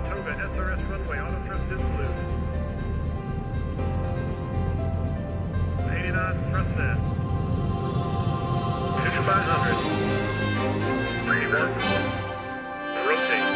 and Toga, SRS runway, auto thrust is loose. 80 knots, thrust in. 2500. 31. Rotate.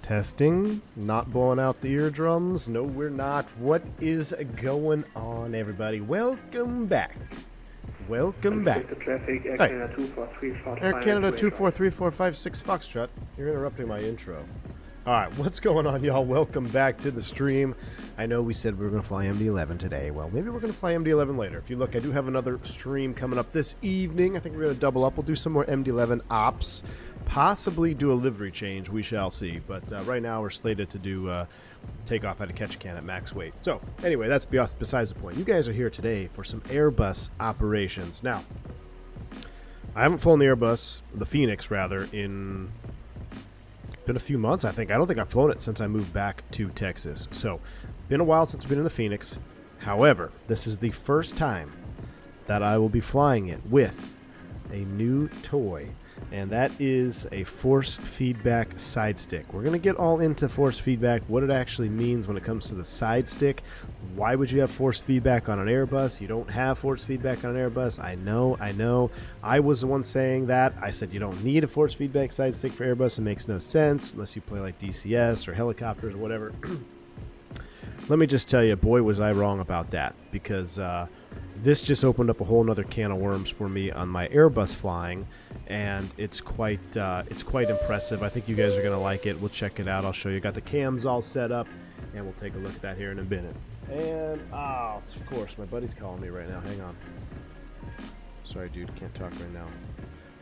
Testing, not blowing out the eardrums. No, we're not. What is going on, everybody? Welcome back. Welcome back. The traffic, Air Hi. Canada 24345. Air Canada 243456 Foxtrot. You're interrupting my intro. All right, what's going on, y'all? Welcome back to the stream. I know we said we were going to fly MD-11 today. Well, maybe we're going to fly MD-11 later. If you look, I do have another stream coming up this evening. I think we're going to double up. We'll do some more MD-11 ops. Possibly do a livery change. We shall see. But right now we're slated to do takeoff at a catch can at max weight. So anyway, that's besides the point. You guys are here today for some Airbus operations. Now, I haven't flown the Airbus, the Phoenix rather, in been a few months, I think. I don't think I've flown it since I moved back to Texas. So, been a while since I've been in the Phoenix. However, this is the first time that I will be flying it with a new toy, and that is a force feedback side stick. We're going to get all into force feedback, what it actually means when it comes to the side stick. Why would you have force feedback on an Airbus? You don't have force feedback on an Airbus. I know. I was the one saying that. I said you don't need a force feedback side stick for Airbus. It makes no sense unless you play like DCS or helicopters or whatever. Let me just tell you, boy, was I wrong about that, because this just opened up a whole nother can of worms for me on my Airbus flying, and it's quite impressive. I think you guys are going to like it. We'll check it out. I'll show you. Got the cams all set up, and we'll take a look at that here in a minute. And, of course, my buddy's calling me right now. Hang on. Sorry, dude. Can't talk right now.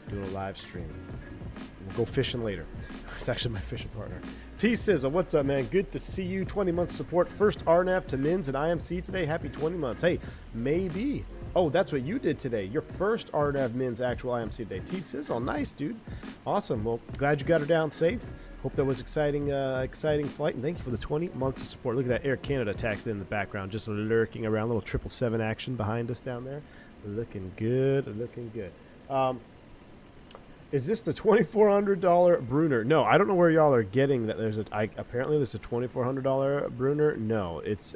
Doing a live stream. We'll go fishing later. It's actually my fishing partner. T-Sizzle, what's up, man? Good to see you. 20 months support. First RNAV to Mins and IMC today. Happy 20 months. Hey, maybe. Oh, that's what you did today. Your first RNAV Mins actual IMC today. T-Sizzle, nice, dude. Awesome. Well, glad you got her down safe. Hope that was exciting flight, and thank you for the 20 months of support. Look at that Air Canada taxi in the background, just lurking around. Little 777 action behind us down there. Looking good, looking good. Is this the $2,400 Brunner? No, I don't know where y'all are getting that. Apparently there's a $2,400 Brunner. No, it's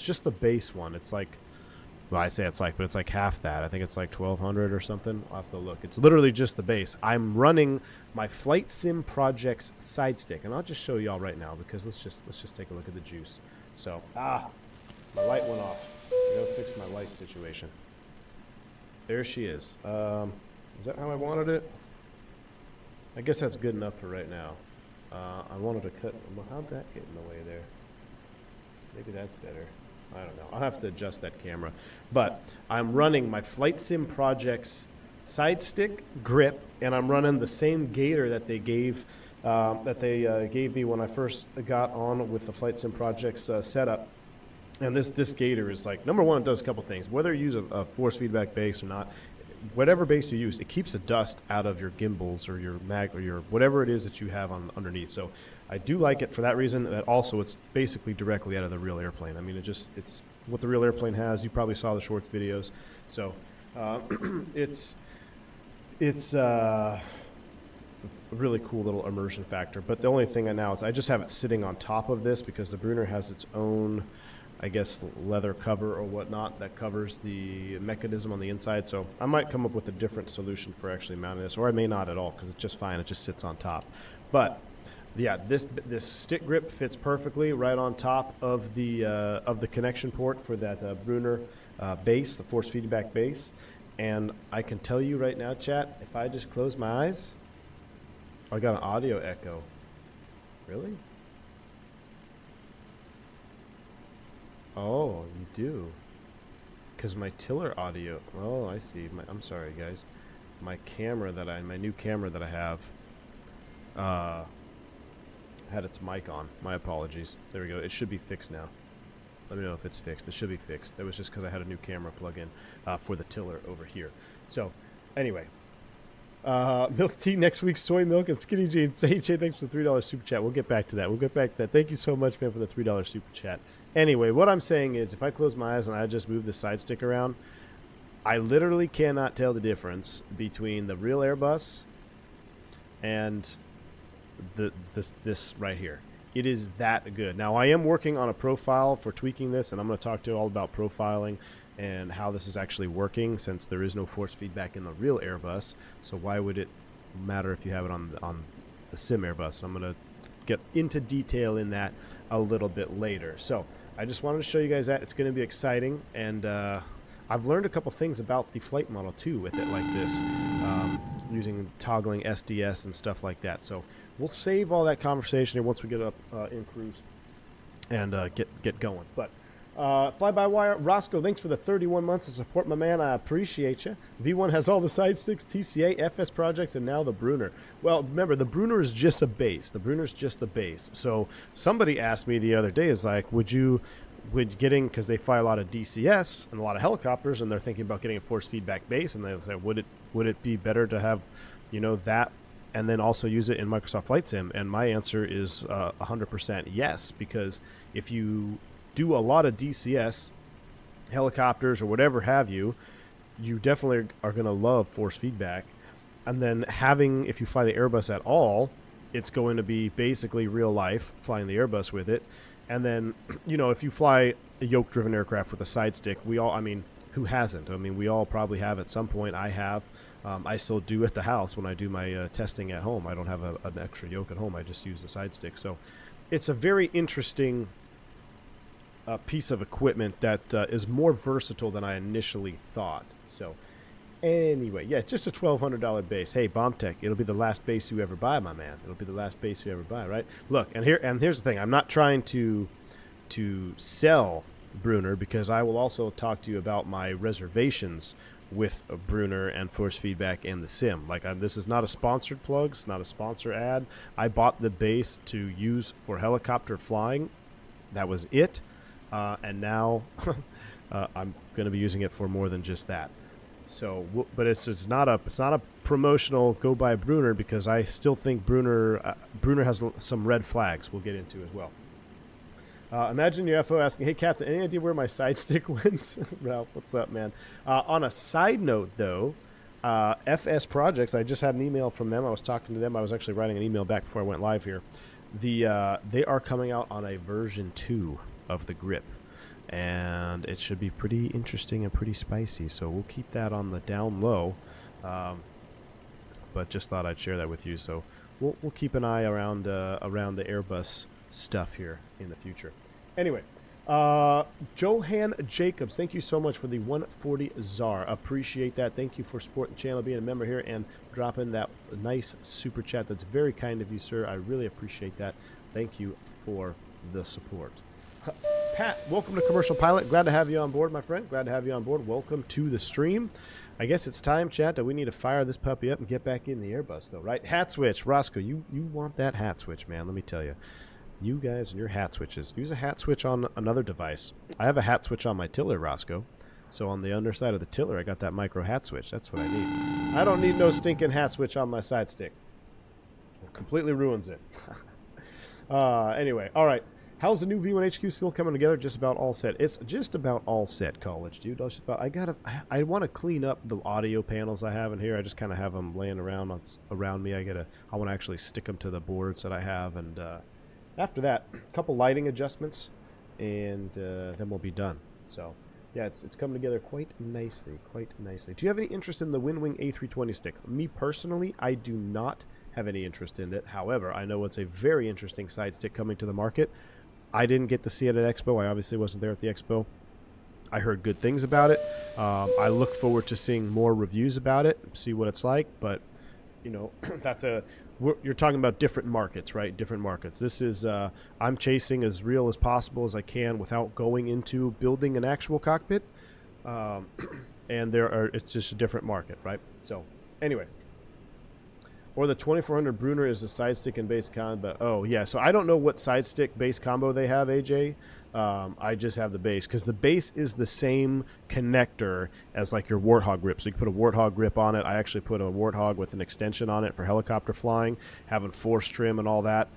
just the base one. It's like, well, I say it's like, but it's like half that. I think it's like 1,200 or something. I'll have to look. It's literally just the base. I'm running my Flight Sim Projects side stick, and I'll just show y'all right now because let's just take a look at the juice. So, my light went off. I gotta fix my light situation. There she is. Is that how I wanted it? I guess that's good enough for right now. I wanted to cut. How'd that get in the way there? Maybe that's better. I don't know. I'll have to adjust that camera. But I'm running my Flight Sim Projects side stick grip, and I'm running the same gator that they gave me when I first got on with the Flight Sim Projects setup. And this gator is like, number one, it does a couple things. Whether you use a force feedback base or not, whatever base you use, it keeps the dust out of your gimbals or your mag or your whatever it is that you have on underneath. So I do like it for that reason. That also it's basically directly out of the real airplane. I mean, it's what the real airplane has. You probably saw the shorts videos. So it's a really cool little immersion factor. But the only thing now is I just have it sitting on top of this because the Brunner has its own, I guess, leather cover or whatnot that covers the mechanism on the inside. So I might come up with a different solution for actually mounting this, or I may not at all because it's just fine. It just sits on top. But yeah, this stick grip fits perfectly right on top of the connection port for that Brunner base, the force feedback base. And I can tell you right now, chat, if I just close my eyes, I got an audio echo. Really? Oh, you do. Because my tiller audio. Oh, I see. I'm sorry, guys. My new camera that I have, had its mic on. My apologies. There we go. It should be fixed now. Let me know if it's fixed. It should be fixed. That was just because I had a new camera plug-in for the tiller over here. So, anyway. Milk tea next week, soy milk, and skinny jeans. Hey, thanks for the $3 super chat. We'll get back to that. Thank you so much, man, for the $3 super chat. Anyway, what I'm saying is if I close my eyes and I just move the side stick around, I literally cannot tell the difference between the real Airbus and this right here. It is that good. Now, I am working on a profile for tweaking this, and I'm going to talk to you all about profiling and how this is actually working since there is no force feedback in the real Airbus. So why would it matter if you have it on the sim Airbus? I'm going to get into detail in that a little bit later. So I just wanted to show you guys that. It's going to be exciting, and I've learned a couple things about the flight model too with it like this, using toggling SDS and stuff like that. So we'll save all that conversation here once we get up in cruise and get going. But fly-by-wire, Roscoe, thanks for the 31 months of support, my man. I appreciate you. V1 has all the side sticks, TCA, FSprojects, and now the Brunner. Well, remember, the Brunner is just a base. The Brunner's just the base. So somebody asked me the other day, is like, because they fly a lot of DCS and a lot of helicopters, and they're thinking about getting a force feedback base, and they say, would it be better to have, that and then also use it in Microsoft Flight Sim? And my answer is 100% yes, because if you do a lot of DCS, helicopters, or whatever have you, you definitely are going to love force feedback. And then if you fly the Airbus at all, it's going to be basically real life, flying the Airbus with it. And then, if you fly a yoke-driven aircraft with a side stick, who hasn't? We all probably have at some point. I have. I still do at the house when I do my testing at home. I don't have an extra yoke at home. I just use the side stick. So it's a very interesting piece of equipment that is more versatile than I initially thought. So anyway, yeah, just a $1,200 base. Hey, BombTech, it'll be the last base you ever buy, my man. It'll be the last base you ever buy, right? Look, and here's the thing. I'm not trying to sell Brunner, because I will also talk to you about my reservations with a Brunner and force feedback and the sim. Like, this is not a sponsored plug. It's not a sponsor ad. I bought the base to use for helicopter flying. That was it. And now I'm going to be using it for more than just that. So, but it's not a promotional go buy Brunner, because I still think Brunner has some red flags we'll get into as well. Imagine UFO asking, "Hey Captain, any idea where my side stick went?" Ralph, what's up, man? On a side note, though, FSprojects, I just had an email from them. I was talking to them. I was actually writing an email back before I went live here. They are coming out on a version 2 of the grip, and it should be pretty interesting and pretty spicy. So we'll keep that on the down low. But just thought I'd share that with you. So we'll keep an eye around the Airbus stuff here in the future. Anyway, Johan Jacobs, thank you so much for the 140 ZAR. Appreciate that. Thank you for supporting the channel, being a member here, and dropping that nice super chat. That's very kind of you, sir. I really appreciate that. Thank you for the support. Pat, welcome to Commercial Pilot. Glad to have you on board, my friend. Glad to have you on board. Welcome to the stream. I guess it's time, chat, that we need to fire this puppy up and get back in the Airbus, though, right? Hat switch. Roscoe, you want that hat switch, man. Let me tell you. You guys and your hat switches. Use a hat switch on another device. I have a hat switch on my tiller, Roscoe. So on the underside of the tiller, I got that micro hat switch. That's what I need. I don't need no stinking hat switch on my side stick. It completely ruins it. Anyway, all right. How's the new V1HQ still coming together? Just about all set. It's just about all set, college dude. I want to clean up the audio panels I have in here. I just kind of have them laying around me. I want to actually stick them to the boards that I have, and after that, a couple lighting adjustments, and then we'll be done. So, yeah, it's coming together quite nicely, Do you have any interest in the Wing A320 stick? Me personally, I do not have any interest in it. However, I know it's a very interesting side stick coming to the market. I didn't get to see it at Expo. I obviously wasn't there at the Expo. I heard good things about it. I look forward to seeing more reviews about it, see what it's like, but, you know, you're talking about different markets, right? Different markets. This is, I'm chasing as real as possible as I can without going into building an actual cockpit. And it's just a different market, right? So, anyway. Or the 2400 Brunner is the side stick and base combo. Oh, yeah. So I don't know what side stick base combo they have, AJ. I just have the base, because the base is the same connector as like your Warthog grip. So you can put a Warthog grip on it. I actually put a Warthog with an extension on it for helicopter flying, having force trim and all that.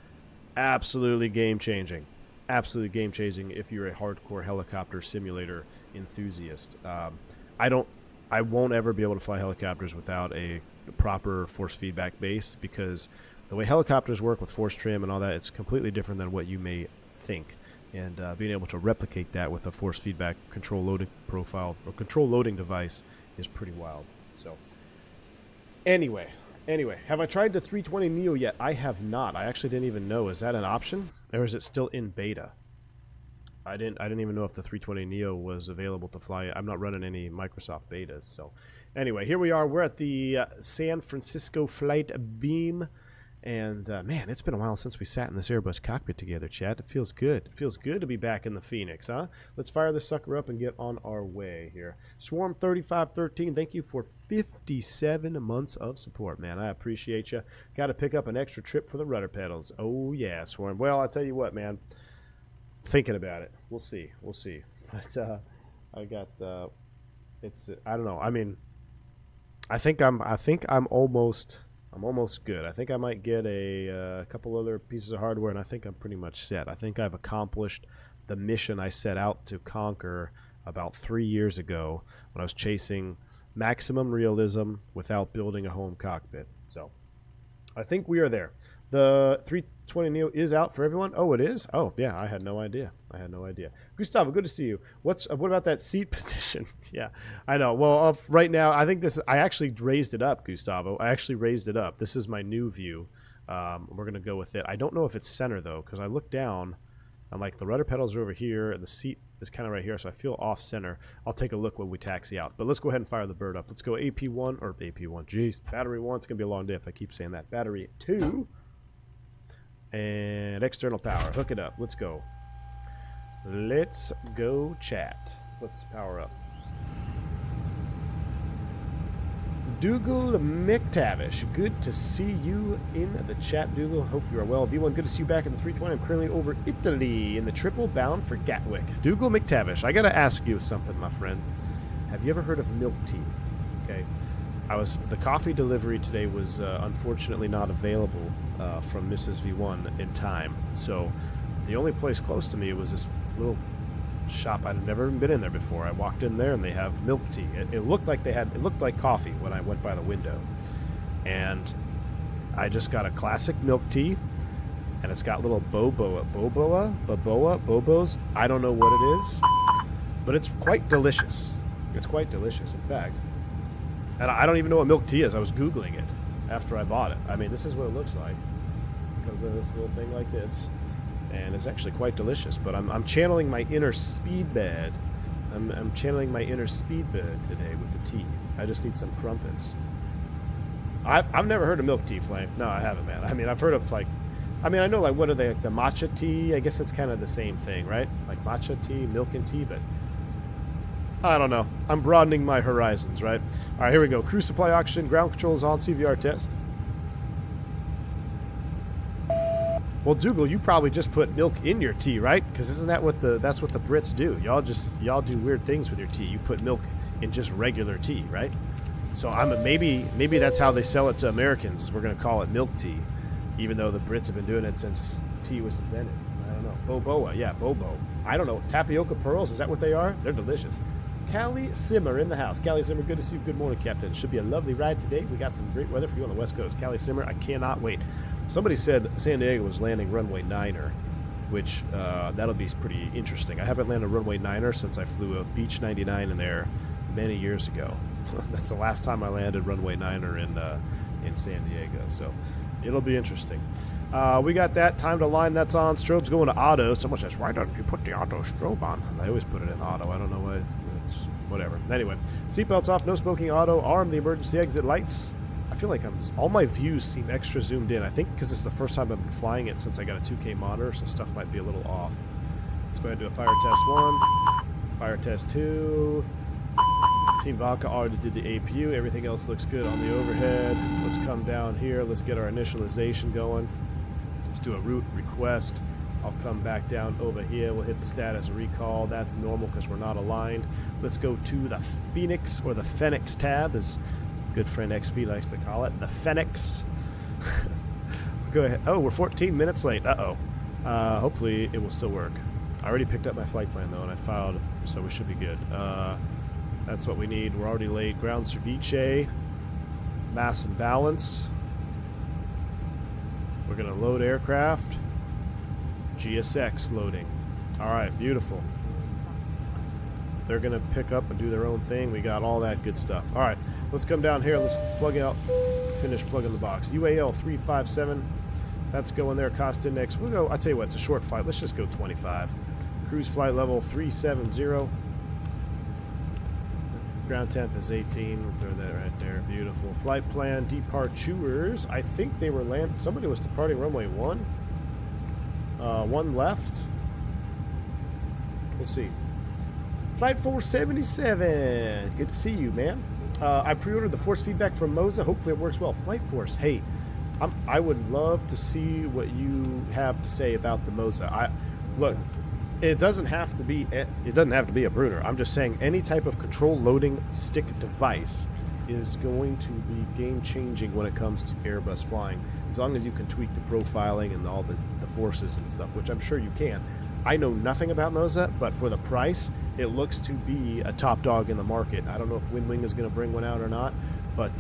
Absolutely game-changing. Absolutely game-changing if you're a hardcore helicopter simulator enthusiast. I won't ever be able to fly helicopters without a proper force feedback base, because the way helicopters work with force trim and all that, it's completely different than what you may think. And being able to replicate that with a force feedback control loading profile or control loading device is pretty wild. So anyway, have I tried the 320 Neo yet? I have not. I actually didn't even know. Is that an option, or is it still in beta? I didn't even know if the 320 Neo was available to fly. I'm not running any Microsoft betas. So anyway, here we are. We're at the San Francisco Flight Beam. And man, it's been a while since we sat in this Airbus cockpit together, chat. It feels good. It feels good to be back in the Phoenix, huh? Let's fire this sucker up and get on our way here. Swarm 3513, thank you for 57 months of support, man. I appreciate you. Got to pick up an extra trip for the rudder pedals. Oh, yeah, Swarm. Well, I'll tell you what, man. Thinking about it. We'll see. But I got I don't know. I mean, I think I'm almost good. I think I might get a couple other pieces of hardware, and I think I'm pretty much set. I think I've accomplished the mission I set out to conquer about 3 years ago when I was chasing maximum realism without building a home cockpit. So I think we are there. The 320 Neo is out for everyone. Oh, it is? Oh, yeah, I had no idea. Gustavo, good to see you. What about that seat position? Yeah, I know. Well, right now, I think I actually raised it up, Gustavo. I actually raised it up. This is my new view. We're going to go with it. I don't know if it's center, though, because I look down. I'm like, the rudder pedals are over here, and the seat is kind of right here, so I feel off center. I'll take a look when we taxi out. But let's go ahead and fire the bird up. Let's go AP1, or AP1, jeez. Battery 1, it's going to be a long day if I keep saying that. Battery 2. And external power. Hook it up. Let's go. Let's go, chat. Let this power up. Dougal McTavish, good to see you in the chat, Dougal. Hope you are well. V1, good to see you back in the 320. I'm currently over Italy in the triple bound for Gatwick. Dougal McTavish, I gotta ask you something, my friend. Have you ever heard of milk tea? Okay. The coffee delivery today was unfortunately not available from Mrs. V1 in time. So the only place close to me was this little shop. I'd never even been in there before. I walked in there and they have milk tea. It looked like coffee when I went by the window. And I just got a classic milk tea, and it's got little bobos. I don't know what it is, but it's quite delicious. It's quite delicious, in fact. And I don't even know what milk tea is. I was Googling it after I bought it. I mean, this is what it looks like. It comes in this little thing like this. And it's actually quite delicious, but I'm channeling my inner speedbird. I'm channeling my inner speedbird today with the tea. I just need some crumpets. I've never heard of milk tea, Flame. No, I haven't, man. I mean, I've heard of I know what are they, like the matcha tea? I guess it's kind of the same thing, right? Like matcha tea, milk and tea, but I don't know. I'm broadening my horizons, right? All right, here we go. Crew supply oxygen, ground control is on, CVR test. Well, Dougal, you probably just put milk in your tea, right? Because isn't that that's what the Brits do? Y'all do weird things with your tea. You put milk in just regular tea, right? So maybe that's how they sell it to Americans. Is we're gonna call it milk tea, even though the Brits have been doing it since tea was invented. I don't know. Boboa, yeah, bobo. I don't know. Tapioca pearls, is that what they are? They're delicious. Callie Simmer in the house. Callie Simmer, good to see you. Good morning, Captain. It should be a lovely ride today. We got some great weather for you on the West Coast. Callie Simmer, I cannot wait. Somebody said San Diego was landing runway 9er, which that'll be pretty interesting. I haven't landed runway 9er since I flew a Beach 99 in there many years ago. That's the last time I landed runway 9er in San Diego, so it'll be interesting. We got that. Time to line, that's on. Strobe's going to auto. Someone says, why don't you put the auto strobe on? I always put it in auto. I don't know why. It's whatever. Anyway, seatbelts off, no smoking, auto, arm the emergency exit lights. I feel like all my views seem extra zoomed in. I think because it's the first time I've been flying it since I got a 2K monitor, so stuff might be a little off. Let's go ahead and do a fire test 1, fire test 2. Team Vodka already did the APU. Everything else looks good on the overhead. Let's come down here. Let's get our initialization going. Let's do a route request. I'll come back down over here. We'll hit the status recall. That's normal because we're not aligned. Let's go to the Phoenix, or the Fenix tab, as good friend XP likes to call it. The Fenix. Go ahead. Oh, we're 14 minutes late. Uh-oh. Hopefully it will still work. I already picked up my flight plan, though, and I filed, so we should be good. That's what we need. We're already late. Ground ceviche. Mass and balance. We're going to load aircraft. GSX loading. All right, beautiful. They're going to pick up and do their own thing. We got all that good stuff. All right, let's come down here. Let's plug out, finish plugging the box. UAL 357. That's going there. Cost index. We'll go, I'll tell you what, it's a short flight. Let's just go 25. Cruise flight level 370. Ground temp is 18. We'll throw that right there. Beautiful. Flight plan, departures. I think they were somebody was departing runway 1. One left. Let's see. Flight 477. Good to see you, man. I pre-ordered the force feedback from Moza. Hopefully it works well. Flight Force, hey, I would love to see what you have to say about the Moza. Look, it doesn't have to be a Bruner. I'm just saying any type of control loading stick device is going to be game-changing when it comes to Airbus flying, as long as you can tweak the profiling and all the forces and stuff, which I'm sure you can. I know nothing about Moza, but for the price, it looks to be a top dog in the market. I don't know if WinWing is going to bring one out or not, but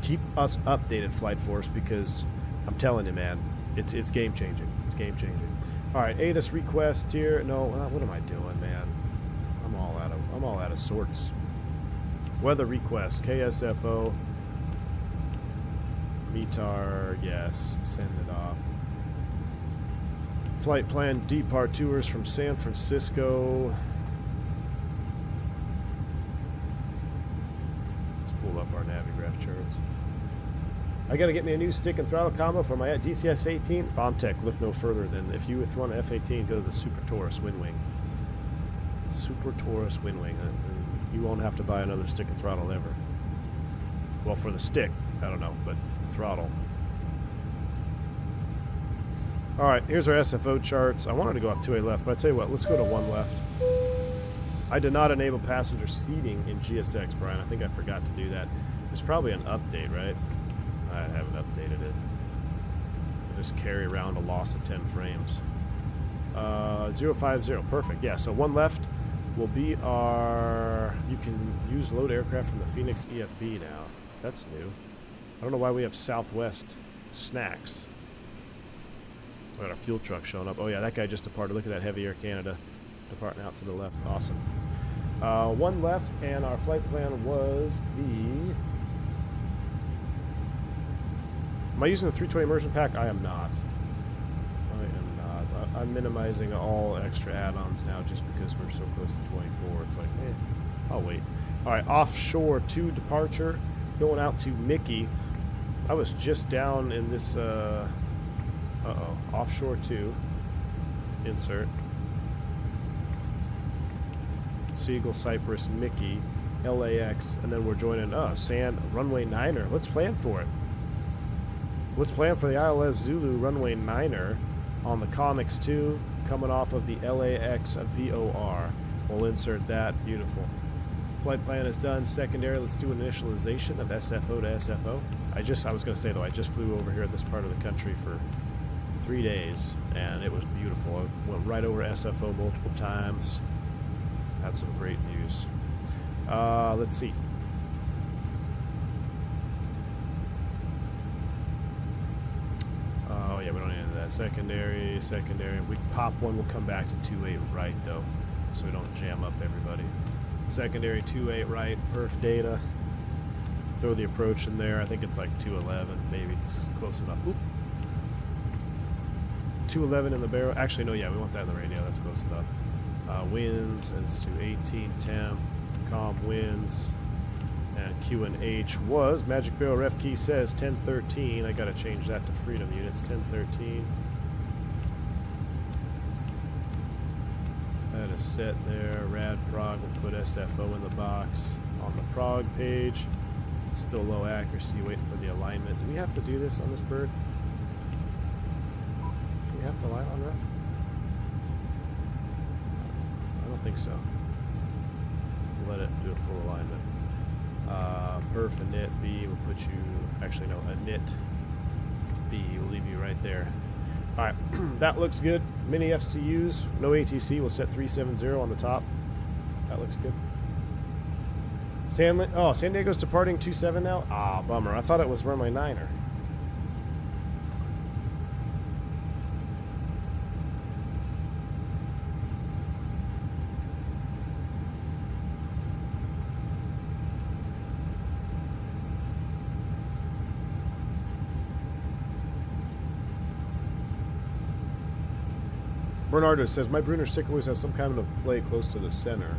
keep us updated, Flight Force, because I'm telling you, man, it's game-changing. It's game-changing. All right, ATIS request here. No, what am I doing, man? I'm all out of sorts. Weather request, KSFO, METAR, yes, send it off. Flight plan, departures from San Francisco. Let's pull up our Navigraph charts. I gotta get me a new stick and throttle combo for my DCS F18. Bombtech, look no further than, if you want an F18, go to the Super Taurus Windwing. Super Taurus Windwing. You won't have to buy another stick and throttle ever. Well, for the stick, I don't know, but for the throttle. Alright, here's our SFO charts. I wanted to go off 2A left, but I tell you what, let's go to 1 left. I did not enable passenger seating in GSX, Brian. I think I forgot to do that. There's probably an update, right? I haven't updated it. I just carry around a loss of 10 frames. 050, perfect. Yeah, so 1 left will be our... You can use load aircraft from the Fenix EFB now. That's new. I don't know why we have Southwest snacks. We got our fuel truck showing up. Oh yeah, that guy just departed. Look at that Heavy Air Canada departing out to the left. Awesome. 1 left, and our flight plan was the... Am I using the 320 immersion pack? I am not. I am not. I'm minimizing all extra add-ons now just because we're so close to 24. It's like, I'll wait. Alright, offshore to departure. Going out to Mickey. I was just down in this... Uh-oh. Offshore 2. Insert. Seagull, Cypress, Mickey, LAX, and then we're joining Sand Runway 9er. Let's plan for it. Let's plan for the ILS Zulu Runway 9er on the Comics 2, coming off of the LAX VOR. We'll insert that. Beautiful. Flight plan is done. Secondary, let's do an initialization of SFO to SFO. I was going to say though, I just flew over here in this part of the country for 3 days, and it was beautiful. I went right over SFO multiple times. Had some great views. Let's see. Oh yeah, we don't need that. Secondary. We pop one, we'll come back to 2-8 right though, so we don't jam up everybody. Secondary 2-8 right, perf data. Throw the approach in there. I think it's like 211. Maybe it's close enough. Oop. 211 in the barrel. Actually, no, yeah, we want that in the radio. That's close enough. Winds is to 18 temp. Com winds. And Q and H was, Magic Barrel ref key says 1013. I gotta change that to freedom units. 1013. That is set there. Rad Prog will put SFO in the box. On the Prog page. Still low accuracy, waiting for the alignment. Do we have to do this on this bird? Do we have to align on ref? I don't think so. Let it do a full alignment. Perf and knit B will put you, actually no, a knit B will leave you right there. Alright, that looks good. Mini FCUs, no ATC, we'll set 370 on the top. That looks good. San Diego's departing 27 now? Ah, bummer. I thought it was runway 9er. Bernardo says, my Brunner stick always has some kind of play close to the center.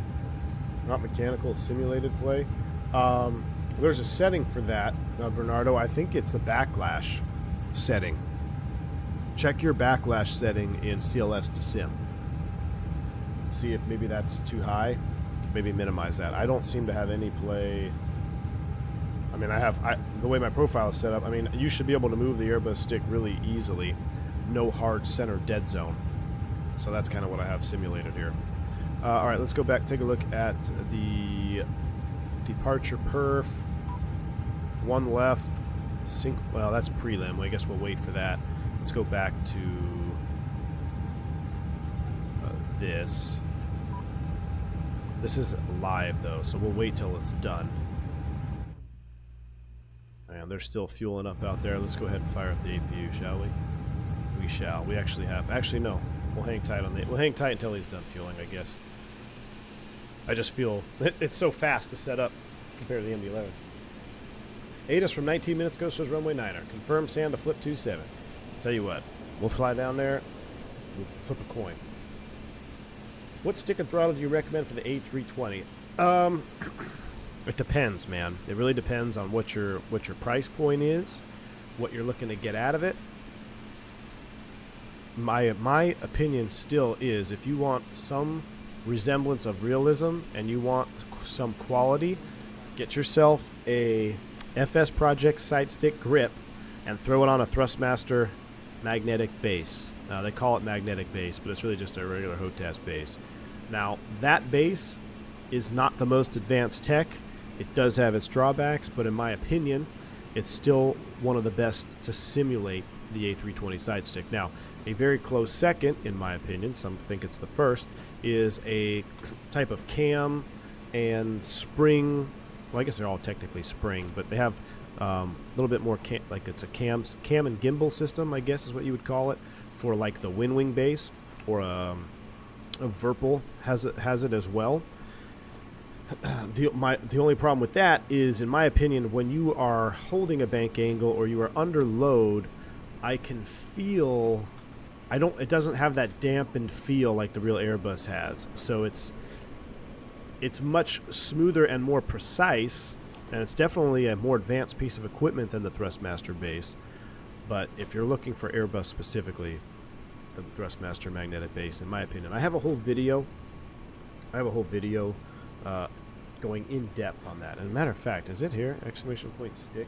Not mechanical, simulated play. There's a setting for that, Bernardo. I think it's the backlash setting. Check your backlash setting in CLS to sim. See if maybe that's too high. Maybe minimize that. I don't seem to have any play. I mean, the way my profile is set up, I mean, you should be able to move the Airbus stick really easily. No hard center dead zone. So that's kind of what I have simulated here. All right, let's go back, take a look at the departure perf. 1 left, sync, well, that's prelim. I guess we'll wait for that. Let's go back to this. This is live, though, so we'll wait till it's done. And they're still fueling up out there. Let's go ahead and fire up the APU, shall we? We shall. We actually have. Actually, no. We'll hang tight on the. We'll hang tight until he's done fueling, I guess. I just feel it's so fast to set up compared to the MD-11. ATIS from 19 minutes ago shows runway 9er. Confirm Sand to flip 27. Tell you what, we'll fly down there. We'll flip a coin. What stick and throttle do you recommend for the A320? It depends, man. It really depends on what your price point is, what you're looking to get out of it. My opinion still is, if you want some resemblance of realism and you want some quality, get yourself a FSprojects side stick grip and throw it on a Thrustmaster magnetic base. They call it magnetic base, but it's really just a regular HOTAS base. Now, that base is not the most advanced tech. It does have its drawbacks, but in my opinion, it's still one of the best to simulate the A320 side stick. Now, a very close second, in my opinion, some think it's the first, is a type of cam and spring. Well, I guess they're all technically spring, but they have a little bit more like it's a cam and gimbal system, I guess is what you would call it, for like the wing base, or a Verpal has it as well. The only problem with that is, in my opinion, when you are holding a bank angle or you are under load, I can feel it doesn't have that dampened feel like the real Airbus has. So it's much smoother and more precise, and it's definitely a more advanced piece of equipment than the Thrustmaster base. But if you're looking for Airbus specifically, the Thrustmaster magnetic base, in my opinion, I have a whole video going in depth on that. And as a matter of fact, is it here? Exclamation point stick.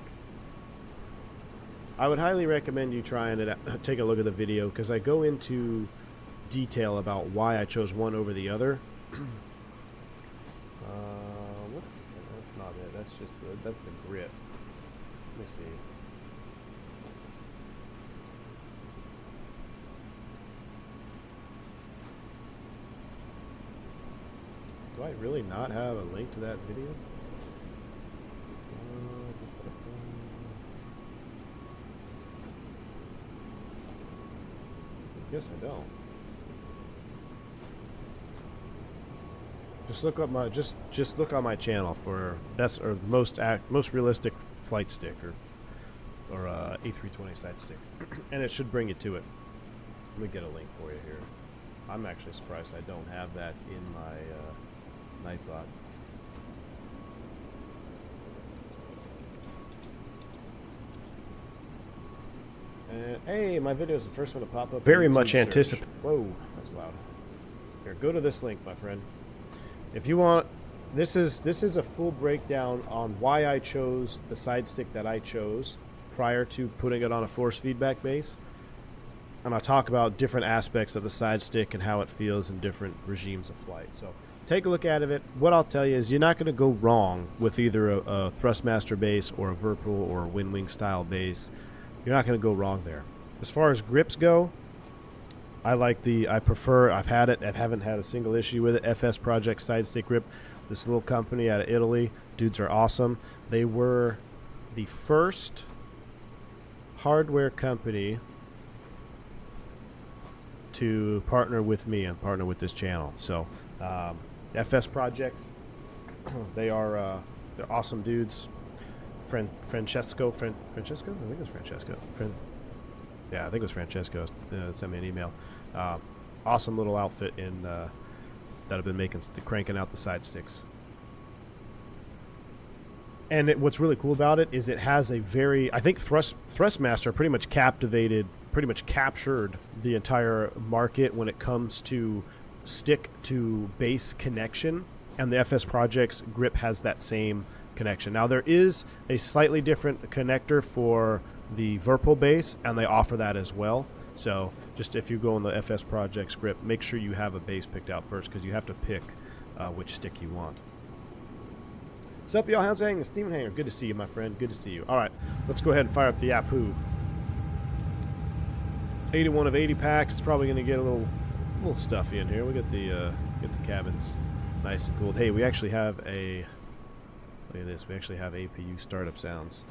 I would highly recommend you trying it out, take a look at the video, because I go into detail about why I chose one over the other. That's not it. That's just that's the grip. Let me see. Do I really not have a link to that video? I guess I don't. Just look up my just look on my channel for best or most realistic flight stick or A320 side stick, and it should bring you to it. Let me get a link for you here. I'm actually surprised I don't have that in my Nightbot. Hey, my video is the first one to pop up. Very much anticipated. Whoa, that's loud. Here, go to this link, my friend. If you want, this is a full breakdown on why I chose the side stick that I chose prior to putting it on a force feedback base. And I'll talk about different aspects of the side stick and how it feels in different regimes of flight. So take a look at it. What I'll tell you is you're not going to go wrong with either a Thrustmaster base or a Verpal or a wing style base. You're not going to go wrong there. As far as grips go, I prefer, I haven't had a single issue with it. FSprojects side stick grip. This little company out of Italy. Dudes are awesome. They were the first hardware company to partner with me and partner with this channel. So FSprojects, they're awesome dudes. Francesco? I think it was Francesco. Yeah, I think it was Francesco. Sent me an email. Awesome little outfit that have been cranking out the side sticks. And what's really cool about it is it has a I think Thrustmaster pretty much captured the entire market when it comes to stick to base connection, and the FSprojects grip has that same connection. Now there is a slightly different connector for the Verpal base, and they offer that as well. So just if you go on the FSprojects grip, make sure you have a base picked out first, because you have to pick which stick you want. What's up, y'all? How's it hanging? Steven Hanger, good to see you, my friend. Good to see you. All right, let's go ahead and fire up the Apu. 81 of 80 packs. It's probably going to get a little stuffy in here. We got the cabins nice and cooled. Hey, we actually have a look at this. We actually have APU startup sounds.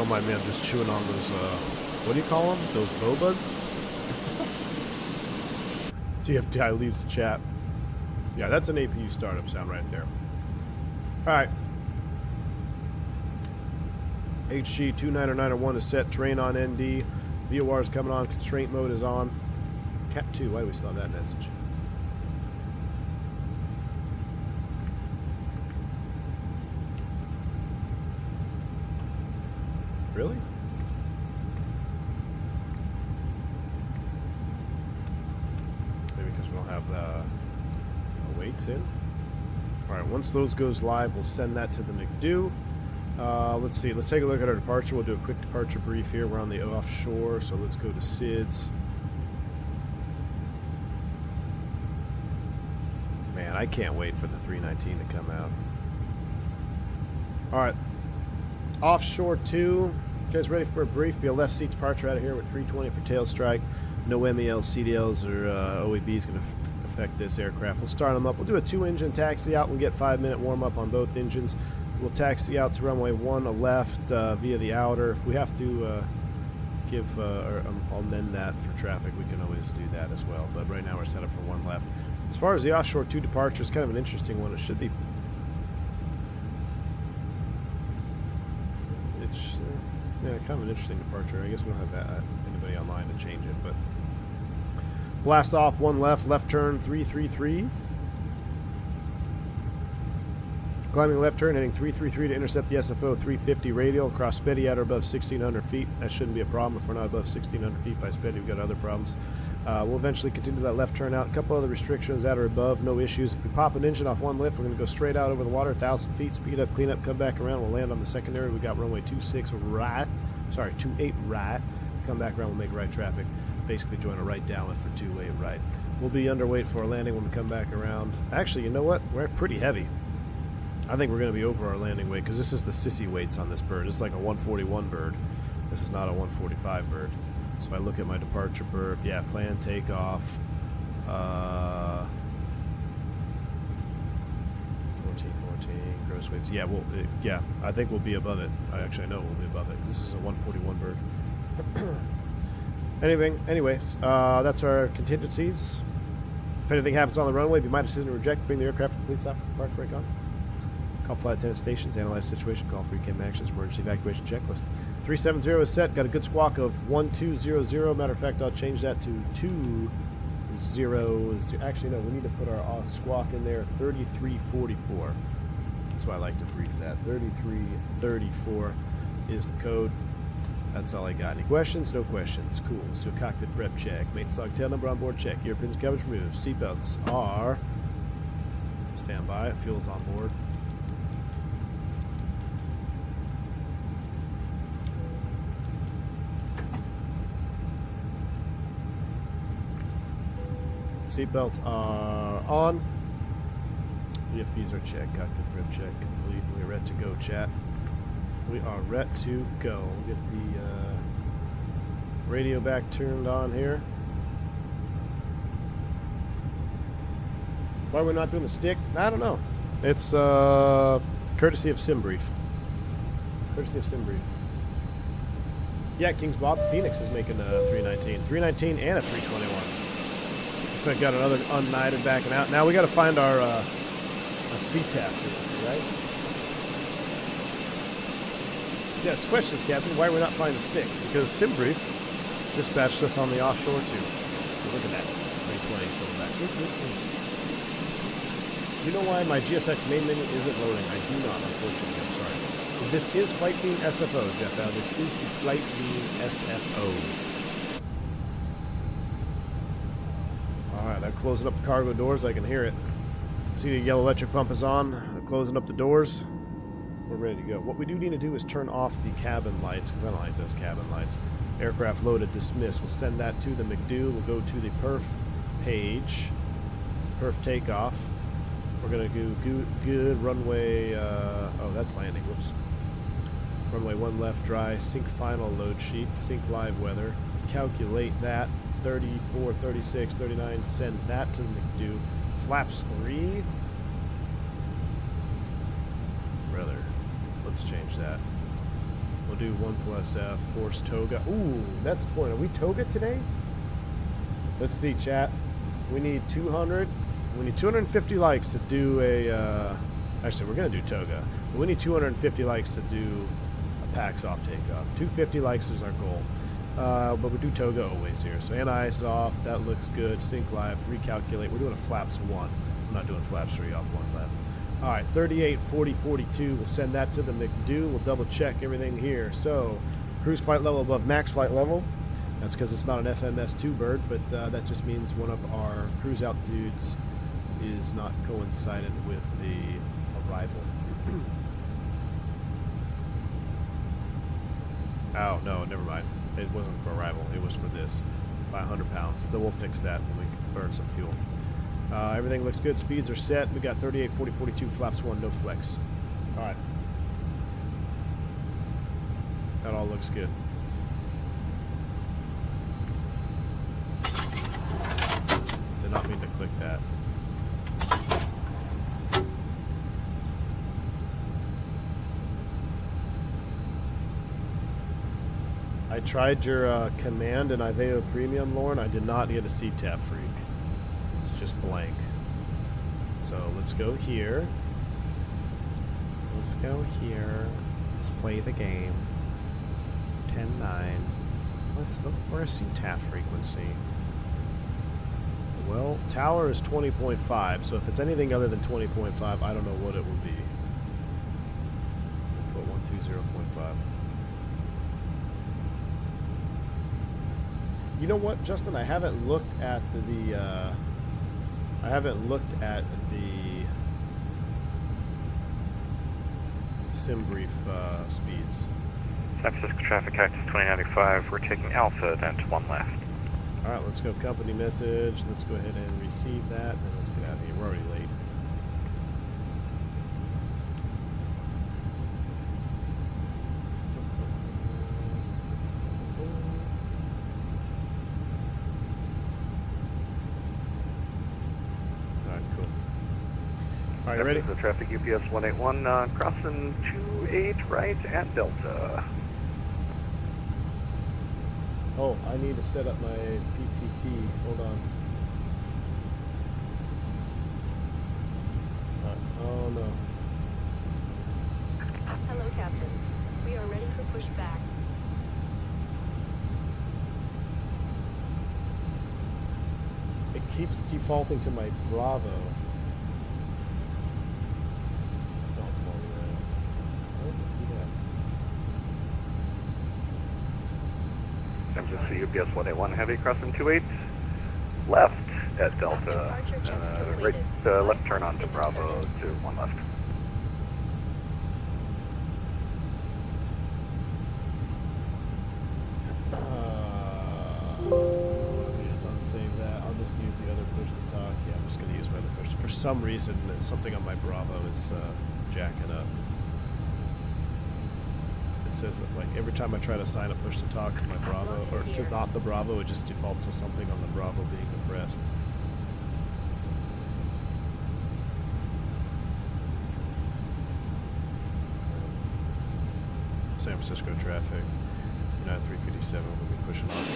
don't mind me, I'm just chewing on those, what do you call them? Those bobas? TFTI leaves the chat. Yeah, that's an APU startup sound right there. Alright. HG 29901 is set. Terrain on ND. VOR is coming on. Constraint mode is on. Cat 2, why do we still have that message? Really? Maybe because we don't have the weights in. Alright, once those goes live, we'll send that to the McDo. Let's see, let's take a look at our departure. We'll do a quick departure brief here. We're on the offshore, so let's go to SIDS. Man, I can't wait for the 319 to come out. Alright. Offshore 2. You guys ready for a brief? Be a left seat departure out of here with 320 for tail strike. No MELs, CDLs, or OEBs going to affect this aircraft. We'll start them up. We'll do a 2-engine taxi out. We'll get 5-minute warm-up on both engines. We'll taxi out to runway 1 left via the outer. If we have to I'll amend that for traffic, we can always do that as well. But right now we're set up for 1 left. As far as the offshore 2 departure, it's kind of an interesting one. It should be... It's, yeah, kind of an interesting departure. I guess we don't have anybody online to change it, but... Blast off, 1 left, left turn, 333. Climbing left turn, heading 333 to intercept the SFO 350 radial, cross Speddy at or above 1,600 feet. That shouldn't be a problem. If we're not above 1,600 feet by Speddy, we've got other problems. We'll eventually continue that left turn out. A couple other restrictions at or above, no issues. If we pop an engine off 1 lift, we're going to go straight out over the water, 1,000 feet, speed up, clean up, come back around. We'll land on the secondary. We got runway 26 right, sorry, 28 right. Come back around, we'll make right traffic. Basically join a right downwind for 28 right. We'll be underweight for our landing when we come back around. Actually, you know what? We're pretty heavy. I think we're going to be over our landing weight because this is the sissy weights on this bird. It's like a 141 bird. This is not a 145 bird. So if I look at my departure berth, yeah, plan takeoff. 14, gross weights. Yeah, yeah, I think we'll be above it. I know we'll be above it. This is a 141 bird. Anyways, that's our contingencies. If anything happens on the runway, be my decision to reject, bring the aircraft to complete stop, park, brake on. Call flight attendant stations, analyze situation, call for ECAM actions, emergency evacuation checklist. 370 is set, got a good squawk of 1200. Matter of fact, I'll change that to 200. Actually, no, we need to put our squawk in there, 3344. That's why I like to brief that. 3334 is the code. That's all I got. Any questions? No questions. Cool. Let's do a cockpit prep check. Maintenance log tail number on board check. Ear pins coverage removed. Seatbelts are standby. Fuel's on board. Seatbelts are on. EFPs are checked. Cockpit prep check complete. We're ready to go, chat. We are ready to go. We'll get the radio back turned on here. Why are we not doing the stick? I don't know. It's courtesy of SimBrief. Courtesy of SimBrief. Yeah, King's Bob. Phoenix is making a 319. 319 and a 321. Looks like got another unknighted backing out. Now we got to find our CTAP, right? Yes, questions, Captain. Why are we not finding the stick? Because SimBrief dispatched us on the offshore too. So look at that. 320 coming back. You know why my GSX main menu isn't loading? I do not, unfortunately. I'm sorry. This is Flight Beam SFO, Jeff. This is the Flight Beam SFO. Alright, they're closing up the cargo doors. I can hear it. See the yellow electric pump is on. They're closing up the doors. We're ready to go. What we do need to do is turn off the cabin lights, because I don't like those cabin lights. Aircraft loaded, dismiss. We'll send that to the McDo. We'll go to the perf page. Perf takeoff. We're going to do good runway. Oh, that's landing. Whoops. Runway 1 left, dry. Sync final load sheet. Sync live weather. Calculate that. 34, 36, 39. Send that to the McDo. Flaps 3. Brother. Let's change that. We'll do 1 plus F, force Toga. Ooh, that's a point. Are we Toga today? Let's see, chat. We need 200. We need 250 likes to do a... actually, we're going to do Toga. But we need 250 likes to do a PAX off takeoff. 250 likes is our goal. But we do Toga always here. So anti-ice off. That looks good. Sync live. Recalculate. We're doing a flaps 1. I'm not doing flaps 3 off 1 left. All right, 38, 40, 42. We'll send that to the McDo. We'll double check everything here. So cruise flight level above max flight level. That's because it's not an FMS2 bird, but that just means one of our cruise altitudes is not coincided with the arrival. Oh, no, never mind. It wasn't for arrival. It was for this. By 100 pounds. Then we'll fix that when we burn some fuel. Everything looks good. Speeds are set. We got 38, 40, 42, flaps 1, no flex. All right. That all looks good. Did not mean to click that. I tried your command in Iveo Premium, Lauren. I did not get a CTAF freak. It's just blank. So let's go here. Let's go here. Let's play the game. 10-9. Let's look for a CTAF frequency. Well, tower is 20.5, so if it's anything other than 20.5, I don't know what it will be. Put 120.5. You know what, Justin? I haven't looked at the sim brief speeds. San Francisco traffic active 2095. We're taking Alpha then to 1 left. All right, let's go company message. Let's go ahead and receive that, and let's get out of here. We're already late. All right, cool. All right, you ready? The traffic UPS 181 crossing 28 right at Delta. Oh, I need to set up my PTT. Hold on. Oh no. Hello, Captain. We are ready for pushback. It keeps defaulting to my Bravo. Don't tell me this. Why does it do that? San Francisco UPS 181 heavy crossing 28 left at Delta. Right left turn on to Bravo to 1 left. Save that. I'll just use the other push to talk. Yeah, I'm just going to use my other push. For some reason, something on my Bravo is jacking up. It says that, like, every time I try to assign a push to talk to my Bravo, or to not the Bravo, it just defaults to something on the Bravo being depressed. San Francisco traffic, United 357, we'll be pushing off.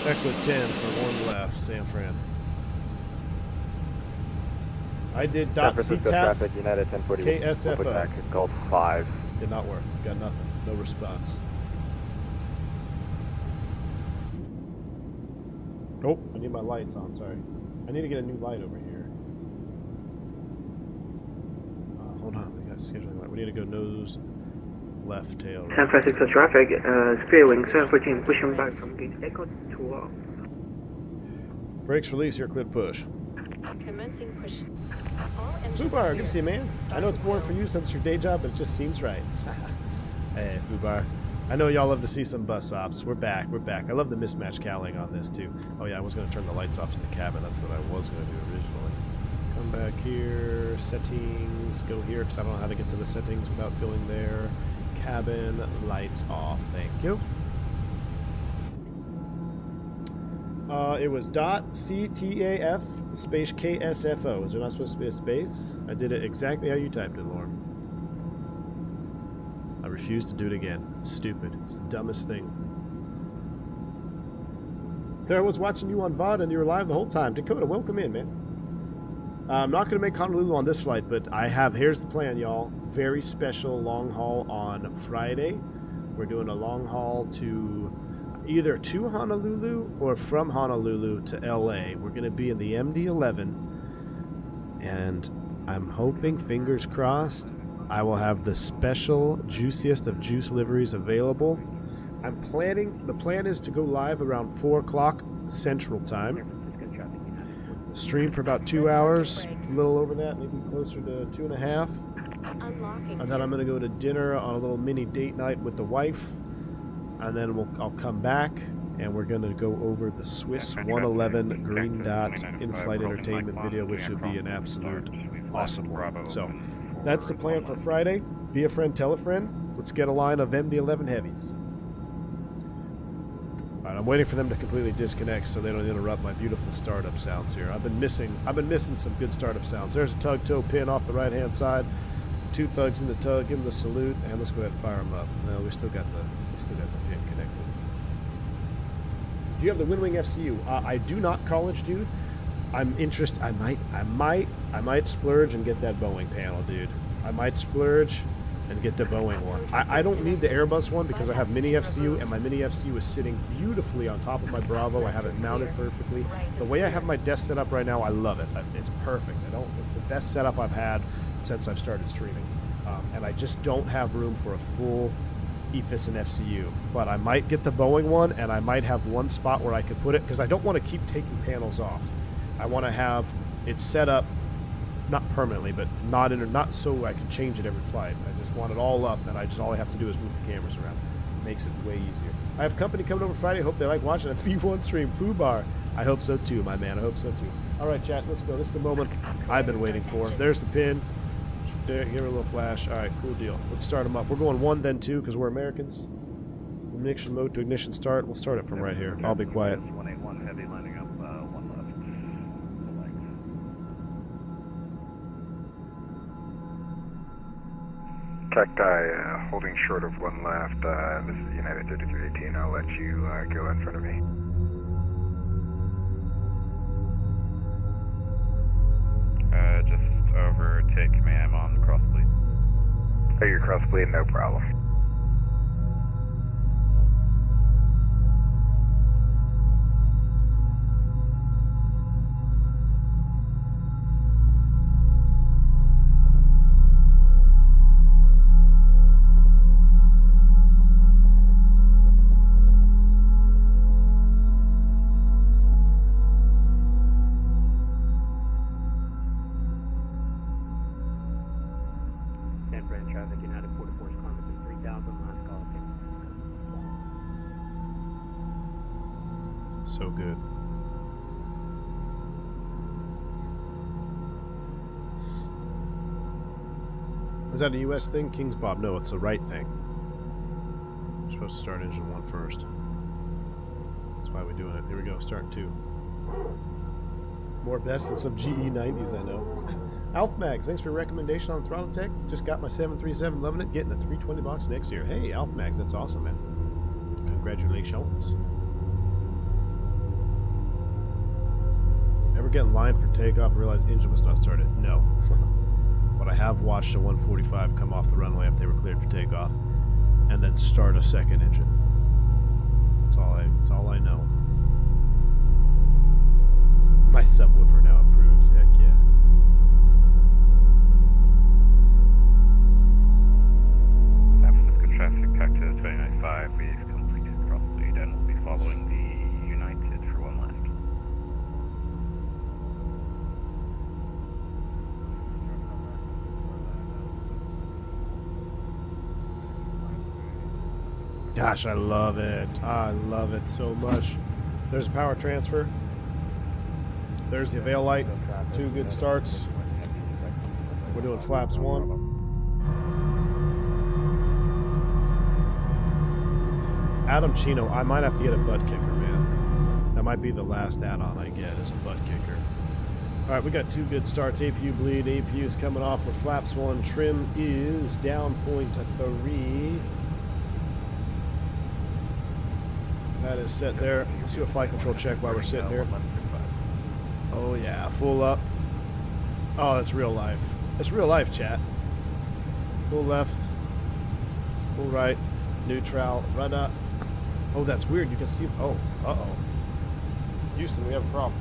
Echo 10 for 1 left, San Fran. I did San Francisco .ctaf, traffic United 1040 KSFO. back Gulf 5. Did not work. Got nothing. No response. Oh, I need my lights on. Sorry. I need to get a new light over here. Hold on. We got scheduling light. We need to go nose left tail right. San Francisco traffic, speedwing 714 pushing back from gate Echo 12. Brakes release here, clear push. Commencing push. All engines Fubar, good to see you, clear. man. I know it's boring for you since it's your day job, but it just seems right. Hey, Fubar. I know y'all love to see some bus ops. We're back. We're back. I love the mismatch cowling on this, too. Oh, yeah, I was going to turn the lights off to the cabin. That's what I was going to do originally. Come back here. Settings. Go here, because I don't know how to get to the settings without going there. Cabin. Lights off. Thank you. It was .ctaf space KSFO. Is there not supposed to be a space? I did it exactly how you typed it, Lauren. I refuse to do it again. It's stupid. It's the dumbest thing. There I was watching you on VOD and you were live the whole time. Dakota, welcome in, man. I'm not going to make Honolulu on this flight, but I have, here's the plan, y'all. Very special long haul on Friday. We're doing a long haul to either to Honolulu or from Honolulu to LA. We're going to be in the MD-11, and I'm hoping, fingers crossed, I will have the special juiciest of juice liveries available. I'm planning, the plan is to go live around 4 o'clock Central Time. Stream for about 2 hours, a little over that, maybe closer to 2.5. Unlocking. And then I'm going to go to dinner on a little mini date night with the wife. And then I'll come back, and we're going to go over the Swiss 111 Green Dot in-flight entertainment video, which should be an absolute awesome one. So that's the plan for Friday. Be a friend, tell a friend. Let's get a line of MD-11 heavies. All right, I'm waiting for them to completely disconnect so they don't interrupt my beautiful startup sounds here. I've been missing some good startup sounds. There's a tug tow pin off the right-hand side. 2 thugs in the tug. Give them the salute, and let's go ahead and fire them up. No, we still got the pin connected. Do you have the Windwing FCU? I do not, college dude. I'm interested. I might splurge and get that Boeing panel, dude. I might splurge and get the Boeing one. I don't need the Airbus one because I have mini FCU, and my mini FCU is sitting beautifully on top of my Bravo. I have it mounted perfectly. The way I have my desk set up right now, I love it. It's perfect. It's the best setup I've had since I've started streaming. And I just don't have room for a full EFIS and FCU. But I might get the Boeing one, and I might have one spot where I could put it, because I don't want to keep taking panels off. I want to have it set up, not permanently, but not so I can change it every flight. I just want it all up, and all I have to do is move the cameras around. It makes it way easier. I have company coming over Friday. Hope they like watching a V1 stream. Fubar. I hope so too, my man. I hope so too. All right, chat, let's go. This is the moment I've been waiting for. There's the pin. There, give her a little flash. All right, cool deal. Let's start them up. We're going 1, then 2, because we're Americans. Ignition mode to ignition start. We'll start it from right here. I'll be quiet. 181 heavy lining up, 1 left. Cacti, holding short of 1 left. This is United 3318. I'll let you go in front of me. Just overtake me. I'm on the cross bleed. Oh, you're cross bleed? No problem. So good. Is that a US thing? King's Bob. No, it's the right thing. We're supposed to start engine 1 first. That's why we're doing it. Here we go. Start 2. More best than some GE90s, I know. Alfmags, thanks for your recommendation on Throttletek. Just got my 737, loving it. Getting a 320 box next year. Hey, Alfmags, that's awesome, man. Congratulations. Ever get in line for takeoff and realize engine was not started? No. But I have watched a 145 come off the runway if they were cleared for takeoff, and then start a second engine. That's all I know. My subwoofer now approves. Heck yeah. Absence good traffic, Cactus 2095. We've completed cross bleed and will be following the United for 1 left. Gosh, I love it. I love it so much. There's a power transfer. There's the avail light. 2 good starts. We're doing flaps 1. Adam Chino, I might have to get a butt kicker, man. That might be the last add-on I get is a butt kicker. Alright, we got 2 good starts. APU bleed. APU is coming off with flaps 1. Trim is down 0.3. That is set there. Let's do a flight control check while we're sitting here. Oh yeah, full up. Oh, that's real life. That's real life, chat. Full left. Full right. Neutral. Rudder. Oh, that's weird. You can see... Oh, uh-oh. Houston, we have a problem.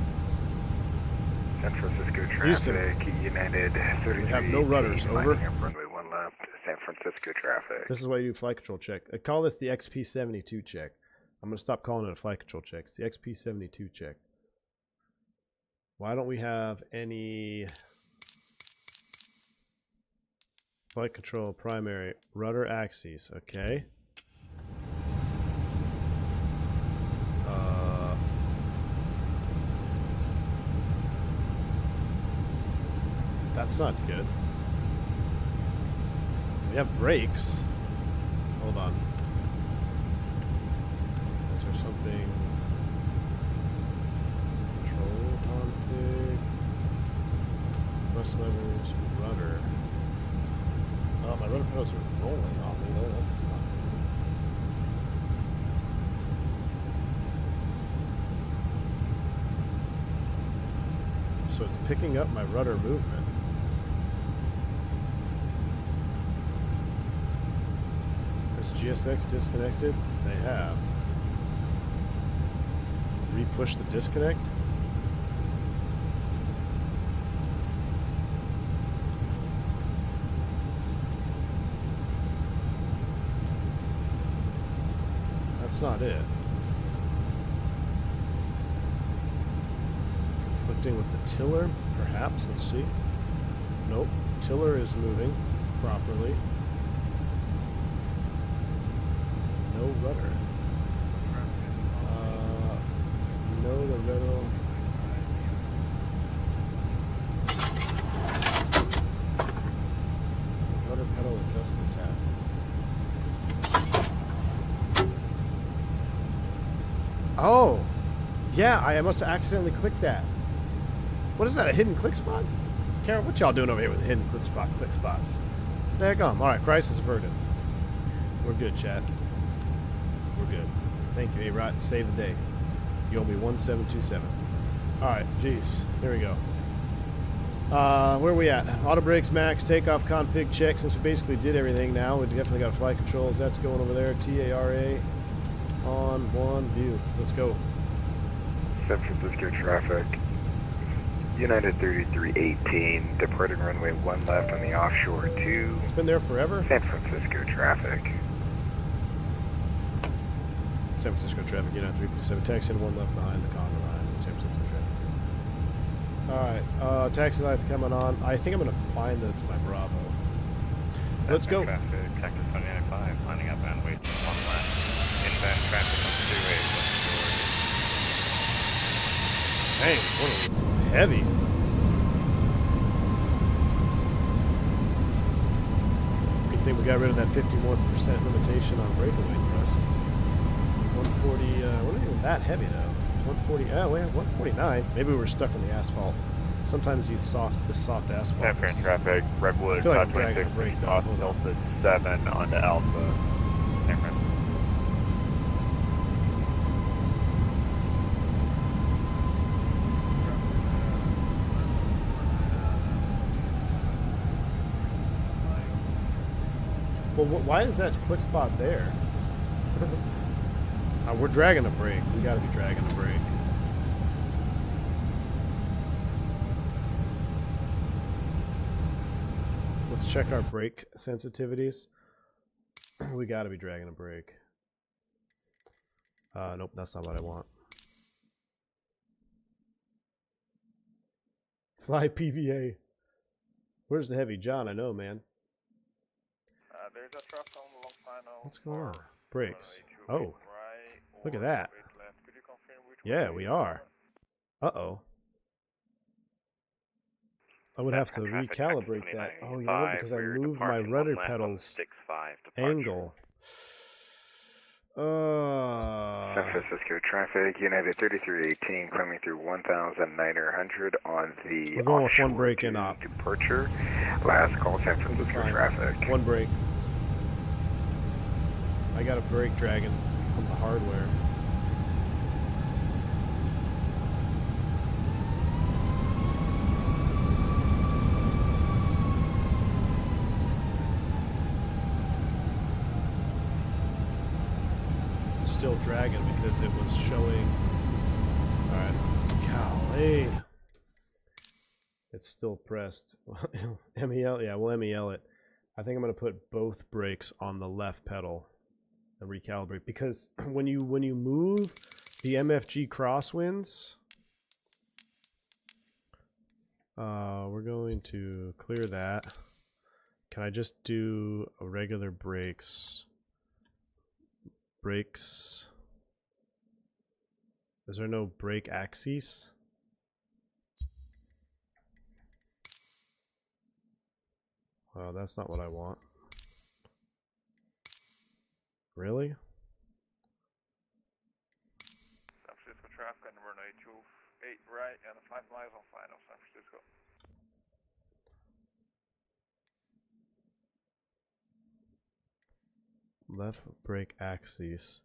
San Francisco Houston. traffic, United 33. We have no rudders, over. Runway 1 left, San Francisco traffic. This is why you do flight control check. I call this the XP72 check. I'm going to stop calling it a flight control check. It's the XP72 check. Why don't we have any flight control primary rudder axes? Okay. That's not good. We have brakes. Hold on. Is there something? Control config. Thrust levers. Rudder. Oh, my rudder pedals are rolling off me though. That's not good. So it's picking up my rudder movement. GSX disconnected? They have. Re-push the disconnect? That's not it. Conflicting with the tiller? Perhaps. Let's see. Nope. Tiller is moving properly. No rudder. No, the rudder. Rudder pedal adjustment tab. Oh! Yeah, I must have accidentally clicked that. What is that, a hidden click spot? Karen, what y'all doing over here with hidden click spots? There you go. Alright, crisis averted. We're good, chat. We're good. Thank you, A-Rot. Save the day. You owe me 1727. Alright, geez. Here we go. Where are we at? Auto brakes, max, takeoff config check. Since we basically did everything now, we definitely got flight controls. That's going over there. TARA on 1 view. Let's go. San Francisco traffic. United 3318, departing runway 1 left on the offshore 2. It's been there forever? San Francisco traffic. San Francisco traffic, United 337, taxi 1 left behind the Conga line. San Francisco traffic. Alright, taxi light's coming on. I think I'm going to bind that to my Bravo. Let's go. Traffic, Cactus 2095, lining up runway 1 left. Inbound traffic on 28 Dang, what a heavy. Good thing we got rid of that 51% limitation on breakaway thrust. 140, we're not even that heavy though. 140, oh, we have 149. Maybe we were stuck on the asphalt. Sometimes this soft asphalt. San Fran traffic, Redwood, I feel like I'm dragging a brake. off Delta 7 onto Alpha. San Fran. Well, why is that click spot there? We're dragging a brake. We got to be dragging a brake. Let's check our brake sensitivities. We got to be dragging a brake. Nope, that's not what I want. Fly PVA. Where's the heavy? John, I know, man. There's a truck on the long final. What's going on? Brakes. Oh. Right, Look at that. could you confirm which Yeah, way we you are. Uh-oh. I would have to recalibrate that. Oh, you know what? Because I moved my rudder pedals angle. San Francisco traffic, United 3318 coming through 1,900 on the We're going with one onshore brake in to op. departure. Last call, San Francisco Fine. traffic. One brake. I got a brake dragging from the hardware. It's still dragging because it was showing. Alright. Golly. It's still pressed. MEL? Yeah, we'll MEL it. I think I'm going to put both brakes on the left pedal and recalibrate, because when you move the MFG crosswinds, we're going to clear that. Can I just do a regular brakes? Brakes. Is there no brake axes? Oh, that's not what I want. Really? San Francisco traffic, number 928 right and 5 miles on final San Francisco. Left brake axes.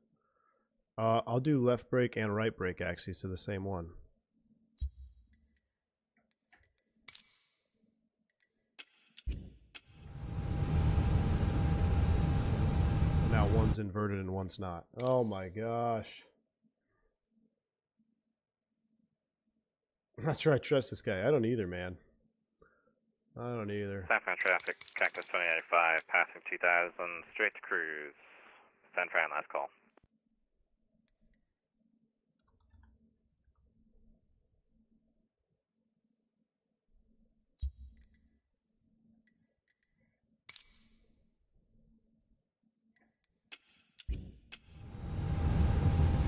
I'll do left brake and right brake axes to the same one. Now one's inverted and one's not. Oh my gosh. I'm not sure I trust this guy. I don't either, man. I don't either. San Fran traffic, Cactus 2095, passing 2000, straight to cruise. San Fran, last call.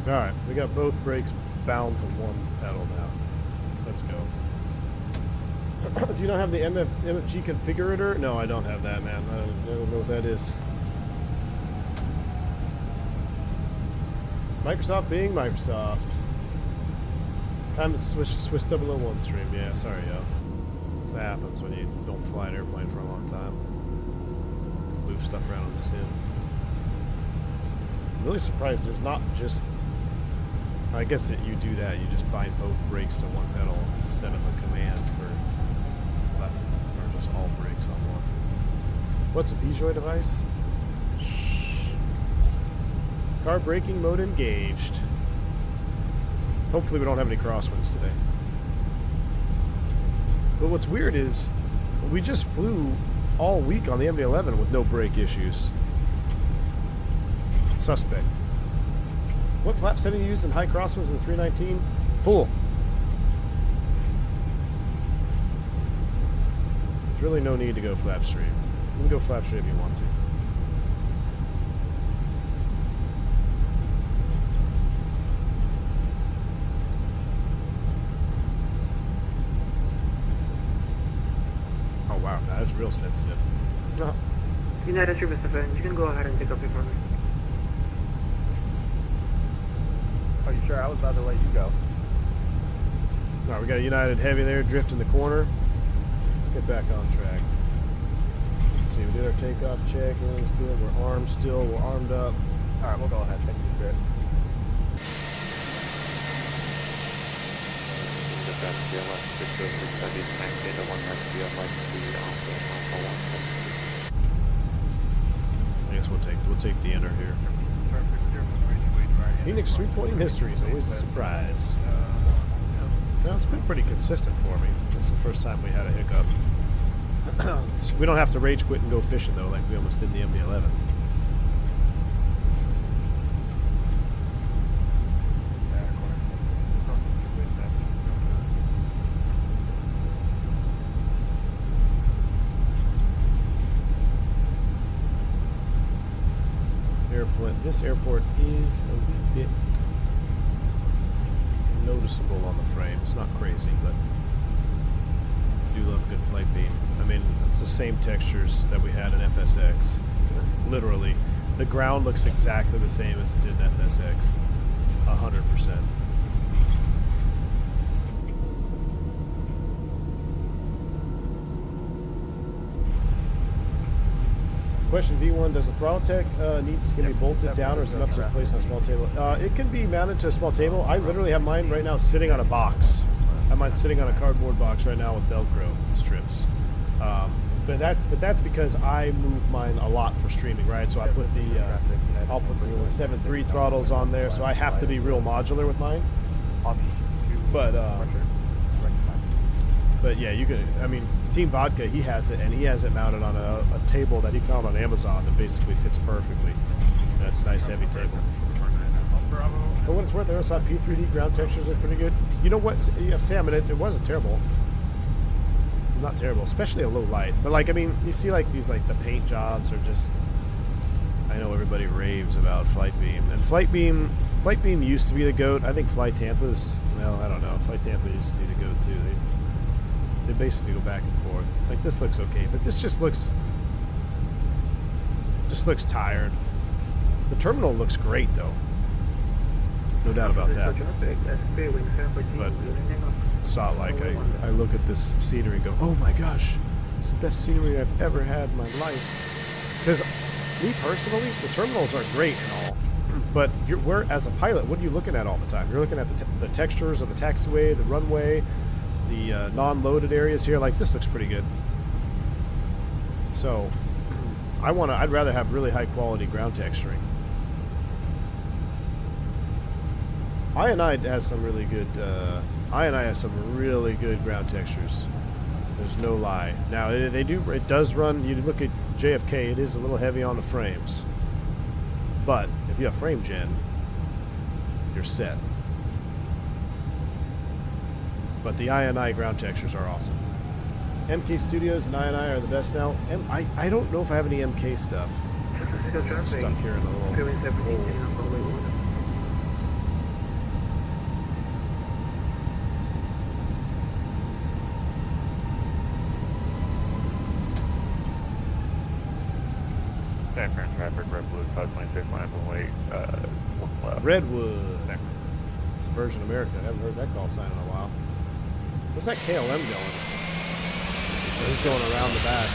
Alright, we got both brakes bound to one pedal now. Let's go. Do you not have the MFG configurator? No, I don't have that, man. I don't know what that is. Microsoft being Microsoft. Time to switch to Swiss 001 stream. Yeah, sorry, yo. That's what happens when you don't fly an airplane for a long time. Move stuff around on the sim. I'm really surprised there's not just... I guess that you do that. You just bind both brakes to one pedal instead of a command for left, or just all brakes on one. What's a Peugeot device? Shh. Car braking mode engaged. Hopefully we don't have any crosswinds today. But what's weird is we just flew all week on the MD-11 with no brake issues. Suspect. What flap setting you used in high crosswinds in the 319? Full. There's really no need to go flap straight. You can go flap straight if you want to. Oh wow, that is real sensitive. No. United Service Defense, you can go ahead and take up your phone. Are you sure? I was about to let you go. Alright, we got a United Heavy there drifting the corner. Let's get back on track. Let's see, we did our takeoff check. Everything's good. We're armed still. We're armed up. Alright, we'll go ahead. Take the script. I guess we'll take the enter here. Phoenix 320 mystery is always a surprise. No, it's been pretty consistent for me. This is the first time we had a hiccup. We don't have to rage quit and go fishing though, like we almost did in the MD-11. This airport is a wee bit noticeable on the frame. It's not crazy, but I do love good flight beam. I mean, it's the same textures that we had in FSX. Literally. The ground looks exactly the same as it did in FSX. 100%. Question V1, does the Throttletek needs to be bolted down or is it not just placed on a small table? It can be mounted to a small table. I literally have mine right now sitting on a box. I have mine sitting on a cardboard box right now with Velcro strips. But that's because I move mine a lot for streaming, right? So I put I'll put the 7.3 throttles on there, so I have to be real modular with mine. But yeah, you could. I mean, Team Vodka, he has it, and he has it mounted on a table that he found on Amazon that basically fits perfectly. That's a nice heavy table. For what it's worth, Aerosol P3D ground textures are pretty good. You know what, yeah, Sam, it wasn't terrible. Not terrible, especially a low light. But like, I mean, you see like these like the paint jobs are just. I know everybody raves about Flightbeam, and Flightbeam used to be the GOAT. I think Flight Tampa's. Well, I don't know. Flight Tampa used to be the GOAT too. They basically go back and forth. Like this looks okay, but this just looks tired. The terminal looks great though. No doubt about that. But it's not like I look at this scenery and go, oh my gosh, it's the best scenery I've ever had in my life. Because me personally, the terminals are great and all, but we're as a pilot, what are you looking at all the time? You're looking at the textures of the taxiway, the runway, the non-loaded areas here. Like this looks pretty good. So I'd rather have really high quality ground texturing. I&I has some really good I&I has some really good ground textures. There's no lie. Now it does run. You look at JFK, it is a little heavy on the frames, but if you have frame gen, you're set. But the I&I ground textures are awesome. MK Studios and I&I are the best now. I don't know if I have any MK stuff. I'm stuck here in a little hole. San Fran traffic, Redwood, 526, line up wait, one left. Redwood. It's Virgin America. I haven't heard that call sign in a while. Where's that KLM going? He's going around the back.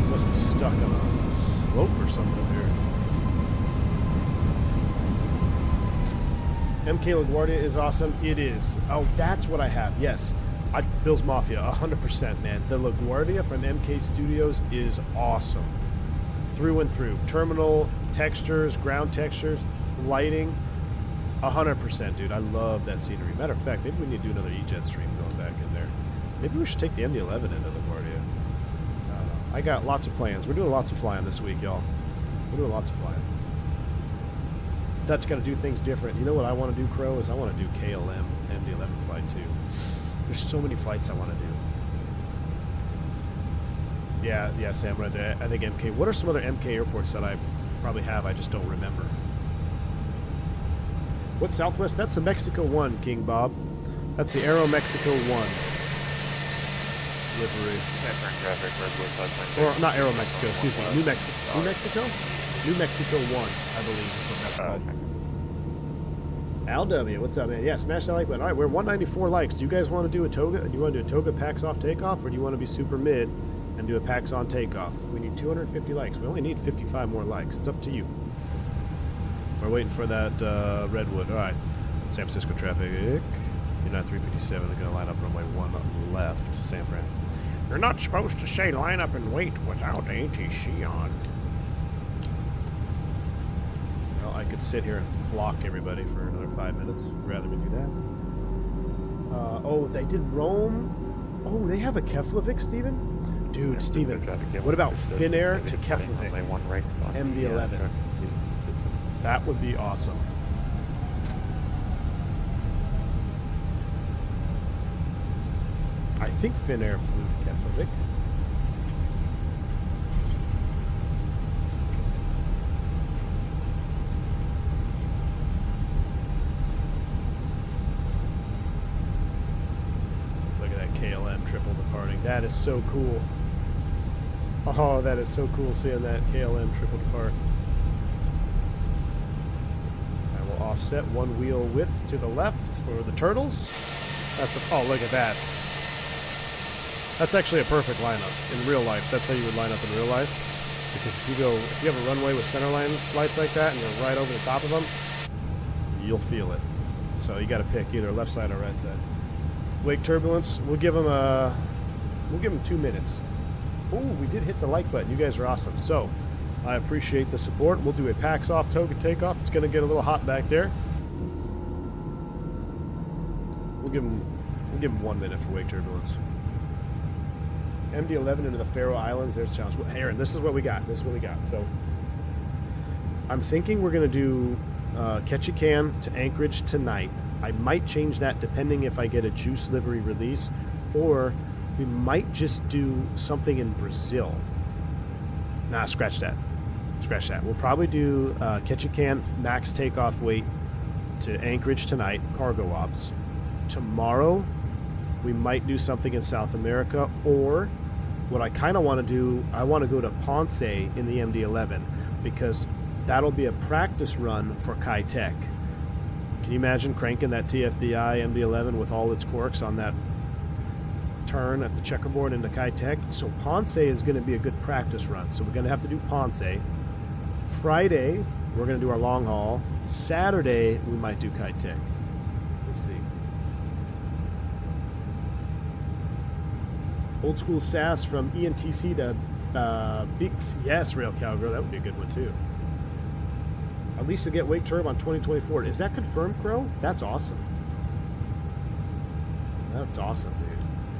Must be stuck on a slope or something here. MK LaGuardia is awesome. It is. Oh, that's what I have. Yes. Bill's Mafia, 100%, man. The LaGuardia from MK Studios is awesome. Through and through. Terminal, textures, ground textures, lighting, 100%, dude. I love that scenery. Matter of fact, maybe we need to do another E-Jet stream going back in there. Maybe we should take the MD-11 into LaGuardia. I don't know. I got lots of plans. We're doing lots of flying this week, y'all. We're doing lots of flying. Dutch got to do things different. You know what I want to do, Crow, is I want to do KLM MD-11 flight too. There's so many flights I want to do. Yeah, Sam, right there. I think MK. What are some other MK airports that I probably have? I just don't remember. What Southwest? That's the Mexico 1, King Bob. That's the Aero Mexico 1 livery. Or not Aero Mexico, excuse me. New Mexico. New Mexico? New Mexico 1, I believe is what that's called. Al W, what's up, man? Yeah, smash that like button. All right, we're 194 likes. Do you guys want to do a Toga? Do you want to do a Toga packs off takeoff, or do you want to be super mid and do a packs on takeoff? We need 250 likes. We only need 55 more likes. It's up to you. We're waiting for that Redwood. All right, San Francisco traffic. You're not 357. They're going to line up runway 1 left, San Fran. You're not supposed to say line up and wait without the ATC on. Well, I could sit here and block everybody for another 5 minutes. Rather than do that. Oh, they did Rome. Oh, they have a Keflavik, Steven? Dude, Steven, what about Finnair to Keflavik? MD-11. That would be awesome. I think Finnair flew to Keflavik. Look at that KLM triple departing. That is so cool. Oh, that is so cool seeing that KLM tripled apart. I will offset one wheel width to the left for the turtles. That's a, oh, look at that. That's actually a perfect lineup in real life. That's how you would line up in real life. Because if you have a runway with centerline lights like that and you're right over the top of them, you'll feel it. So you got to pick either left side or right side. Wake turbulence. We'll give them 2 minutes. Ooh, we did hit the like button. You guys are awesome. So I appreciate the support. We'll do a packs off Toga takeoff. It's going to get a little hot back there. We'll give them 1 minute for wake turbulence. MD-11 into the Faroe Islands. There's a challenge. Herein, this is what we got. So I'm thinking we're going to do catch a can to Anchorage tonight. I might change that depending if I get a juice livery release, or we might just do something in Brazil. Nah, scratch that. We'll probably do catch a can max takeoff weight to Anchorage tonight, cargo ops. Tomorrow we might do something in South America, or what I kind of want to do, I want to go to Ponce in the MD-11 because that'll be a practice run for Kai-Tech. Can you imagine cranking that TFDI MD-11 with all its quirks on that turn at the checkerboard into Kai-Tech? So Ponce is going to be a good practice run. So we're going to have to do Ponce. Friday, we're going to do our long haul. Saturday, we might do Kai-Tech. Let's see. Old school SAS from ENTC to Big. Yes, Rail Cowgirl. That would be a good one too. At least you'll get wake turb on 2024. Is that confirmed, Crow? That's awesome. That's awesome, dude.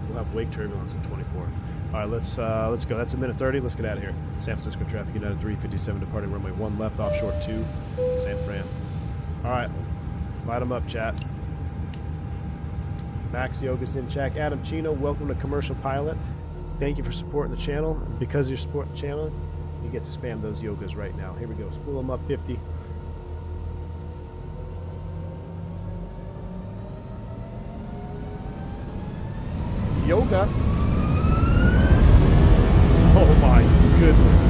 We'll have wake turbulence in 24. All right, let's go. That's a minute 30. Let's get out of here. San Francisco traffic, United 357 departing runway 1 left, offshore 2, San Fran. All right, light them up, chat. Max Yoga's in chat. Adam Chino, welcome to Commercial Pilot. Thank you for supporting the channel. Because you're supporting the channel, you get to spam those yogas right now. Here we go. Spool them up 50. Yoga. Oh my goodness.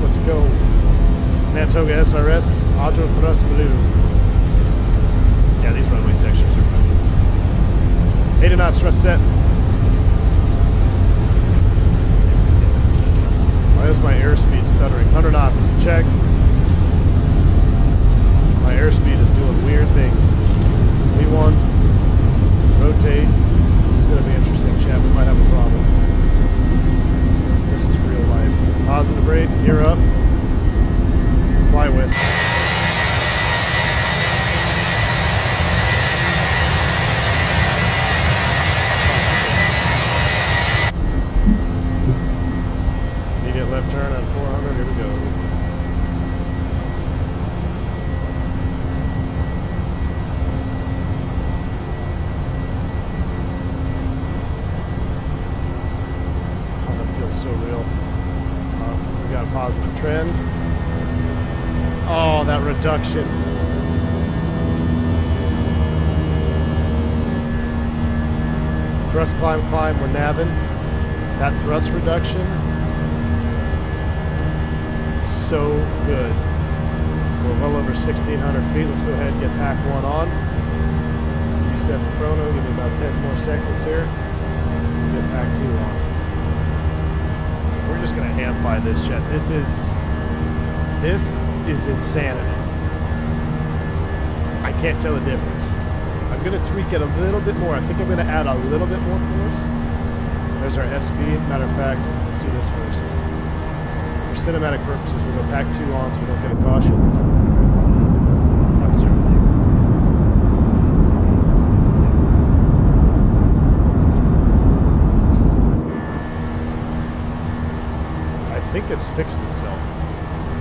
Let's go. Mantoga SRS, Auto Thrust Balloon. Yeah, these runway textures are fun. 80 knots, thrust set. Why is my airspeed stuttering? 100 knots, check. My airspeed is doing weird things. V1, rotate. This is going to be interesting, chat. We might have a problem. This is real life. Positive rate, gear up. Fly with. Left turn on 400, here we go. Oh, that feels so real. We got a positive trend. Oh, that reduction. Thrust, climb, we're nabbing. That thrust reduction. So good. We're well over 1,600 feet. Let's go ahead and get pack 1 on. Reset the chrono. Give me about 10 more seconds here. Get pack 2 on. We're just going to ham fly this jet. This is insanity. I can't tell the difference. I'm going to tweak it a little bit more. I think I'm going to add a little bit more force. There's our S speed. Matter of fact, let's do this first. For cinematic purposes, we'll go pack 2 on so we don't get a caution. Time 0. I think it's fixed itself.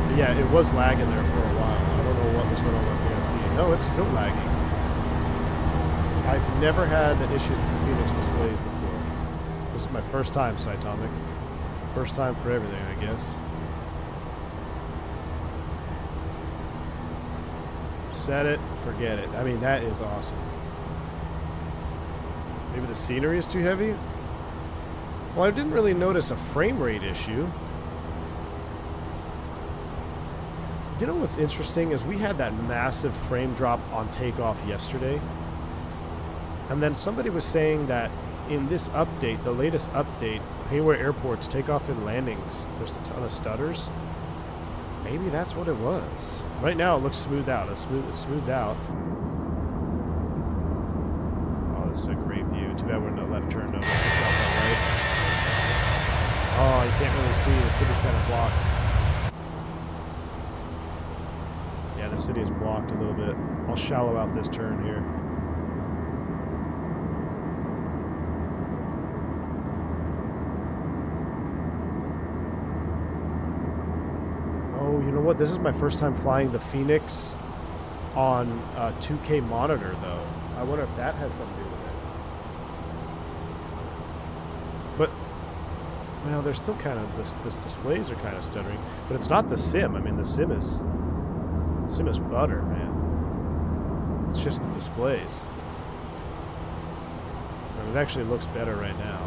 But yeah, it was lagging there for a while. I don't know what was going on with the FD. No, it's still lagging. I've never had issues with the Phoenix displays before. This is my first time, Cytomic. First time for everything, I guess. Set it, forget it. I mean, that is awesome. Maybe the scenery is too heavy? Well, I didn't really notice a frame rate issue. You know what's interesting is we had that massive frame drop on takeoff yesterday. And then somebody was saying that in this update, the latest update, Hayward Airport's takeoff and landings, there's a ton of stutters. Maybe that's what it was. Right now it looks smoothed out. It's smoothed out. Oh, this is a great view. Too bad we're in the left turn though. Let's look out that right. Oh, you can't really see. The city's kind of blocked. Yeah, the city is blocked a little bit. I'll shallow out this turn here. Oh, you know what? This is my first time flying the Fenix on 2K monitor, though. I wonder if that has something to do with it. But, well, they're still kind of, this displays are kind of stuttering. But it's not the sim. I mean, the sim is butter, man. It's just the displays. And it actually looks better right now.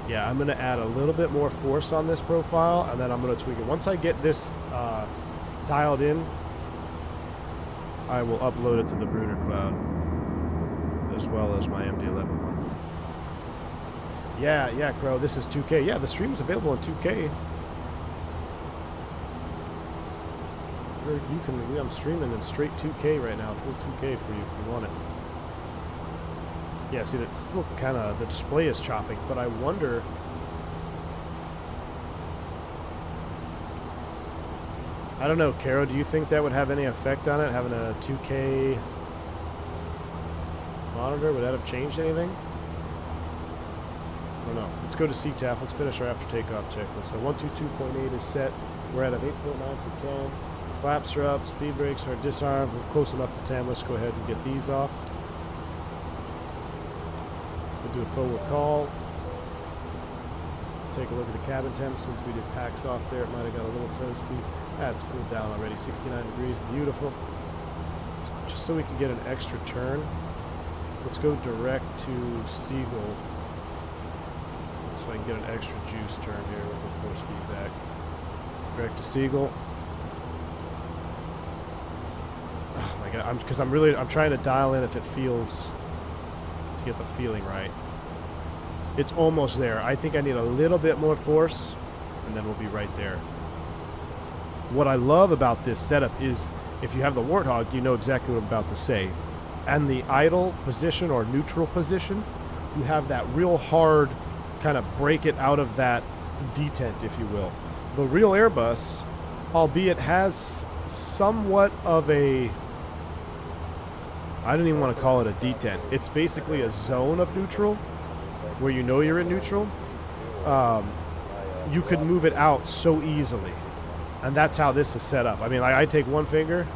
Yeah, I'm going to add a little bit more force on this profile, and then I'm going to tweak it. Once I get this dialed in, I will upload it to the Bruner Cloud, as well as my MD-11 one. Yeah, Crow, this is 2K. Yeah, the stream is available in 2K. I'm streaming in straight 2K right now, full 2K for you if you want it. Yeah, see, that's still kind of, the display is chopping, but I wonder... I don't know, Caro, do you think that would have any effect on it, having a 2K monitor? Would that have changed anything? I don't know. Let's go to CTAF. Let's finish our after takeoff checklist. So 122.8 is set. We're at an 8.9 for 10. Flaps are up. Speed brakes are disarmed. We're close enough to 10. Let's go ahead and get these off. We'll do a forward call. Take a look at the cabin temp. Since we did packs off there, it might have got a little toasty. That's cooled down already. 69 degrees. Beautiful. Just so we can get an extra turn, let's go direct to Seagull. So I can get an extra juice turn here with the force feedback. Direct to Seagull. Oh my god, I'm trying to dial in if it feels, to get the feeling right. It's almost there. I think I need a little bit more force, and then we'll be right there. What I love about this setup is, if you have the Warthog, you know exactly what I'm about to say. And the idle position or neutral position, you have that real hard kind of break it out of that detent, if you will. The real Airbus, albeit has somewhat of a, I don't even want to call it a detent. It's basically a zone of neutral where you know you're in neutral. You could move it out so easily. And that's how this is set up. I mean, I take one finger.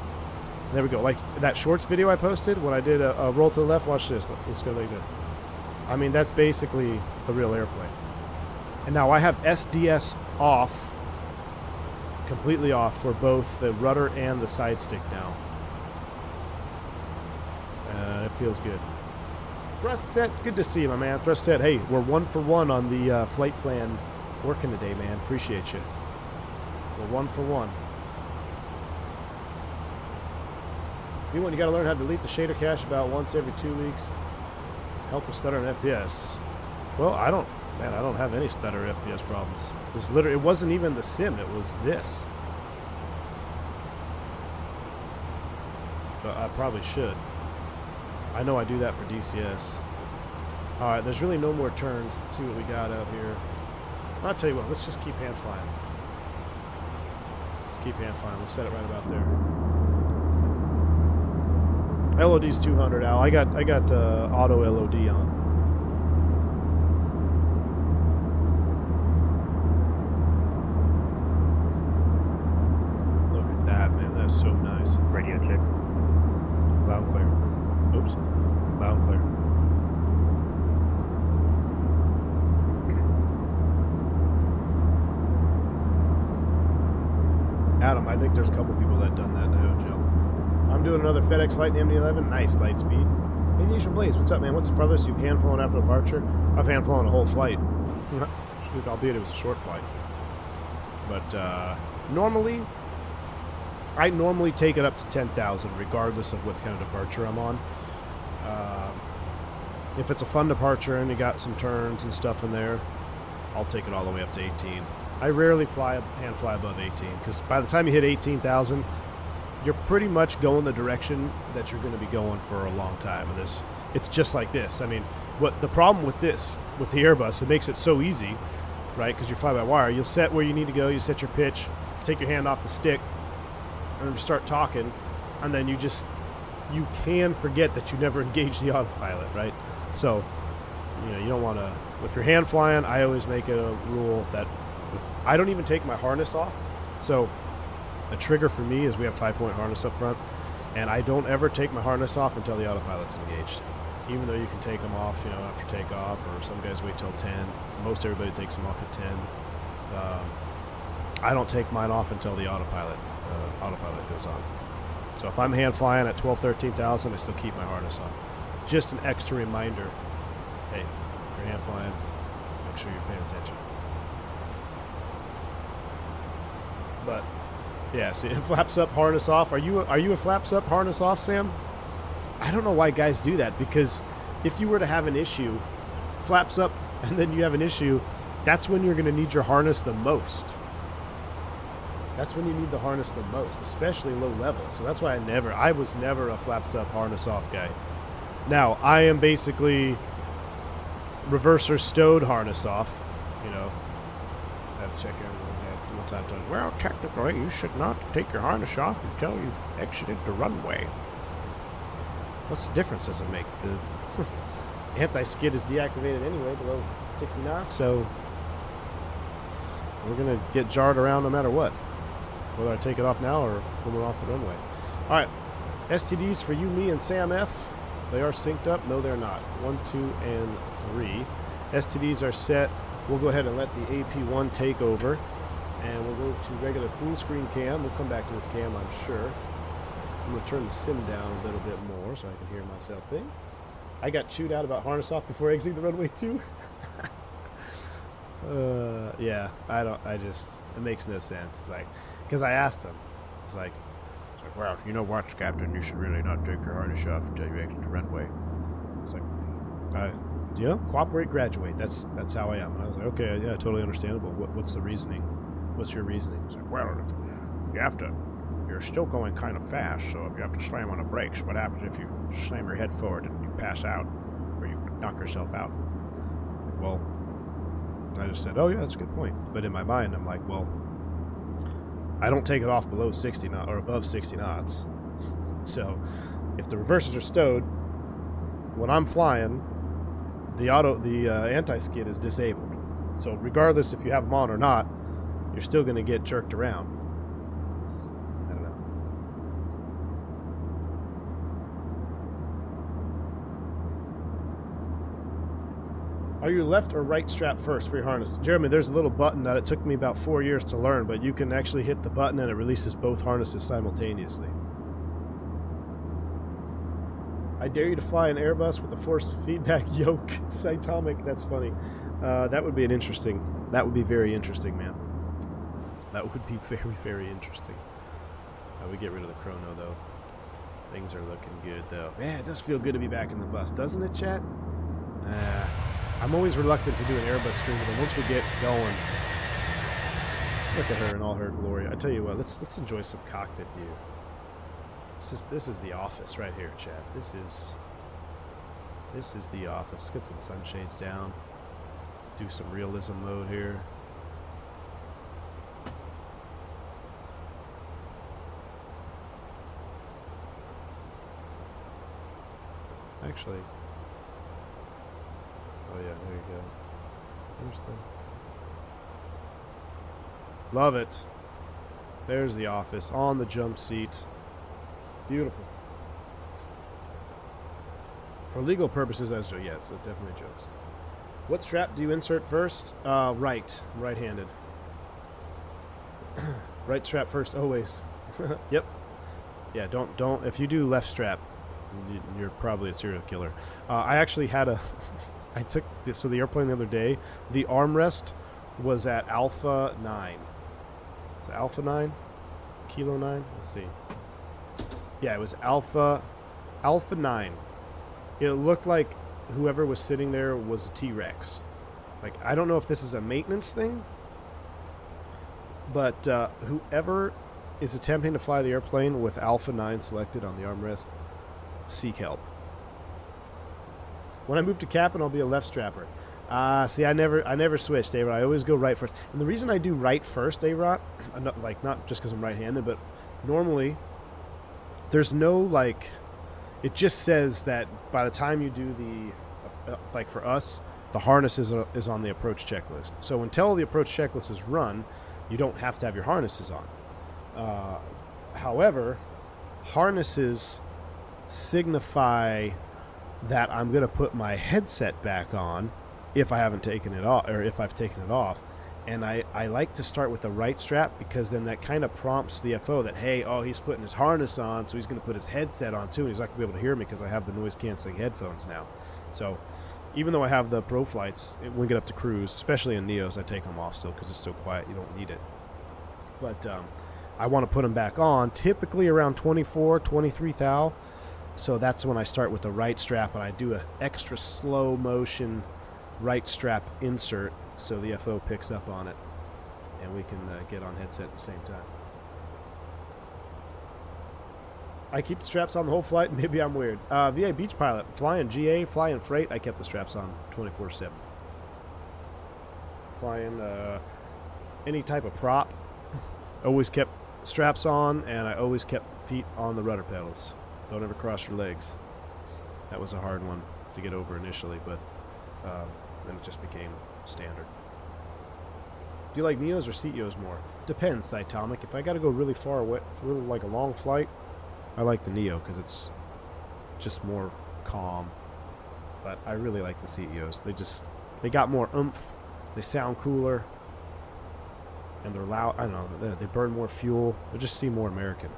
There we go. Like that shorts video I posted when I did a roll to the left. Watch this. Let's go like that. I mean, that's basically the real airplane. And now I have SDS off, completely off for both the rudder and the side stick now. It feels good. Thrust set, good to see you, my man. Thrust set, hey, we're 1 for 1 on the flight plan working today, man. Appreciate you. We're 1 for 1. You got to learn how to delete the shader cache about once every 2 weeks. Help with stutter and FPS. Well, I don't have any stutter or FPS problems. It was literally, it wasn't even the sim, it was this. But I probably should. I know I do that for DCS. Alright, there's really no more turns. Let's see what we got out here. I'll tell you what, let's just keep hand flying. Let's keep hand flying. We'll set it right about there. LOD's 200, Al. I got the auto LOD on. Look at that, man. That's so nice. Radio check. Loud and clear. Oops. Loud and clear. Adam, I think there's a couple people that done that now, Joe. I'm doing another FedEx flight in the MD-11. Nice light speed. Aviation Blaze, what's up, man? What's the farthest you've hand flown after departure? I've hand flown a whole flight. Albeit it was a short flight. But normally, I normally take it up to 10,000 regardless of what kind of departure I'm on. If it's a fun departure and you got some turns and stuff in there, I'll take it all the way up to 18. I rarely hand fly above 18 because by the time you hit 18,000, you're pretty much going the direction that you're going to be going for a long time. And it's just like this. I mean, what the problem with this, with the Airbus, it makes it so easy, right? Because you fly by wire. You'll set where you need to go. You set your pitch, take your hand off the stick, and then start talking, and then you can forget that you never engaged the autopilot, right? So, you don't want to. If you're hand flying, I always make it a rule that I don't even take my harness off. So, a trigger for me is we have 5-point harness up front, and I don't ever take my harness off until the autopilot's engaged. Even though you can take them off, after takeoff, or some guys wait till 10. Most everybody takes them off at 10. I don't take mine off until the autopilot goes on. So if I'm hand flying at 12, 13,000, I still keep my harness on. Just an extra reminder. Hey, if you're hand flying, make sure you're paying attention. But yeah, see, flaps up, harness off. Are you a flaps up, harness off, Sam? I don't know why guys do that, because if you were to have an issue, flaps up, and then you have an issue, that's when you're going to need your harness the most. That's when you need the harness the most, especially low level. So that's why I was never a flaps up, harness off guy. Now, I am basically reverser stowed harness off, I have to check everyone one time. Well, technically, you should not take your harness off until you've exited the runway. What's the difference does it make? The anti-skid is deactivated anyway below 60 knots, so we're going to get jarred around no matter what. Whether I take it off now or when we're off the runway. Alright, STDs for you, me, and Sam F. They are synced up. No, they're not. 1, 2, and 3. STDs are set. We'll go ahead and let the AP1 take over. And we'll go to regular full screen cam. We'll come back to this cam, I'm sure. I'm going to turn the sim down a little bit more so I can hear myself think. I got chewed out about harness off before exiting the runway too. Yeah, it makes no sense. It's like, because I asked him, it's like, well, you know what, Captain, you should really not take your harness off until you exit the runway. It's like, cooperate, graduate. That's how I am. And I was like, okay, yeah, totally understandable. What's the reasoning? What's your reasoning? He's like, well, you're still going kind of fast, so if you have to slam on the brakes, what happens if you slam your head forward and you pass out, or you knock yourself out? Well, I just said, oh yeah, that's a good point. But in my mind, I'm like, well, I don't take it off below 60 knots or above 60 knots. So if the reversers are stowed, when I'm flying, the anti-skid is disabled. So regardless if you have them on or not, you're still going to get jerked around. I don't know. Are you left or right strap first for your harness? Jeremy, there's a little button that it took me about 4 years to learn, but you can actually hit the button and it releases both harnesses simultaneously. I dare you to fly an Airbus with a force feedback yoke. Cytomic, that's funny. That would be very interesting, man. That would be very, very interesting. We get rid of the chrono, though. Things are looking good, though. Man, it does feel good to be back in the bus, doesn't it, chat? I'm always reluctant to do an Airbus stream, but once we get going, look at her in all her glory. I tell you what, let's enjoy some cockpit view. This is the office right here, chat. This is the office. Let's get some sunshades down. Do some realism mode here. Actually, oh yeah, there you go. There's the... Love it. There's the office on the jump seat. Beautiful. For legal purposes, that's so yeah, so definitely jokes. What strap do you insert first? Right-handed. Right strap first, always. Yep. Yeah, don't. If you do left strap, You're probably a serial killer. I actually had a... I took this, so the airplane the other day, the armrest was at Alpha 9. Is it Alpha 9? Kilo 9? Let's see. Yeah, it was Alpha 9. It looked like whoever was sitting there was a T-Rex. Like, I don't know if this is a maintenance thing, but whoever is attempting to fly the airplane with Alpha 9 selected on the armrest, seek help. When I move to Captain, I'll be a left strapper. See, I never switch, A-Rot. I always go right first. And the reason I do right first, A-Rot, like, not just because I'm right-handed, but normally there's no, like, it just says that by the time you do the, like for us, the harness is on the approach checklist. So until the approach checklist is run, you don't have to have your harnesses on. However, harnesses signify that I'm going to put my headset back on if I haven't taken it off, or if I've taken it off. And I like to start with the right strap, because then that kind of prompts the FO that, hey, oh, he's putting his harness on, so he's going to put his headset on too, and he's not going to be able to hear me because I have the noise-canceling headphones now. So even though I have the Pro flights, when we get up to cruise, especially in Neos, I take them off still because it's so quiet, you don't need it. But I want to put them back on, typically around 24, 23 thou. So that's when I start with the right strap, and I do an extra slow motion right strap insert so the FO picks up on it, and we can get on headset at the same time. I keep the straps on the whole flight. Maybe I'm weird. VA Beach Pilot, flying GA, flying freight, I kept the straps on 24/7. Flying any type of prop, always kept straps on, and I always kept feet on the rudder pedals. Don't ever cross your legs. That was a hard one to get over initially, but then it just became standard. Do you like Neos or CEOs more? Depends, Cytomic. If I got to go really far away, really like a long flight, I like the Neo because it's just more calm. But I really like the CEOs. They got more oomph. They sound cooler, and they're loud. I don't know. They burn more fuel. They just seem more American.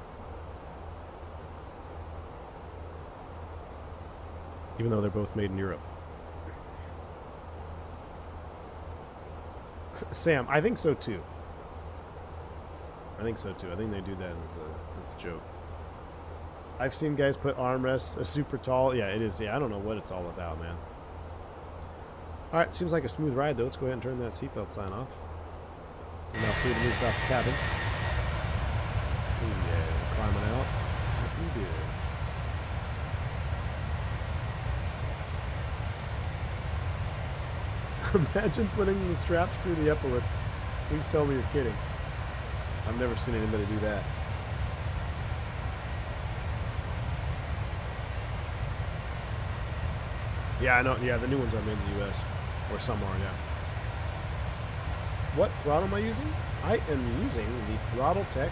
Even though they're both made in Europe. Sam, I think so too. I think so too. I think they do that as a joke. I've seen guys put armrests super tall. Yeah, it is. Yeah, I don't know what it's all about, man. Alright, seems like a smooth ride though. Let's go ahead and turn that seatbelt sign off. We're now free to move about the cabin. Yeah, climbing out. Looking good. Imagine putting the straps through the epaulets. Please tell me you're kidding. I've never seen anybody do that. Yeah, I know. Yeah, the new ones are made in the U.S. Or some are, yeah. What throttle am I using? I am using the Throttletek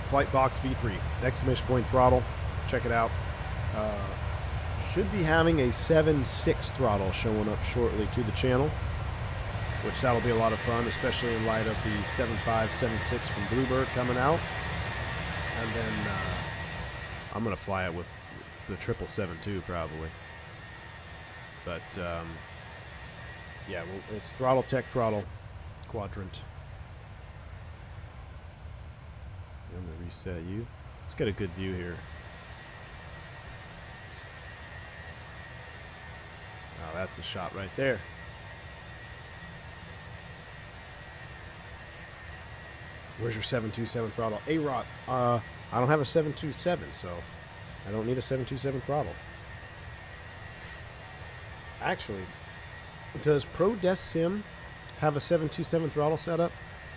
Flightbox V3. Exclamation point throttle. Check it out. Should be having a 7.6 throttle showing up shortly to the channel, which that'll be a lot of fun, especially in light of the 7.5, 7.6 from Bluebird coming out. And then I'm going to fly it with the 777 too, probably. But yeah, well, it's Throttletek throttle Quadrant. I'm going to reset you. Let's get a good view here. Oh, that's the shot right there. Where's your 727 throttle? A-Rot, I don't have a 727, so I don't need a 727 throttle. Actually, does Pro Desk Sim have a 727 throttle setup?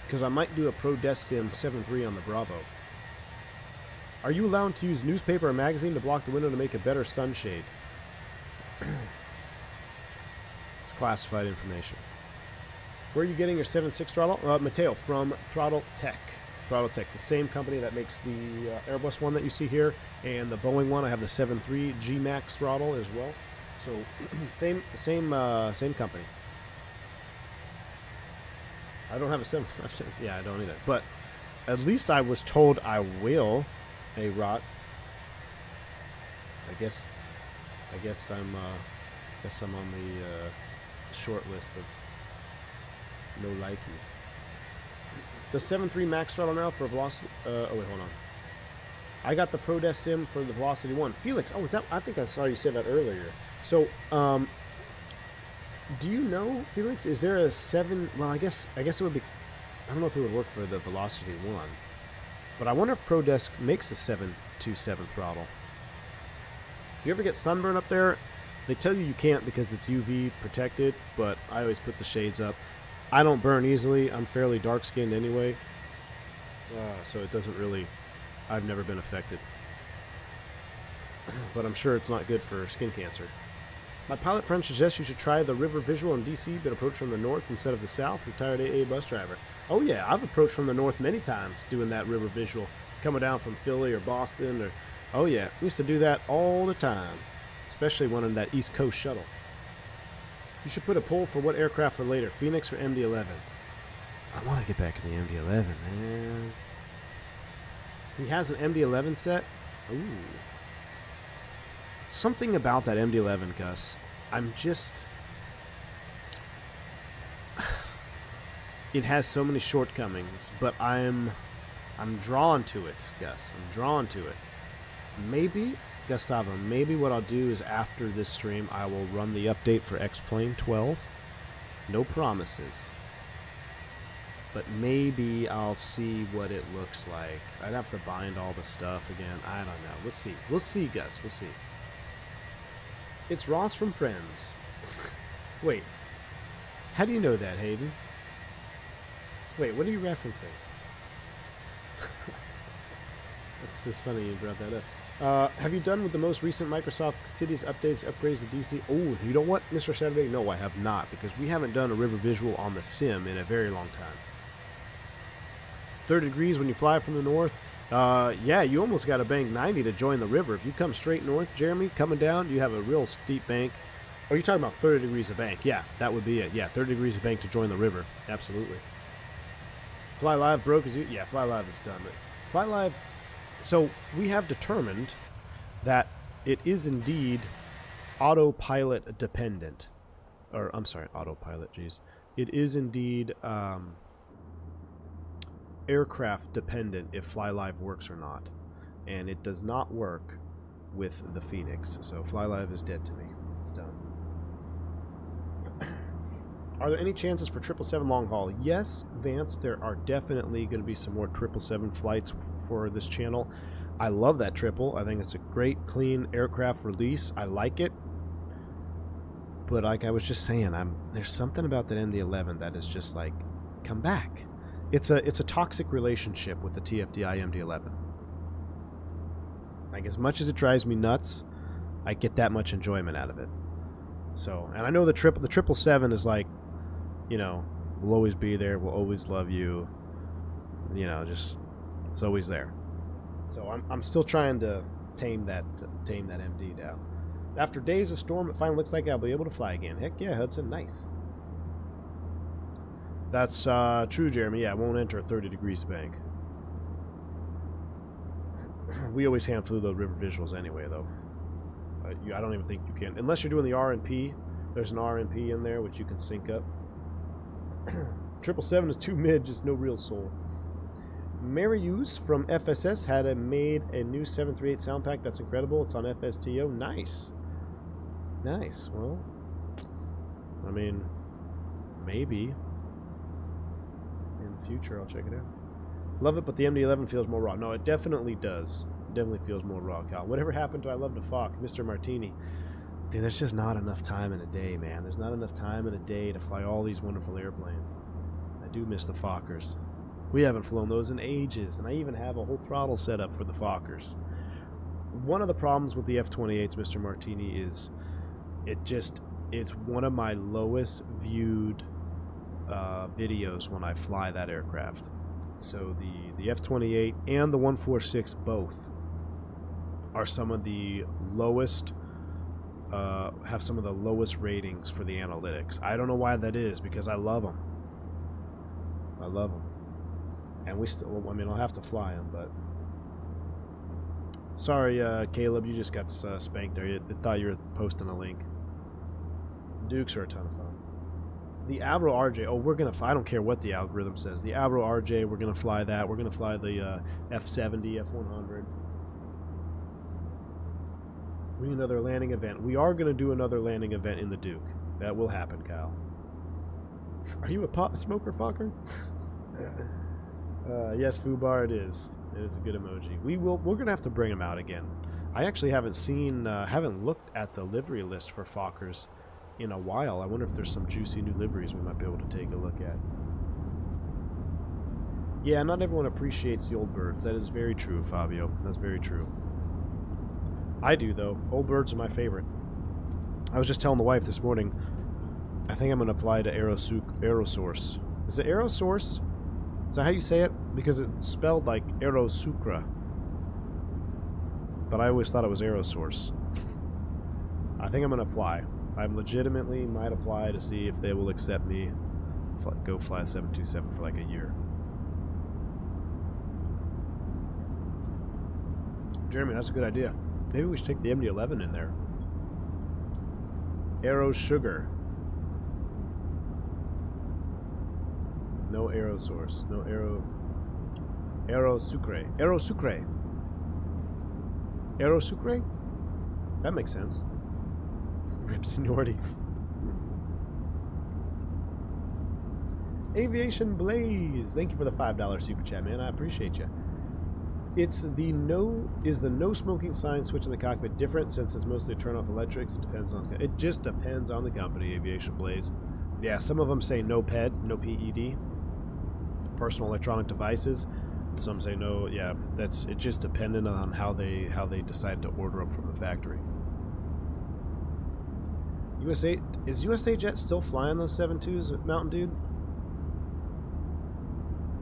Because I might do a Pro Desk Sim 7.3 on the Bravo. Are you allowed to use newspaper or magazine to block the window to make a better sunshade? Classified information. Where are you getting your 7.6 throttle? Mateo, from Throttletek. Throttletek, the same company that makes the Airbus one that you see here, and the Boeing one. I have the 7.3 G-Max throttle as well. So same company. I don't have a 7. Yeah, I don't either. But at least I was told I will, Hey, Rot. I guess I'm on the short list of no likeys. The 7.3 max throttle now for a velocity. Oh wait, hold on. I got the ProDes sim for the Velocity 1. Felix, oh, is that? I think I saw you say that earlier. So, do you know, Felix? Is there a 7? Well, I guess it would be. I don't know if it would work for the Velocity 1, but I wonder if ProDesk makes a 727 throttle. Do you ever get sunburn up there? They tell you can't because it's UV protected, but I always put the shades up. I don't burn easily. I'm fairly dark-skinned anyway, so it doesn't really. I've never been affected, but I'm sure it's not good for skin cancer. My pilot friend suggests you should try the river visual in DC, but approach from the north instead of the south. Retired AA bus driver. Oh yeah, I've approached from the north many times doing that river visual, coming down from Philly or Boston or. Oh yeah, we used to do that all the time, especially one in that East Coast shuttle. You should put a poll for what aircraft for later, Phoenix or MD-11. I want to get back in the MD-11, man. He has an MD-11 set? Ooh. Something about that MD-11, Gus. I'm just... It has so many shortcomings, but I'm drawn to it, Gus. I'm drawn to it. Maybe, Gustavo, maybe what I'll do is after this stream, I will run the update for X-Plane 12. No promises. But maybe I'll see what it looks like. I'd have to bind all the stuff again. I don't know. We'll see. We'll see, Gus. We'll see. It's Ross from Friends. Wait. How do you know that, Hayden? Wait, what are you referencing? It's just funny you brought that up. Have you done with the most recent Microsoft Cities updates, upgrades to DC? Oh, you know what, Mr. Saturday? No, I have not, because we haven't done a river visual on the sim in a very long time. 30 degrees when you fly from the north. Yeah, you almost got to bank 90 to join the river. If you come straight north, Jeremy, coming down, you have a real steep bank. Are you talking about 30 degrees of bank? Yeah, that would be it. Yeah, 30 degrees of bank to join the river. Absolutely. Fly Live broke as you... Yeah, Fly Live is done. But Fly Live... So, we have determined that it is indeed autopilot dependent. Or, I'm sorry, autopilot, geez. It is indeed... aircraft dependent if Fly Live works or not, and it does not work with the Phoenix, so Fly Live is dead to me. It's done. Are there any chances for 777 long haul? Yes, Vance, there are definitely going to be some more 777 flights for this channel. I love that triple. I think it's a great clean aircraft release. I like it, but like I was just saying, there's something about that MD-11 that is just like, come back. It's a toxic relationship with the TFDI MD-11. Like, as much as it drives me nuts, I get that much enjoyment out of it. So, and I know the 777 is like, you know, we'll always be there, we'll always love you. You know, just it's always there. So I'm still trying to tame that MD down. After days of storm, it finally looks like I'll be able to fly again. Heck yeah, Hudson, nice. That's true, Jeremy. Yeah, it won't enter 30 degrees bank. We always hand flew the river visuals anyway, though. I don't even think you can. Unless you're doing the RNP. There's an RNP in there, which you can sync up. 777 is too mid, just no real soul. Marius from FSS made a new 738 sound pack. That's incredible. It's on FSTO. Nice. Nice. Well, I mean, maybe. In the future, I'll check it out. Love it, but the MD-11 feels more raw. No, it definitely does. It definitely feels more raw, Cal. Whatever happened to I Love to Fawk, Mr. Martini? Dude, there's just not enough time in a day, man. There's not enough time in a day to fly all these wonderful airplanes. I do miss the Fokkers. We haven't flown those in ages, and I even have a whole throttle set up for the Fokkers. One of the problems with the F-28s, Mr. Martini, is it's one of my lowest viewed videos when I fly that aircraft. So the F-28 and the 146 both are some of the lowest, have some of the lowest ratings for the analytics. I don't know why that is, because I love them. I love them. And we still, I mean, I'll have to fly them, but Sorry, Caleb, you just got spanked there. You thought you were posting a link. Dukes are a ton of fun. The Avro RJ. Oh, we're gonna. I don't care what the algorithm says. The Avro RJ. We're gonna fly that. We're gonna fly the F70, F100. We need another landing event. We are gonna do another landing event in the Duke. That will happen, Kyle. Are you a pot smoker, fucker? Yes, Fubar, it is. It is a good emoji. We're gonna have to bring him out again. I actually haven't seen, haven't looked at the livery list for Fokkers in a while. I wonder if there's some juicy new liveries we might be able to take a look at. Yeah, not everyone appreciates the old birds. That is very true, Fabio. That's very true. I do, though. Old birds are my favorite. I was just telling the wife this morning, I think I'm going to apply to Aerosource. Is it Aerosource? Is that how you say it? Because it's spelled like Aerosucra. But I always thought it was Aerosource. I think I'm going to apply. I legitimately might apply to see if they will accept me. Go fly 727 for like a year. Jeremy, that's a good idea. Maybe we should take the MD-11 in there. Aero Sugar. No Aero Source. No Aero... Aero Sucre. Aero Sucre. Aero Sucre? That makes sense. Rip seniority. Aviation Blaze. Thank you for the $5 super chat, man. I appreciate you. It's the no smoking sign switch in the cockpit different since it's mostly turn off electrics? It just depends on the company, Aviation Blaze. Yeah, some of them say no PED, no PED, personal electronic devices. Some say no. Yeah, it just dependent on how they decide to order them from the factory. Is USA Jet still flying those 72s, Mountain Dude?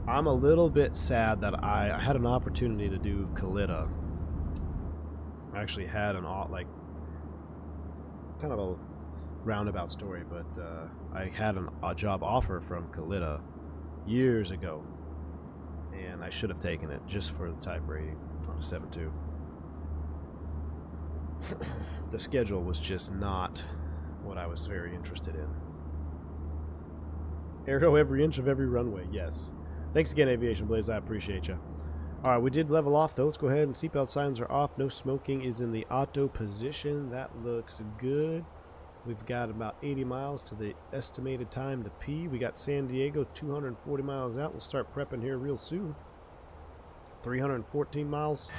I'm a little bit sad that I had an opportunity to do Kalita. I actually had kind of a roundabout story, but I had a job offer from Kalita years ago, and I should have taken it just for the type rating on a 7.2. The schedule was just not what I was very interested in. Aero every inch of every runway, yes. Thanks again, Aviation Blaze. I appreciate you. Alright, we did level off, though. Let's go ahead and seatbelt signs are off. No smoking is in the auto position. That looks good. We've got about 80 miles to the estimated time to P. We got San Diego 240 miles out. We'll start prepping here real soon. 314 miles.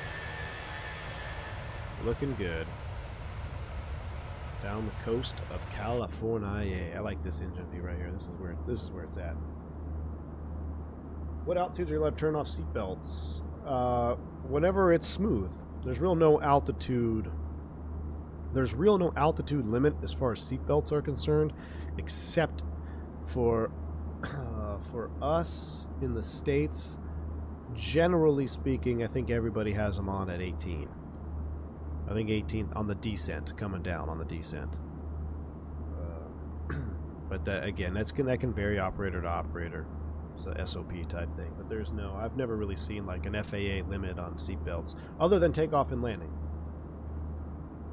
Looking good. Down the coast of California. I like this engine view right here. This is where it's at. What altitudes are you allowed to turn off seatbelts? Whenever it's smooth. There's real no altitude. There's real no altitude limit as far as seatbelts are concerned, except for us in the States. Generally speaking, I think everybody has them on at 18. I think 18 on the descent, coming down on the descent. But that again, that can vary operator to operator. It's a SOP type thing, but there's no. I've never really seen like an FAA limit on seatbelts, other than takeoff and landing.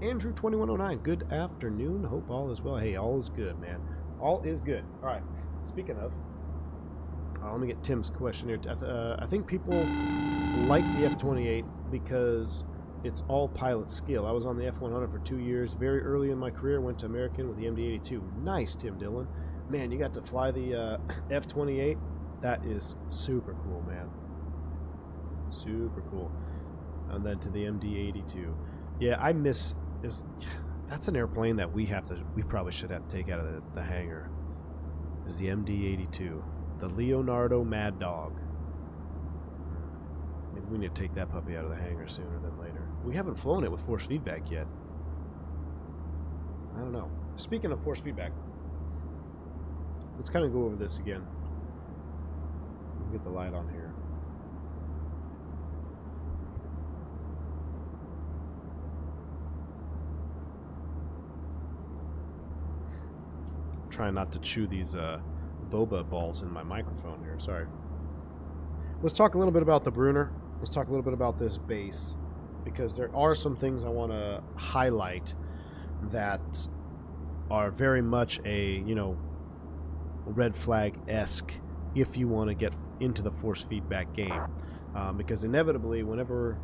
Andrew 2109, good afternoon. Hope all is well. Hey, all is good, man. All is good. All right. Speaking of, let me get Tim's question here. I think people like the F-28 because it's all pilot skill. I was on the F-100 for 2 years. Very early in my career, went to American with the MD-82. Nice, Tim Dillon. Man, you got to fly the F-28. That is super cool, man. Super cool. And then to the MD-82. Yeah, I miss... That's an airplane that we probably should have to take out of the hangar. Is the MD-82. The Leonardo Mad Dog. Maybe we need to take that puppy out of the hangar sooner than later. We haven't flown it with force feedback yet. I don't know. Speaking of force feedback, let's kind of go over this again. Let me get the light on here. Trying not to chew these boba balls in my microphone here. Sorry. Let's talk a little bit about the Brunner. Let's talk a little bit about this base. because there are some things I want to highlight that are very much a, you know, red flag-esque if you want to get into the force feedback game. Because inevitably, whenever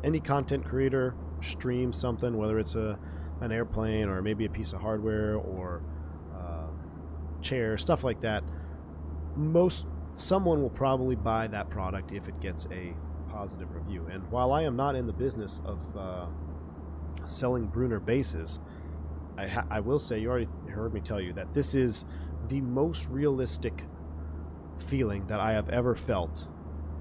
any content creator streams something, whether it's an airplane or maybe a piece of hardware or chair, stuff like that, someone will probably buy that product if it gets a positive review. And while I am not in the business of selling Brunner bases, I will say, you already heard me tell you that this is the most realistic feeling that I have ever felt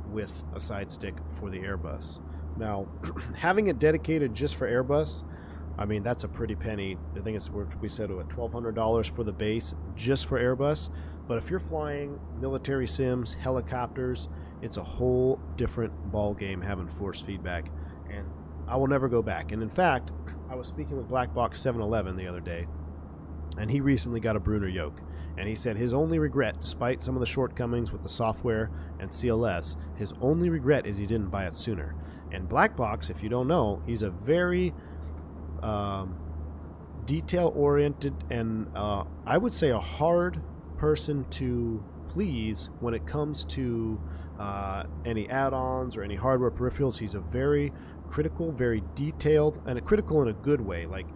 with a side stick for the Airbus. Now, having it dedicated just for Airbus, I mean, that's a pretty penny. I think it's worth, we said, what, $1,200 for the base just for Airbus. But if you're flying military sims, helicopters, it's a whole different ball game having force feedback. And I will never go back. And in fact, I was speaking with Blackbox 711 the other day, and he recently got a Brunner yoke. And he said his only regret, despite some of the shortcomings with the software and CLS, his only regret is he didn't buy it sooner. And Blackbox, if you don't know, he's a very detail-oriented and I would say a hard person to please when it comes to any add-ons or any hardware peripherals. He's a very critical, very detailed, and critical in a good way. Like,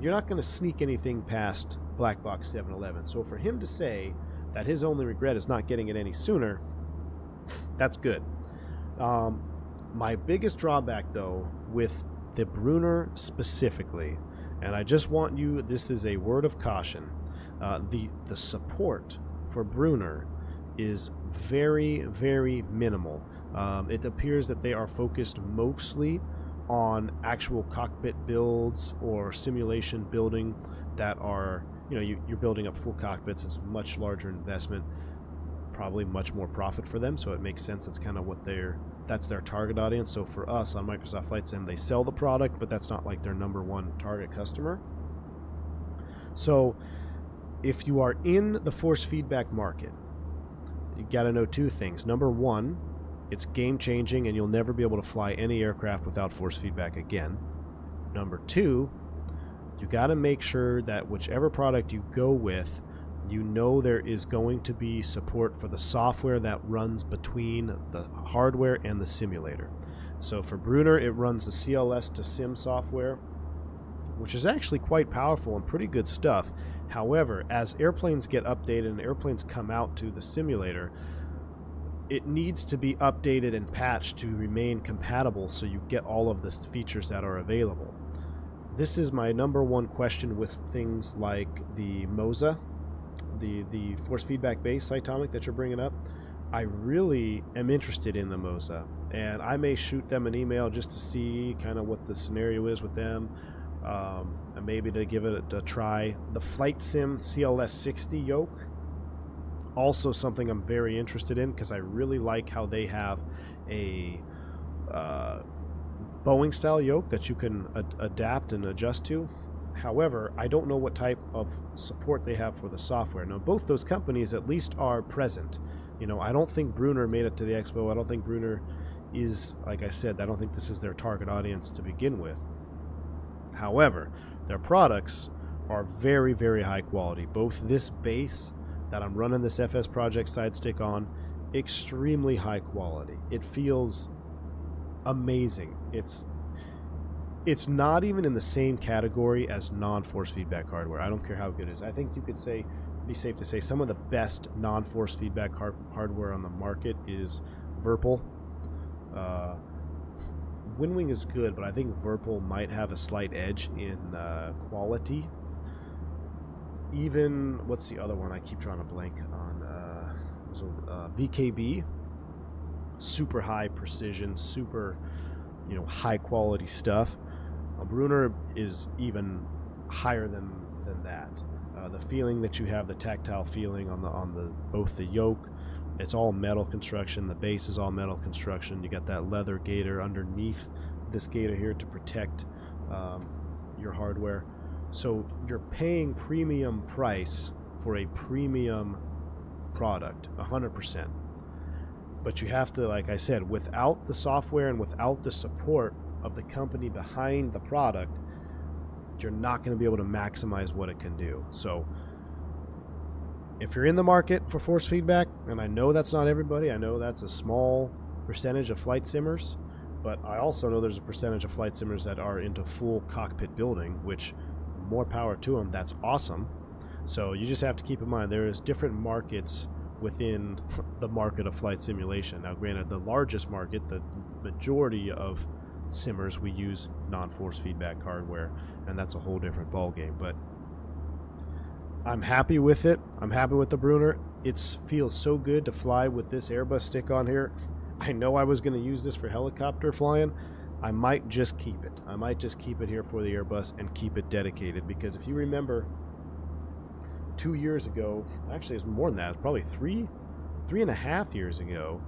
you're not going to sneak anything past Blackbox 711. So for him to say that his only regret is not getting it any sooner, that's good. My biggest drawback, though, with the Brunner specifically, and I just want you, this is a word of caution, the support for Brunner is very, very minimal. It appears that they are focused mostly on actual cockpit builds or simulation building that are, you know, you're building up full cockpits. It's a much larger investment, probably much more profit for them, so it makes sense. It's kind of what that's their target audience. So for us on Microsoft Flight Sim, they sell the product, but that's not like their #1 target customer. So if you are in the force feedback market, you got to know two things. Number one, it's game changing and you'll never be able to fly any aircraft without force feedback again. Number two, you got to make sure that whichever product you go with, you know there is going to be support for the software that runs between the hardware and the simulator. So for Brunner, it runs the CLS to Sim software, which is actually quite powerful and pretty good stuff. However, as airplanes get updated and airplanes come out to the simulator, it needs to be updated and patched to remain compatible so you get all of the features that are available. This is my #1 question with things like the MOSA, the force feedback base Cytomic that you're bringing up. I really am interested in the MOSA, and I may shoot them an email just to see kind of what the scenario is with them, and maybe to give it a try. The Flight Sim CLS 60 yoke, also something I'm very interested in, because I really like how they have a Boeing style yoke that you can adapt and adjust to. However, I don't know what type of support they have for the software. Now, both those companies at least are present. You know, I don't think Brunner made it to the expo. I don't think Brunner is, like I said, I don't think this is their target audience to begin with. However, their products are very, very high quality. Both this base that I'm running this FSprojects side stick on, extremely high quality. It feels amazing. It's not even in the same category as non-force feedback hardware. I don't care how good it is. I think you could say, be safe to say, some of the best non-force feedback hardware on the market is Virpil. Windwing is good, but I think Virpil might have a slight edge in quality. Even, what's the other one? I keep trying to blank on. VKB. Super high precision, super, you know, high quality stuff. Brunner is even higher than that. The feeling that you have, the tactile feeling on the both the yoke, it's all metal construction. The base is all metal construction. You got that leather gaiter underneath this gaiter here to protect your hardware. So you're paying premium price for a premium product, 100%. But you have to, like I said, without the software and without the support of the company behind the product, you're not going to be able to maximize what it can do. So if you're in the market for force feedback, and I know that's not everybody, I know that's a small percentage of flight simmers, but I also know there's a percentage of flight simmers that are into full cockpit building, which more power to them. That's awesome. So you just have to keep in mind there is different markets within the market of flight simulation. Now granted, the largest market, the majority of simmers, we use non-force feedback hardware, and that's a whole different ball game. But I'm happy with it. I'm happy with the Brunner. It feels so good to fly with this Airbus stick on here. I know I was going to use this for helicopter flying. I might just keep it. I might just keep it here for the Airbus and keep it dedicated, because if you remember 2 years ago, actually it's more than that, it's probably three and a half years ago,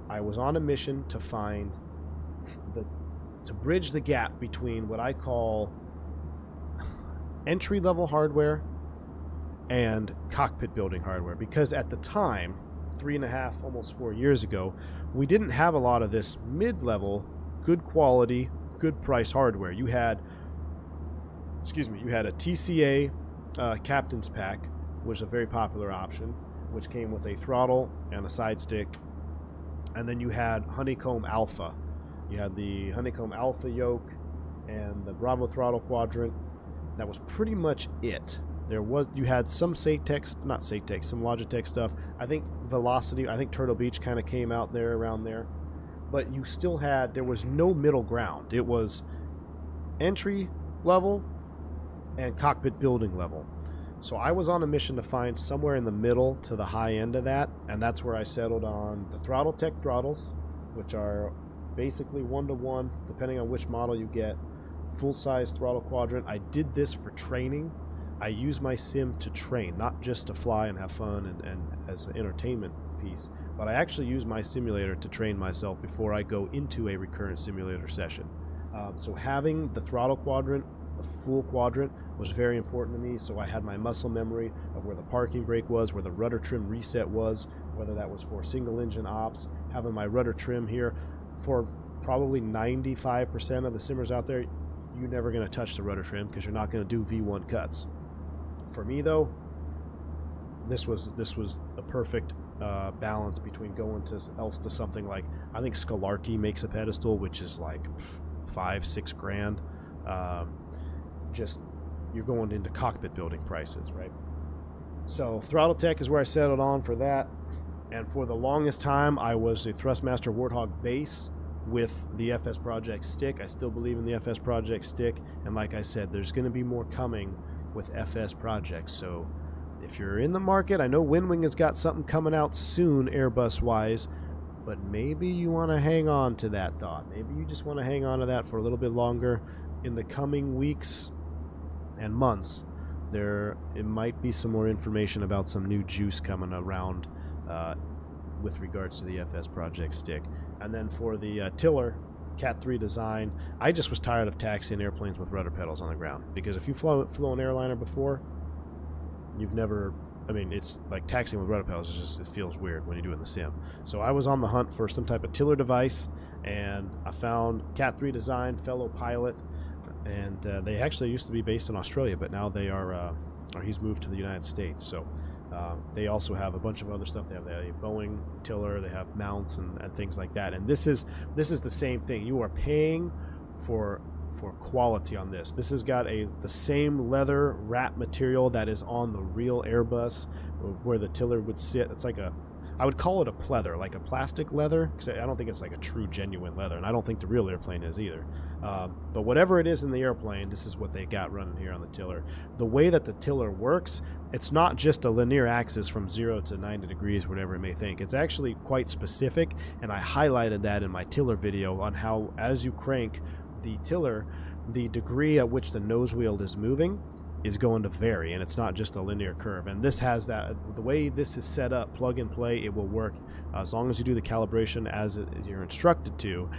I was on a mission to find to bridge the gap between what I call entry-level hardware and cockpit building hardware, because at the time, 3.5, almost 4 years ago, we didn't have a lot of this mid-level, good quality, good price hardware. You had a TCA Captain's Pack, which is a very popular option, which came with a throttle and a side stick, and then you had Honeycomb Alpha. You had the Honeycomb Alpha yoke and the Bravo throttle quadrant. That was pretty much it. You had some some Logitech stuff. I think Velocity, I think Turtle Beach kind of came out there around there. But you still had, there was no middle ground. It was entry level and cockpit building level. So I was on a mission to find somewhere in the middle to the high end of that, and that's where I settled on the Throttletek throttles, which are basically 1-to-1, depending on which model you get. Full-size throttle quadrant. I did this for training. I use my sim to train, not just to fly and have fun and as an entertainment piece, but I actually use my simulator to train myself before I go into a recurrent simulator session. So having the throttle quadrant, the full quadrant, was very important to me. So I had my muscle memory of where the parking brake was, where the rudder trim reset was, whether that was for single engine ops, having my rudder trim here. For probably 95% of the simmers out there, you're never going to touch the rudder trim because you're not going to do V1 cuts. For me though, this was a perfect balance between going to something like, I think Scalarchy makes a pedestal, which is like $5-6 grand. Just you're going into cockpit building prices, right? So Throttletek is where I settled on for that. And for the longest time, I was a Thrustmaster Warthog base with the FSprojects stick. I still believe in the FSprojects stick. And like I said, there's going to be more coming with FSprojects. So if you're in the market, I know Windwing has got something coming out soon, Airbus-wise, but maybe you want to hang on to that thought. Maybe you just want to hang on to that for a little bit longer. In the coming weeks and months, it might be some more information about some new juice coming around with regards to the FSprojects stick. And then for the Tiller Cat 3 design, I just was tired of taxiing airplanes with rudder pedals on the ground, because if you've flown airliner before, you've never, I mean, it's like taxiing with rudder pedals, it feels weird when you do it in the sim. So I was on the hunt for some type of tiller device, and I found Cat 3 design, fellow pilot, and they actually used to be based in Australia, but now they are, or he's moved to the United States. So they also have a bunch of other stuff. They have a Boeing tiller, they have mounts and things like that. And this is the same thing. You are paying for quality on this. This has got the same leather wrap material that is on the real Airbus, where the tiller would sit. It's like I would call it a pleather, like a plastic leather, because I don't think it's like a true genuine leather, and I don't think the real airplane is either. But whatever it is in the airplane, this is what they got running here on the tiller. The way that the tiller works, it's not just a linear axis from 0 to 90 degrees, whatever it may think. It's actually quite specific, and I highlighted that in my tiller video on how, as you crank the tiller, the degree at which the nose wheel is moving is going to vary, and it's not just a linear curve. And this has that, the way this is set up, plug and play, it will work as long as you do the calibration as you're instructed to.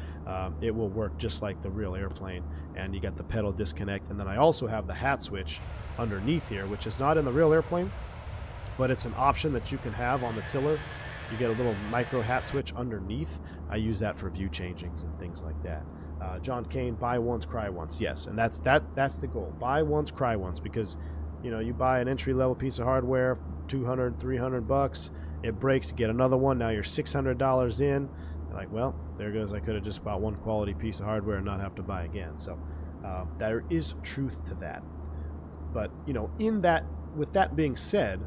It will work just like the real airplane. And you got the pedal disconnect, and then I also have the hat switch underneath here, which is not in the real airplane, but it's an option that you can have on the tiller. You get a little micro hat switch underneath. I use that for view changings and things like that. John Kane, buy once, cry once. Yes, and that's the goal. Buy once, cry once, because you buy an entry-level piece of hardware, $200, $300, it breaks, you get another one, now you're $600 in. You're like, well, there goes, I could have just bought one quality piece of hardware and not have to buy again. So there is truth to that. But, with that being said,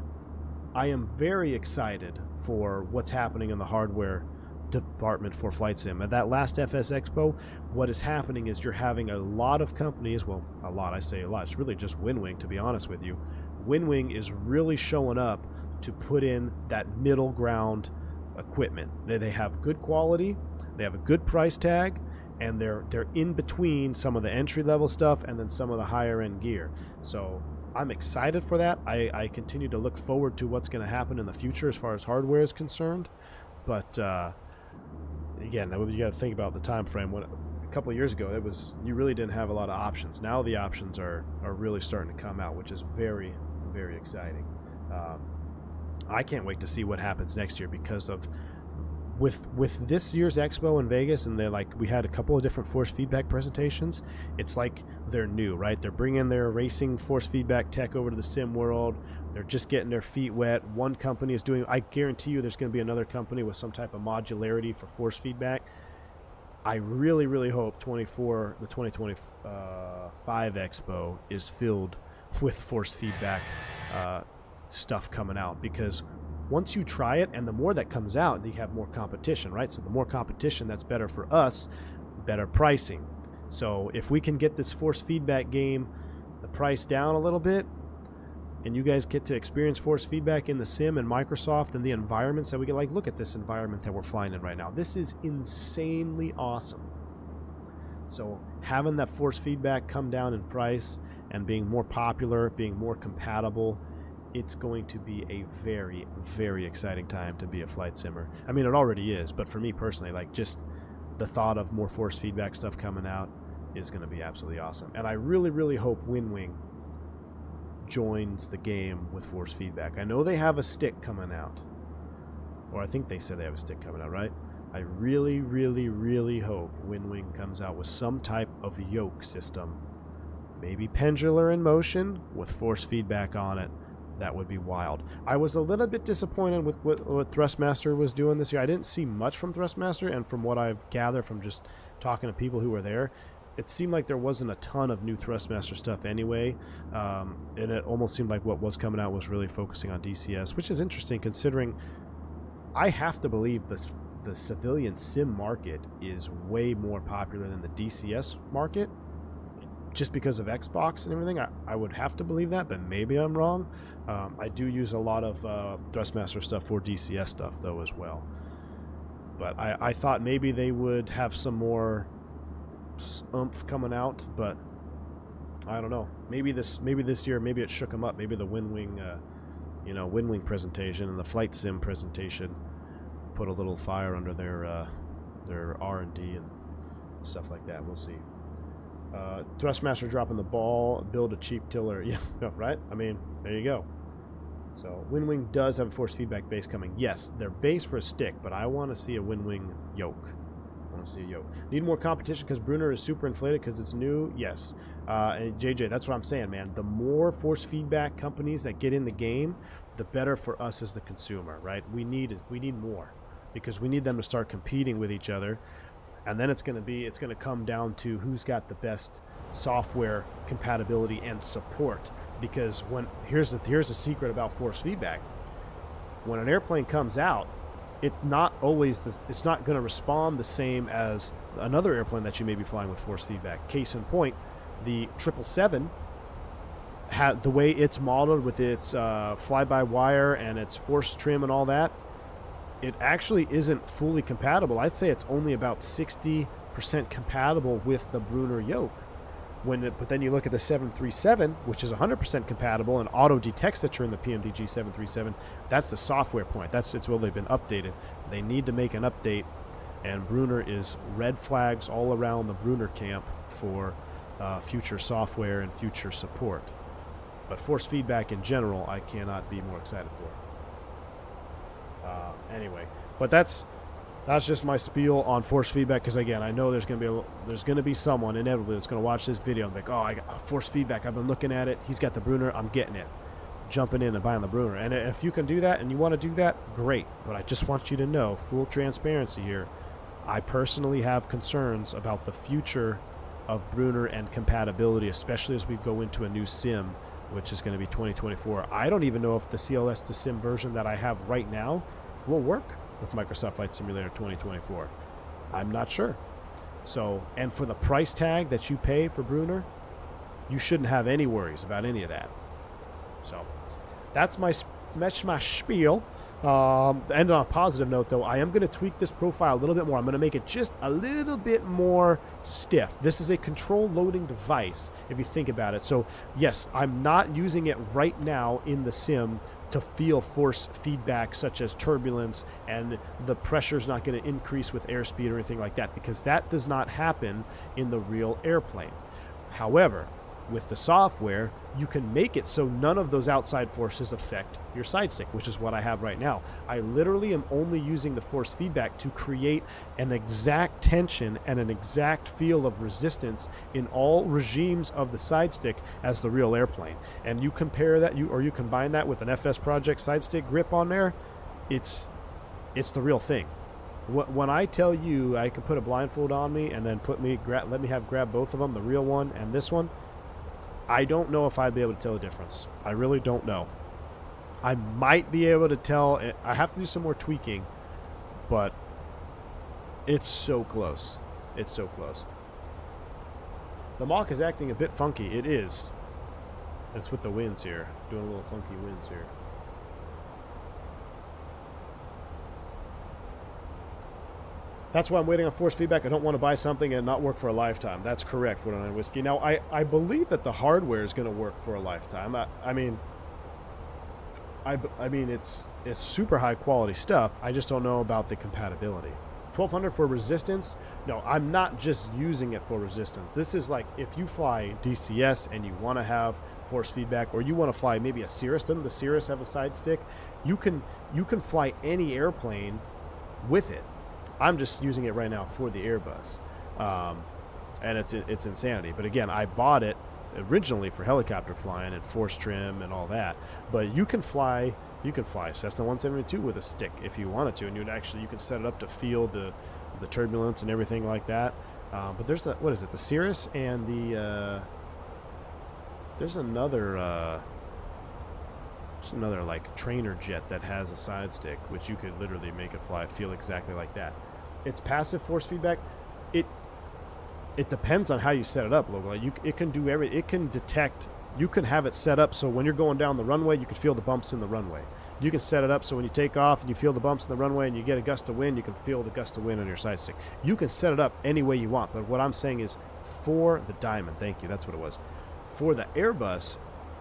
I am very excited for what's happening in the hardware department for Flight Sim. At that last FS Expo, what is happening is you're having a lot of companies, well, a lot, I say a lot, it's really just Winwing, to be honest with you. Winwing is really showing up to put in that middle ground equipment. They have good quality, they have a good price tag, and they're in between some of the entry-level stuff and then some of the higher-end gear. So I'm excited for that. I continue to look forward to what's going to happen in the future as far as hardware is concerned. But again, you got to think about the time frame. When a couple of years ago, you really didn't have a lot of options. Now the options are really starting to come out, which is very, very exciting. I can't wait to see what happens next year, because of with this year's expo in Vegas, and we had a couple of different force feedback presentations. It's like they're new, right? They're bringing their racing force feedback tech over to the sim world. They're just getting their feet wet. One company is doing, I guarantee you there's going to be another company with some type of modularity for force feedback. I really, really hope the 2025 expo is filled with force feedback stuff coming out, because once you try it, and the more that comes out, you have more competition, right? So the more competition, that's better for us, better pricing. So if we can get this force feedback game, the price down a little bit, and you guys get to experience force feedback in the sim and Microsoft and the environments that we get, look at this environment that we're flying in right now. This is insanely awesome. So having that force feedback come down in price and being more popular, being more compatible, it's going to be a very, very exciting time to be a flight simmer. I mean, it already is, but for me personally, just the thought of more force feedback stuff coming out is going to be absolutely awesome. And I really, really hope Winwing joins the game with force feedback. I know they have a stick coming out, or I think they said they have a stick coming out, right? I really, really, really hope Winwing comes out with some type of yoke system, maybe pendular in motion with force feedback on it. That would be wild. I was a little bit disappointed with what Thrustmaster was doing this year. I didn't see much from Thrustmaster, and from what I've gathered from just talking to people who were there, it seemed like there wasn't a ton of new Thrustmaster stuff anyway, and it almost seemed like what was coming out was really focusing on DCS, which is interesting considering I have to believe the civilian sim market is way more popular than the DCS market, just because of Xbox and everything. I would have to believe that, but maybe I'm wrong. I do use a lot of Thrustmaster stuff for DCS stuff, though, as well. But I thought maybe they would have some more oomph coming out, but I don't know. Maybe this year, maybe it shook them up. Maybe the Winwing, Winwing presentation and the Flight Sim presentation put a little fire under their R&D and stuff like that. We'll see. Thrustmaster dropping the ball, build a cheap tiller. Yeah, right? I mean, there you go. So Winwing does have a force feedback base coming. Yes, they're base for a stick, but I want to see a Winwing yoke. I want to see a yoke. Need more competition because Brunner is super inflated because it's new? Yes. And JJ, that's what I'm saying, man. The more force feedback companies that get in the game, the better for us as the consumer, right? We need more, because we need them to start competing with each other. And then it's going to come down to who's got the best software compatibility and support. Because here's the secret about force feedback. When an airplane comes out, it's not going to respond the same as another airplane that you may be flying with force feedback. Case in point, the 777, the way it's modeled with its fly-by-wire and its force trim and all that, it actually isn't fully compatible. I'd say it's only about 60% compatible with the Brunner yoke. But then you look at the 737, which is 100% compatible and auto detects that you're in the PMDG 737. That's the software point. It's well, they've been updated. They need to make an update, and Brunner is red flags all around the Brunner camp for future software and future support. But force feedback in general, I cannot be more excited for. Anyway, but that's That's just my spiel on force feedback, because again, I know there's going to be someone inevitably that's going to watch this video and be like, oh, I got force feedback. I've been looking at it. He's got the Brunner. I'm getting it. Jumping in and buying the Brunner. And if you can do that and you want to do that, great. But I just want you to know, full transparency here, I personally have concerns about the future of Brunner and compatibility, especially as we go into a new sim, which is going to be 2024. I don't even know if the CLS to sim version that I have right now will work with Microsoft Flight Simulator 2024. I'm not sure. So, and for the price tag that you pay for Brunner, you shouldn't have any worries about any of that. So, that's my spiel. And on a positive note, though, I am going to tweak this profile a little bit more. I'm going to make it just a little bit more stiff. This is a control loading device, if you think about it. So, yes, I'm not using it right now in the sim to feel force feedback such as turbulence, and the pressure is not going to increase with airspeed or anything like that, because that does not happen in the real airplane. However, with the software, you can make it so none of those outside forces affect your side stick, which is what I have right now. I literally am only using the force feedback to create an exact tension and an exact feel of resistance in all regimes of the side stick as the real airplane. And you compare that, you combine that with an FSprojects side stick grip on there, it's the real thing. When I tell you I can put a blindfold on me and then let me grab both of them, the real one and this one, I don't know if I'd be able to tell the difference. I really don't know. I might be able to tell. I have to do some more tweaking, but it's so close. It's so close. The Mach is acting a bit funky. It is. It's with the winds here. Doing a little funky winds here. That's why I'm waiting on force feedback. I don't want to buy something and not work for a lifetime. That's correct, 49 Whiskey. Now, I believe that the hardware is going to work for a lifetime. I mean, it's super high quality stuff. I just don't know about the compatibility. 1200 for resistance? No, I'm not just using it for resistance. This is like if you fly DCS and you want to have force feedback, or you want to fly maybe a Cirrus. Doesn't the Cirrus have a side stick? You can fly any airplane with it. I'm just using it right now for the Airbus, and it's insanity. But again, I bought it originally for helicopter flying and force trim and all that. But you can fly Cessna 172 with a stick if you wanted to, and you can set it up to feel the turbulence and everything like that. But there's what is it? The Cirrus and there's another like trainer jet that has a side stick, which you could literally make it feel exactly like that. It's passive force feedback. It depends on how you set it up, Logo. It can do everything. It can detect. You can have it set up so when you're going down the runway, you can feel the bumps in the runway. You can set it up so when you take off and you feel the bumps in the runway and you get a gust of wind, you can feel the gust of wind on your side stick. You can set it up any way you want. But what I'm saying is, for the Diamond, thank you, that's what it was. For the Airbus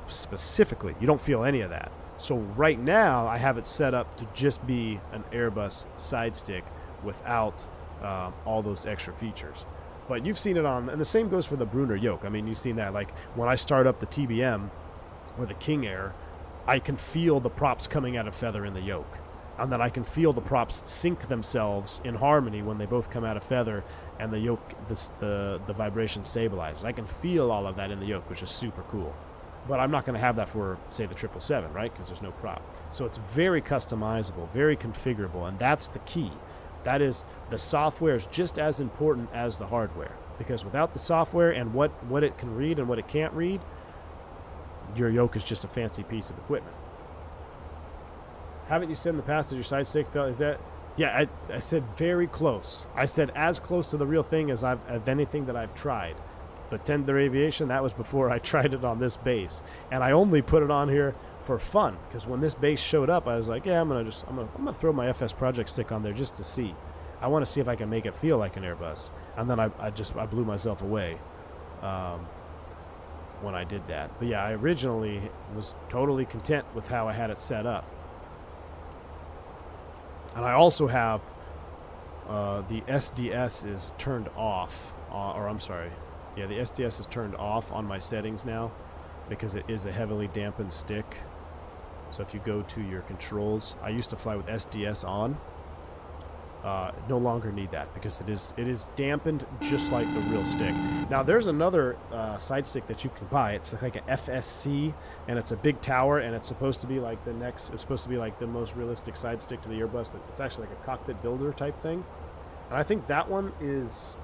specifically, you don't feel any of that. So right now, I have it set up to just be an Airbus side stick without all those extra features. But you've seen it on, and the same goes for the Brunner yoke. I mean, you've seen that. Like when I start up the TBM or the King Air, I can feel the props coming out of feather in the yoke. And then I can feel the props sync themselves in harmony when they both come out of feather and the yoke, the vibration stabilizes. I can feel all of that in the yoke, which is super cool. But I'm not going to have that for, say, the 777, right? Because there's no prop. So it's very customizable, very configurable, and that's the key. That is, the software is just as important as the hardware. Because without the software and what it can read and what it can't read, your yoke is just a fancy piece of equipment. Haven't you said in the past that your side stick fell? Is that? Yeah, I said very close. I said as close to the real thing as anything that I've tried. But Tender Aviation, that was before I tried it on this base, and I only put it on here for fun because when this base showed up, I was like, yeah, I'm gonna throw my FSprojects stick on there just to see. I want to see if I can make it feel like an Airbus, and then I blew myself away when I did that. But yeah, I originally was totally content with how I had it set up, and I also have the SDS is turned off, or I'm sorry. Yeah, the SDS is turned off on my settings now because it is a heavily dampened stick. So if you go to your controls, I used to fly with SDS on, no longer need that because it is dampened just like the real stick. Now there's another side stick that you can buy. It's like an FSC, and it's a big tower, and it's supposed to be like it's supposed to be like the most realistic side stick to the Airbus. It's actually like a cockpit builder type thing, and I think that one is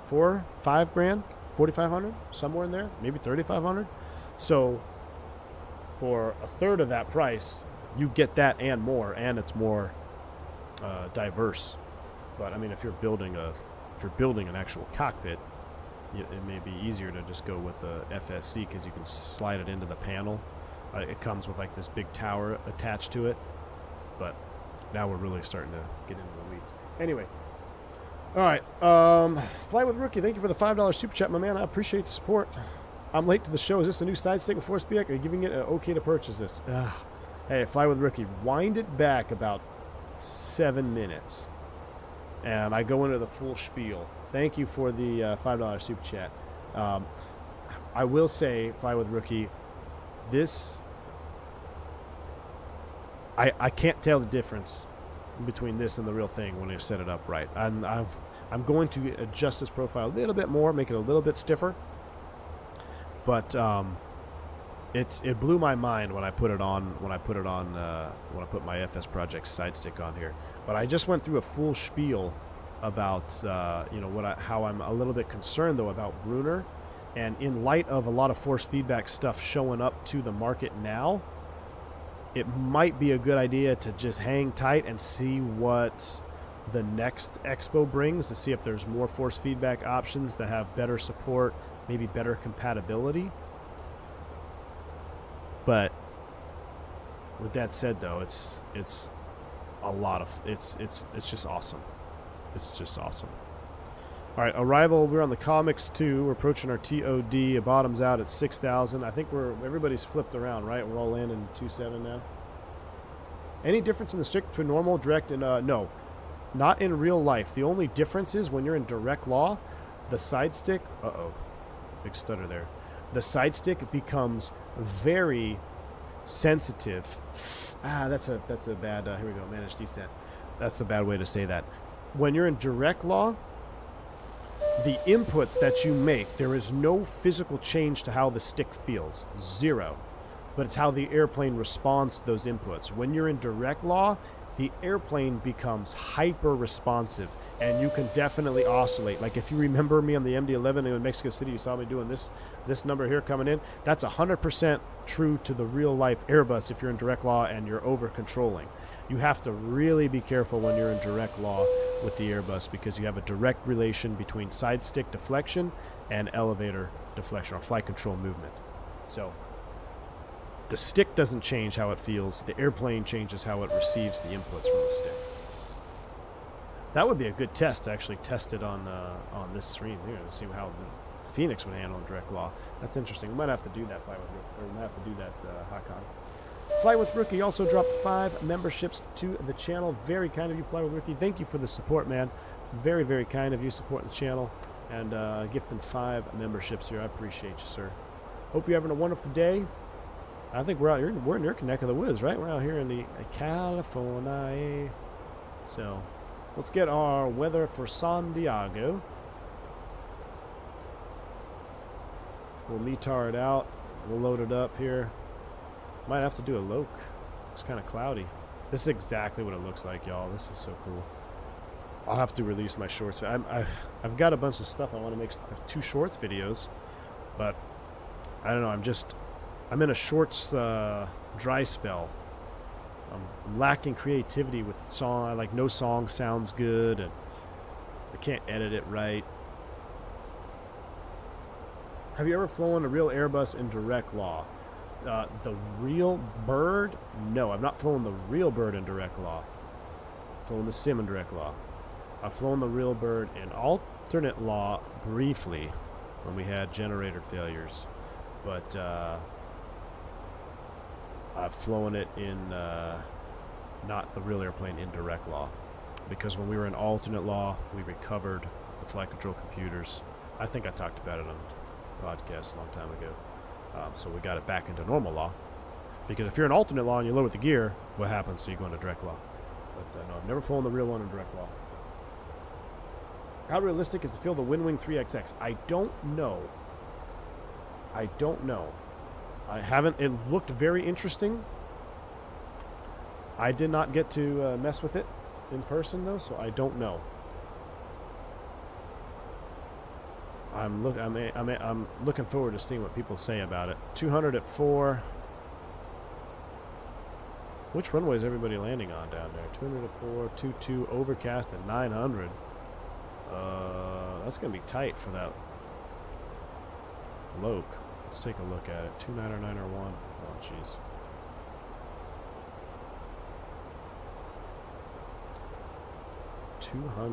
$4-5 grand, 4,500, somewhere in there, maybe 3,500. So for a third of that price, you get that and more, and it's more diverse. But I mean, if you're building an actual cockpit, it may be easier to just go with a FSC because you can slide it into the panel. It comes with like this big tower attached to it. But now we're really starting to get into the weeds. Anyway, all right. Fly with Rookie, thank you for the $5 super chat, my man. I appreciate the support. I'm late to the show. Is this a new side stick with Forceback? Are you giving it an okay to purchase this? Hey, Fly with Rookie, wind it back about 7 minutes, and I go into the full spiel. Thank you for the $5 super chat. I will say, Fly with Rookie, this I can't tell the difference between this and the real thing when you set it up right. I'm going to adjust this profile a little bit more, make it a little bit stiffer, but it blew my mind when I put it on when I put my FSprojects side stick on here. But I just went through a full spiel about how I'm a little bit concerned though about Brunner, and in light of a lot of force feedback stuff showing up to the market now, it might be a good idea to just hang tight and see what the next expo brings, to see if there's more force feedback options that have better support, maybe better compatibility. But with that said, though, it's a lot of it's just awesome. It's just awesome. All right, arrival. We're on the comics too. We're approaching our TOD. It bottoms out at 6,000. I think everybody's flipped around, right? We're all landing in 2.7 now. Any difference in the stick between normal, direct, and no, not in real life. The only difference is when you're in direct law, the side stick. Big stutter there. The side stick becomes very sensitive. That's a bad. Here we go. Managed descent. That's a bad way to say that. When you're in direct law, the inputs that you make, there is no physical change to how the stick feels. Zero. But it's how the airplane responds to those inputs. When you're in direct law, the airplane becomes hyper responsive, and you can definitely oscillate. Like if you remember me on the MD-11 in Mexico City, you saw me doing this number here coming in. That's 100% true to the real life Airbus if you're in direct law and you're over controlling. You have to really be careful when you're in direct law with the Airbus, because you have a direct relation between side stick deflection and elevator deflection or flight control movement. So the stick doesn't change how it feels. The airplane changes how it receives the inputs from the stick. That would be a good test to actually test it on this stream here to see how the Phoenix would handle in direct law. That's interesting. We might have to do that, we might have to do that, Hakon. Fly with Rookie also dropped 5 memberships to the channel. Very kind of you, Fly with Rookie. Thank you for the support, man. Very, very kind of you supporting the channel and gifting 5 memberships here. I appreciate you, sir. Hope you're having a wonderful day. I think we're out here. We're in your neck of the woods, right? We're out here in the California. So let's get our weather for San Diego. We'll METAR it out. We'll load it up here. Might have to do a loc. It's kind of cloudy. This is exactly what it looks like, y'all. This is so cool. I'll have to release my shorts. I've got a bunch of stuff. I want to make 2 shorts videos, but I don't know. I'm in a shorts dry spell. I'm lacking creativity with song. Like no song sounds good, and I can't edit it right. Have you ever flown a real Airbus in direct law? The real bird? No, I've not flown the real bird in direct law. I've flown the sim in direct law. I've flown the real bird in alternate law briefly when we had generator failures, but I've flown it in not the real airplane in direct law, because when we were in alternate law, we recovered the flight control computers. I think I talked about it on the podcast a long time ago. So we got it back into normal law, because if you're in alternate law and you lower the gear, what happens? So you go into direct law. But no, I've never flown the real one in direct law. How realistic is the field of Windwing 3XX? I don't know. I don't know. I haven't. It looked very interesting. I did not get to mess with it in person though, so I don't know. I'm looking forward to seeing what people say about it. 200 at 4. Which runway is everybody landing on down there? 200 at 4, 22 overcast at 900. That's gonna be tight for that Loke. Let's take a look at it. 2909 or 1. Oh jeez. $200, huh?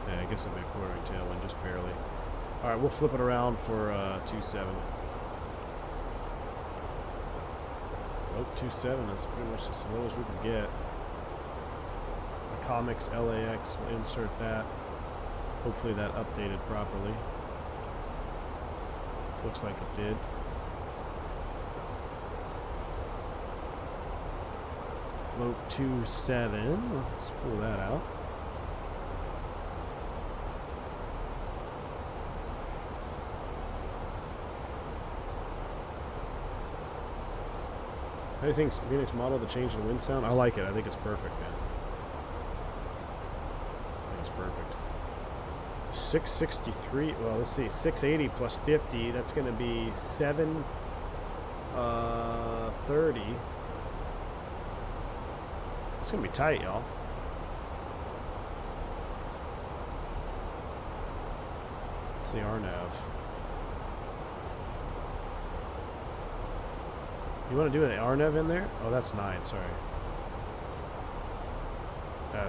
Yeah, I guess it'll be a quartering tailwind, just barely. All right, we'll flip it around for 27. Nope, 27. That's pretty much as low as we can get. The Comics LAX, we'll insert that. Hopefully that updated properly. Looks like it did. Lope 27. Let's pull that out. How do you think Phoenix model the change in wind sound? I like it. I think it's perfect, man. I think it's perfect. 663. Well, let's see. 680 plus 50. That's going to be 730. It's going to be tight, y'all. Let's see RNAV. You want to do an RNAV in there? Oh, that's 9, sorry.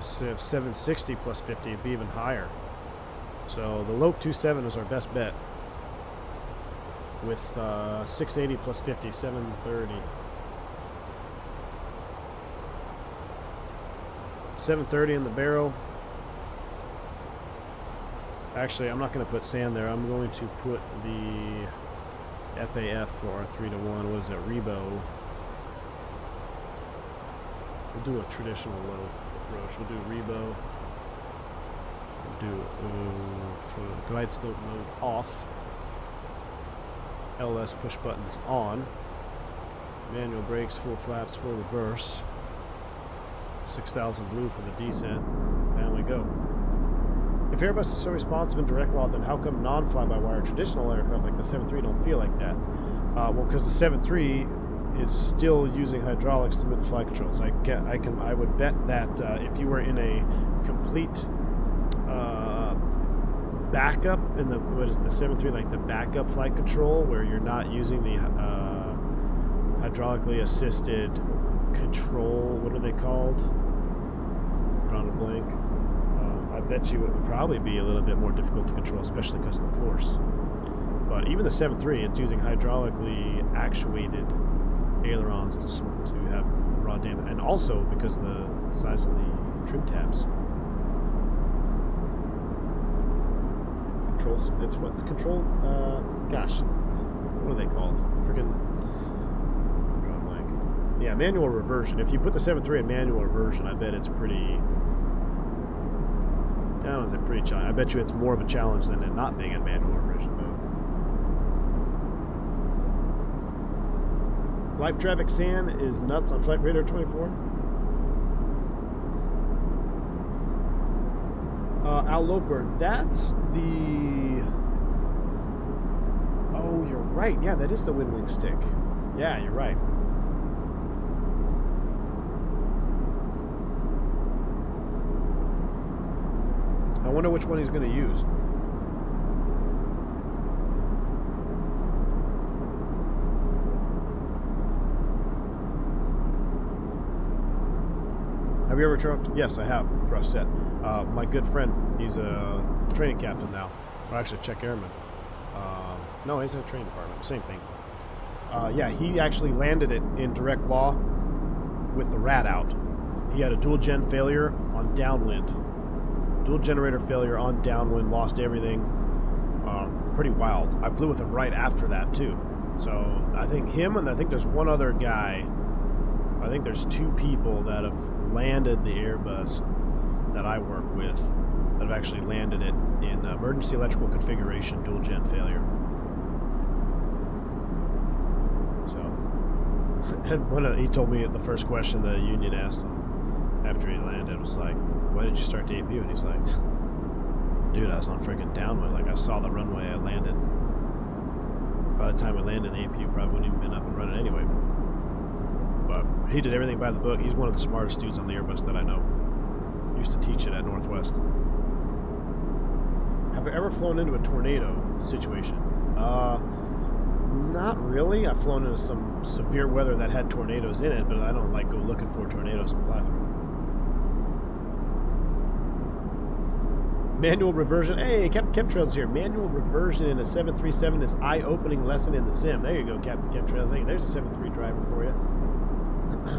760 plus 50 would be even higher. So the Lope 27 is our best bet. With 680 plus 50, 730. 730 in the barrel. Actually, I'm not going to put sand there. I'm going to put the FAF for our 3-to-1. What is that? Rebo. We'll do a traditional low approach. We'll do Rebo. We'll do for glide slope mode off. LS push buttons on. Manual brakes, full flaps, full reverse. 6,000 blue for the descent. Down we go. If Airbus is so responsive in direct law, then how come non-fly-by-wire traditional aircraft like the 737 don't feel like that? Well, because the 737 is still using hydraulics to move the flight controls. I would bet that if you were in a complete backup in the what is the 737 like the backup flight control where you're not using the hydraulically assisted control. What are they called? Drawing a blank. I bet you it would probably be a little bit more difficult to control, especially because of the force. But even the 737, it's using hydraulically actuated ailerons to have raw damage, and also because of the size of the trim tabs. Controls. It's what control. Gosh, what are they called? Freaking. Yeah, manual reversion. If you put the 737 in manual reversion, I bet it's pretty. I don't know, is it pretty challenging? I bet you it's more of a challenge than it not being in manual reversion mode. Live traffic sand is nuts on Flight Radar 24. Al Loper, that's the. Oh, you're right. Yeah, that is the Windwing stick. Yeah, you're right. I wonder which one he's going to use. Have you ever trucked? Yes, I have. Thrust set. My good friend, he's a training captain now. Or actually, check airman. No, he's in a training department. Same thing. Yeah, he actually landed it in direct law with the rat out. He had a dual gen failure on downwind. Dual generator failure on downwind, lost everything. Pretty wild. I flew with him right after that, too. So, I think him and I think there's one other guy. I think there's 2 people that have landed the Airbus that I work with that have actually landed it in emergency electrical configuration, dual gen failure. So, and he told me the first question the union asked him after he landed was like, "Why did you start the APU?" And he's like, "Dude, I was on freaking downwind. Like, I saw the runway, I landed. By the time we landed, the APU probably wouldn't even been up and running anyway." But he did everything by the book. He's one of the smartest dudes on the Airbus that I know. Used to teach it at Northwest. Have you ever flown into a tornado situation? Not really. I've flown into some severe weather that had tornadoes in it, but I don't like go looking for tornadoes and fly through. Manual reversion. Hey, Captain Chemtrails here. Manual reversion in a 737 is eye-opening lesson in the sim. There you go, Captain Chemtrails. Hey, there's a 7.3 driver for you.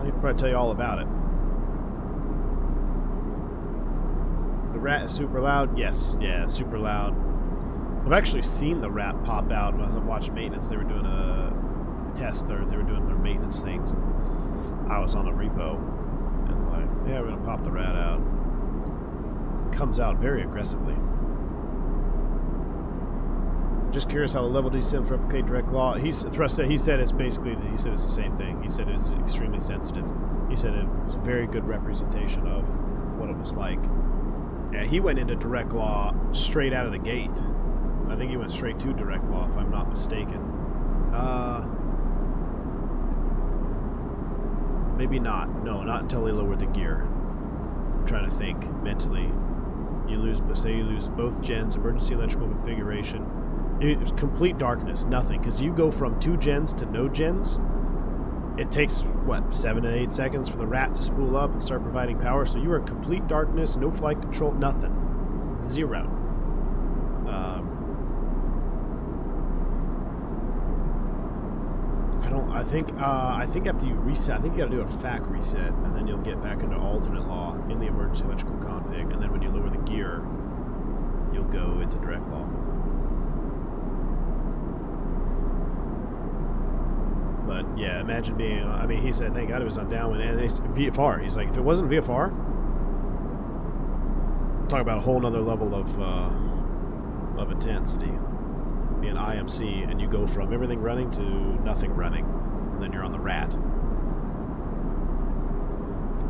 He can probably tell you all about it. The rat is super loud. Yes, yeah, super loud. I've actually seen the rat pop out as I watched maintenance. They were doing a test, or they were doing their maintenance things. I was on a repo, and like, yeah, we're gonna pop the rat out. Comes out very aggressively. Just curious how the level D sims replicate direct law. He said it's basically, he said it's the same thing. He said it was extremely sensitive. He said it was a very good representation of what it was like. Yeah, he went into direct law straight out of the gate. I think he went straight to direct law, if I'm not mistaken. Maybe not. No, not until he lowered the gear. I'm trying to think mentally. You lose both gens, emergency electrical configuration. It was complete darkness, nothing. Because you go from 2 gens to no gens. It takes, what, 7 to 8 seconds for the rat to spool up and start providing power. So you were in complete darkness, no flight control, nothing. 0. I think after you reset, I think you gotta do a FAC reset, and then you'll get back into alternate law in the emergency electrical config, and then when you lower the gear, you'll go into direct law. But yeah, imagine being, I mean, he said, thank God it was on downwind, and it's VFR. He's like, if it wasn't VFR, talk about a whole nother level of intensity. Be an IMC, and you go from everything running to nothing running, and then you're on the rat.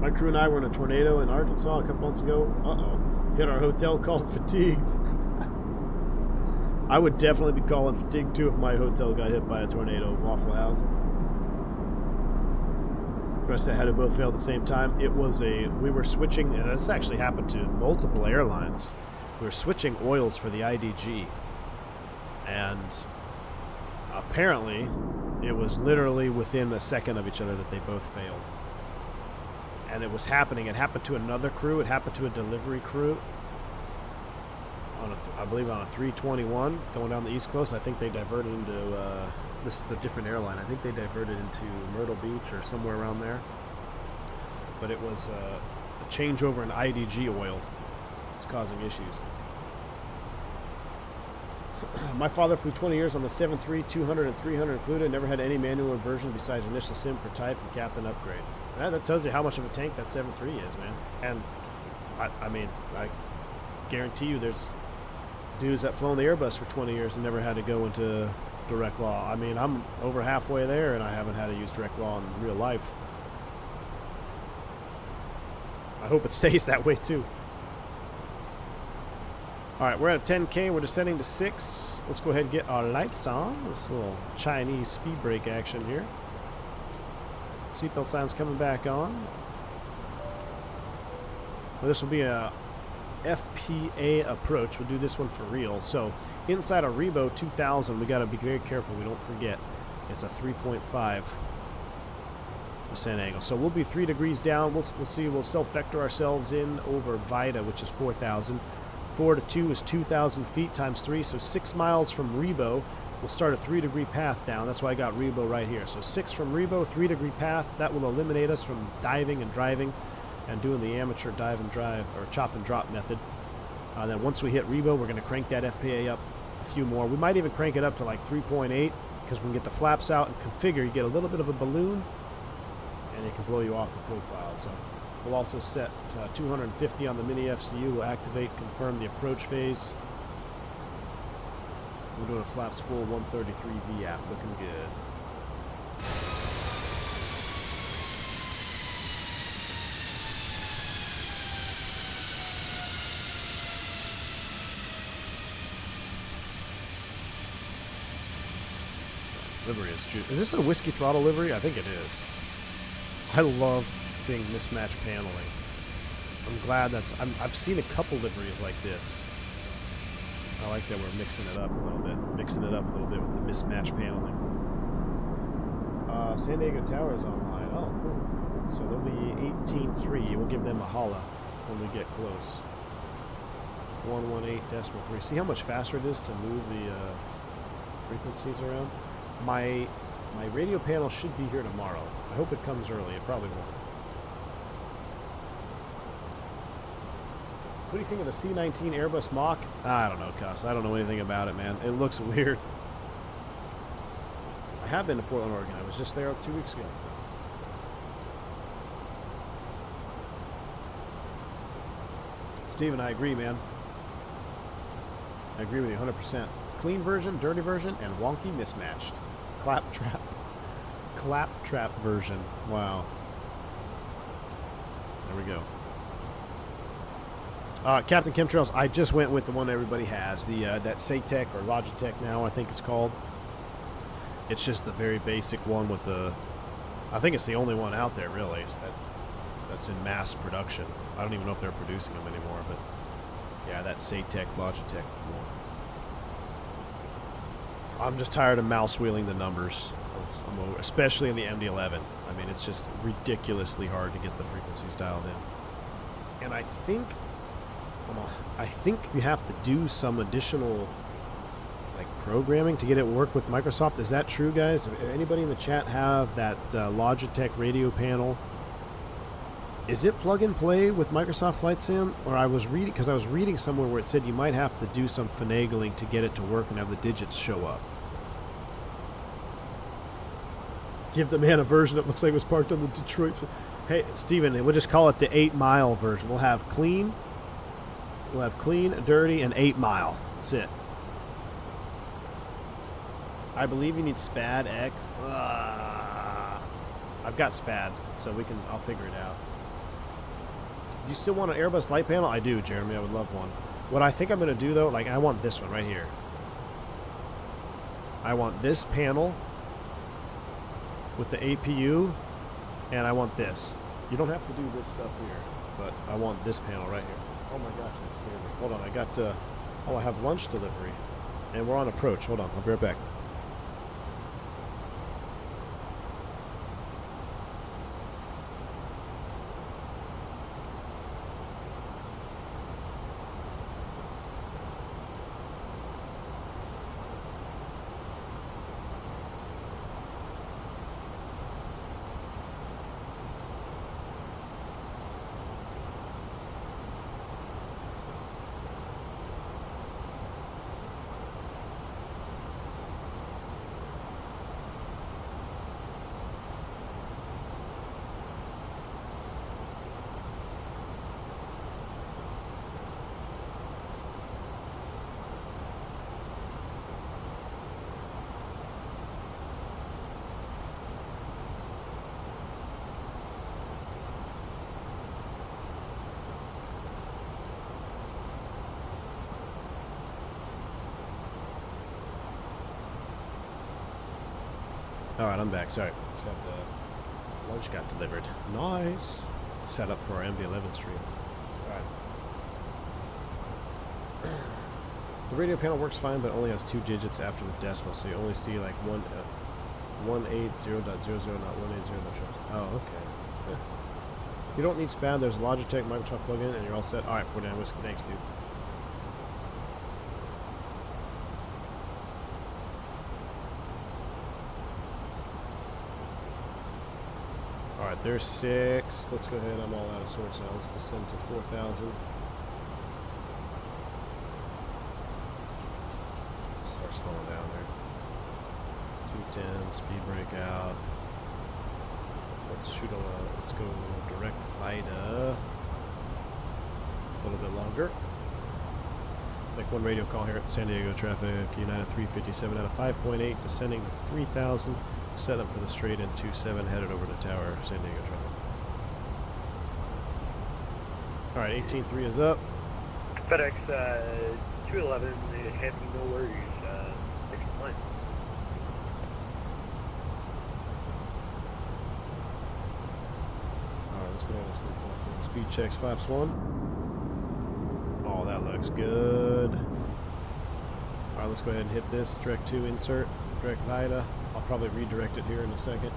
My crew and I were in a tornado in Arkansas a couple months ago. Hit our hotel, called fatigued. I would definitely be calling fatigued too if my hotel got hit by a tornado. Waffle House. Rest that had to both fail at the same time. It was we were switching, and this actually happened to multiple airlines. We were switching oils for the IDG. And apparently, it was literally within a second of each other that they both failed. And it was happening. It happened to another crew. It happened to a delivery crew. I believe on a 321 going down the East Coast. I think they diverted into, this is a different airline. I think they diverted into Myrtle Beach or somewhere around there. But it was a changeover in IDG oil. It's causing issues. My father flew 20 years on the 7.3, 200 and 300 included. Never had any manual inversion besides initial sim for type and captain upgrade. That tells you how much of a tank that 7.3 is, man. And I mean, I guarantee you there's dudes that flown the Airbus for 20 years and never had to go into direct law. I mean, I'm over halfway there and I haven't had to use direct law in real life. I hope it stays that way too. Alright, we're at a 10K, we're descending to 6. Let's go ahead and get our lights on. This little Chinese speed brake action here. Seatbelt signs coming back on. Well, this will be a FPA approach. We'll do this one for real. So, inside a Rebo 2000, we got to be very careful we don't forget. It's a 3.5% angle. So we'll be 3 degrees down. We'll see, we'll self-vector ourselves in over Vida, which is 4,000. 4 to 2 is 2,000 feet times 3, so 6 miles from Rebo we'll start a 3-degree path down. That's why I got Rebo right here. So 6 from Rebo, 3-degree path. That will eliminate us from diving and driving and doing the amateur dive and drive or chop and drop method. Then once we hit Rebo, we're going to crank that FPA up a few more. We might even crank it up to like 3.8 because we can get the flaps out and configure. You get a little bit of a balloon and it can blow you off the profile. So we'll also set 250 on the mini FCU. We'll activate, confirm the approach phase. We're doing a flaps full 133 VAP, looking good. Livery is juice. Is this a whiskey throttle livery? I think it is. I love seeing mismatched paneling. I'm glad I've seen a couple liveries like this. I like that we're mixing it up a little bit. Mixing it up a little bit with the mismatched paneling. San Diego Tower is online. Oh, cool. So they'll be 18.3. We'll give them a holla when we get close. 118.3. See how much faster it is to move the frequencies around? My radio panel should be here tomorrow. I hope it comes early. It probably won't. What do you think of the C-19 Airbus Mach? I don't know, Cuss. I don't know anything about it, man. It looks weird. I have been to Portland, Oregon. I was just there 2 weeks ago. Steven, I agree, man. I agree with you 100%. Clean version, dirty version, and wonky mismatched. Claptrap. Claptrap version. Wow. There we go. Captain Chemtrails, I just went with the one everybody has. The that Satek or Logitech now, I think it's called. It's just the very basic one with the... I think it's the only one out there, really, that's in mass production. I don't even know if they're producing them anymore, but... Yeah, that Satek Logitech one. I'm just tired of mouse wheeling the numbers, especially in the MD-11. I mean, it's just ridiculously hard to get the frequencies dialed in. And I think you have to do some additional like programming to get it work with Microsoft. Is that true, guys? Anybody in the chat have that Logitech radio panel? Is it plug and play with Microsoft Flight Sim? Or I was reading somewhere where it said you might have to do some finagling to get it to work and have the digits show up. Give the man a version that looks like it was parked on the Detroit. Hey, Steven, we'll just call it the 8-mile version. We'll have clean, dirty, and 8-mile. That's it. I believe you need SPAD X. I've got SPAD, so I'll figure it out. Do you still want an Airbus light panel? I do, Jeremy. I would love one. What I think I'm going to do, though, like I want this one right here. I want this panel with the APU, and I want this. You don't have to do this stuff here, but I want this panel right here. Oh my gosh, that scared me. Hold on, I got, I have lunch delivery, and we're on approach. Hold on, I'll be right back. Alright, I'm back. Sorry. Just had lunch got delivered. Nice. Set up for our MD-11 stream. Alright. The radio panel works fine, but only has 2 digits after the decimal, so you only see like 180.00, not 180. Oh, okay. Yeah. You don't need SPAD. There's a Logitech Microsoft plugin, and you're all set. Alright, 49 Whiskey. Thanks, dude. There's 6. Let's go ahead. I'm all out of sorts now. Let's descend to 4,000. Start slowing down there. 210, speed break out. Let's shoot let's go direct Vida. A little bit longer. Make one radio call here at San Diego traffic. United 357 out of 5.8, descending to 3,000. Set up for the straight in 27, headed over to tower, San Diego traffic. Alright, 18.3 is up. FedEx 211, having no worries, 61. Alright, let's go ahead and start speed checks, flaps 1. Oh, that looks good. Alright, let's go ahead and hit this. Direct 2 insert, direct Vida. I'll probably redirect it here in a second.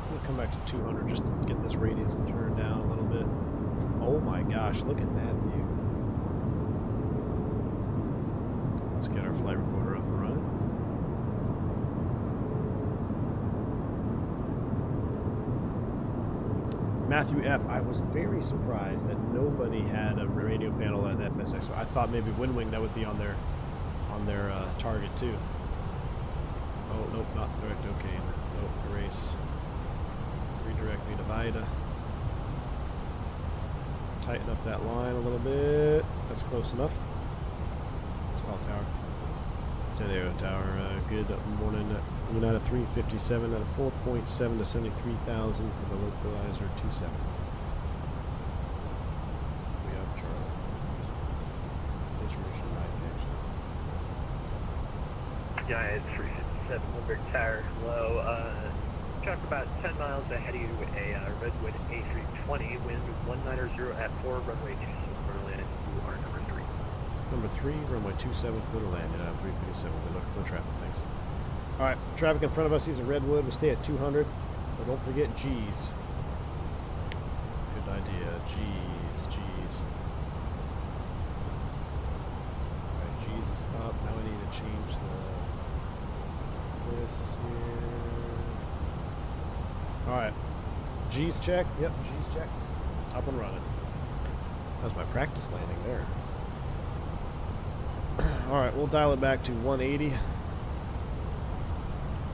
I'm gonna come back to 200 just to get this radius and turn down a little bit. Oh my gosh, look at that view. Let's get our flight recorder up and running. Matthew F., I was very surprised that nobody had a radio panel at FSX. I thought maybe Windwing that would be on their target too. Oh, nope, not direct okay. Nope, erase. Redirect me to Vida. Tighten up that line a little bit. That's close enough. Let's call tower. San Diego tower, good morning. United 357 at a 4.7, descending 3,000 for the localizer 27. We have Charlie. Information 9 United 357, Limburg Tower, hello. Traffic about 10 miles ahead of you with a Redwood A320, wind 190 at 4, runway 27, Berlin. You are number 3. Number 3, runway 27, clear to land. United 357. We're looking for traffic. Thanks. All right, traffic in front of us. He's a Redwood. We stay at 200. But don't forget G's. Good idea. G's. G's. All right, G's is up. Now we need to change this here. All right, G's check. Yep, G's check. Up and running. That was my practice landing there. All right, we'll dial it back to 180.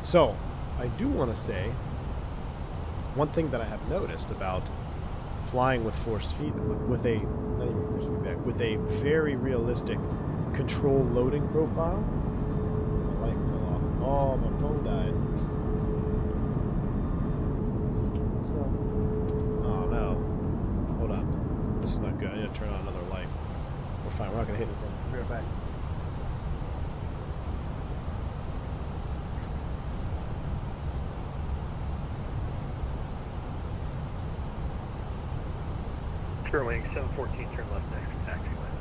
So, I do want to say one thing that I have noticed about flying with force feed with a not even force feedback, with a very realistic control loading profile. My light fell off. Oh, my phone died. Oh no. Hold on. This is not good. I need to turn on another light. We're fine. We're not gonna hit anything. Be right back. Wing 714, turn left next to taxiway.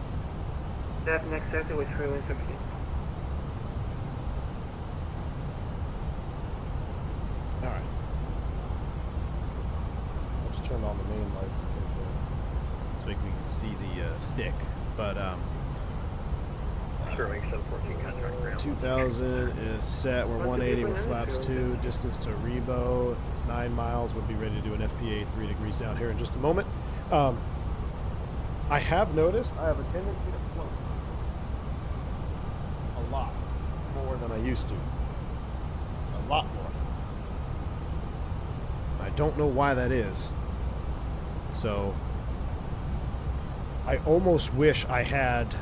Left next sector with Fairwing 15. Alright. I just turned on the main light because so we can see the stick. But Wing 714, contract ground. 2000 is set. We're 180 with flaps 2. Distance to Rebo. It's 9 miles. We'll be ready to do an FPA 3 degrees down here in just a moment. I have noticed I have a tendency to float a lot more than I used to. A lot more. I don't know why that is. So I almost wish I had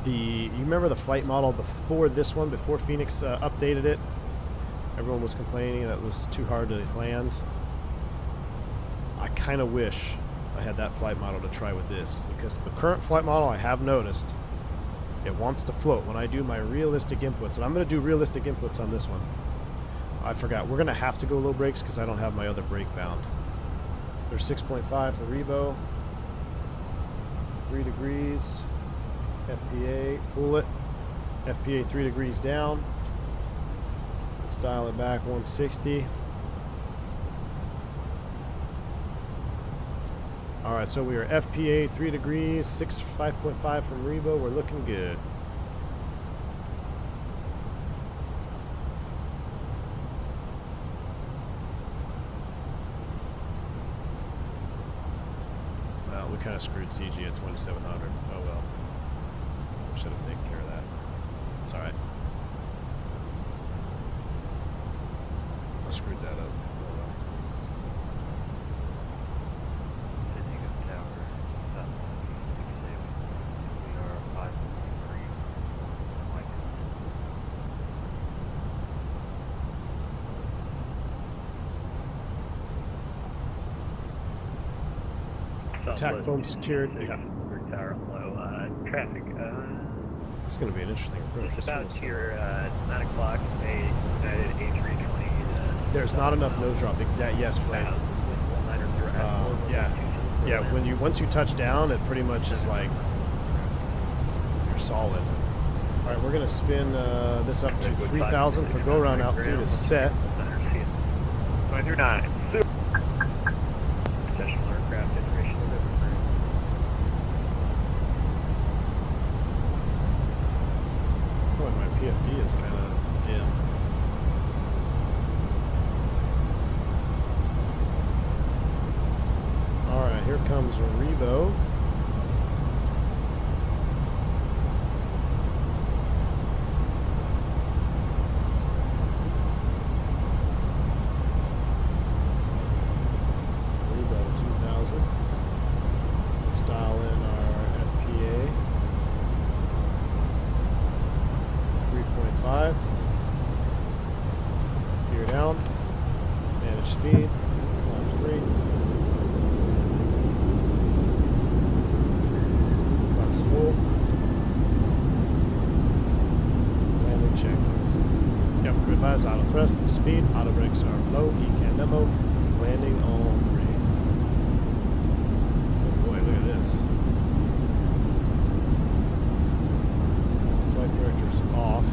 you remember the flight model before this one, before Fenix updated it? Everyone was complaining that it was too hard to land. I kind of wish I had that flight model to try with this, because the current flight model, I have noticed it wants to float when I do my realistic inputs, and I'm going to do realistic inputs on this one. I forgot, we're going to have to go low brakes because I don't have my other brake bound. There's 6.5 for Rebo, 3 degrees, FPA, pull it, FPA 3 degrees down. Let's dial it back 160. Alright, so we are FPA 3 degrees, 5.5 from Rebo. We're looking good. We kind of screwed CG at 2700. Oh well. We should have taken care of that. It's alright. I screwed that up. Oh well. Attack foam secured. Yeah. Tower low. Traffic. It's going to be an interesting approach. It's about here 9 o'clock. A United A320. There's not enough nose drop. Yes, Flame. Yeah. Yeah. Once you touch down, it pretty much is like you're solid. All right, we're going to spin this up to 3,000 for go around altitude is set. 939. Professional aircraft integration. Oh, and my PFD is kind of dim. All right, here comes Rebo. Rebo 2000. Let's dial in our FPA. 3.5. Gear down. Manage speed. Climb free. Climbs full. Landing checklist. Yep, good advise. Auto thrust. Speed. Auto brakes are low. ECAN demo. Landing on green. Oh boy, look at this. Flight director's off.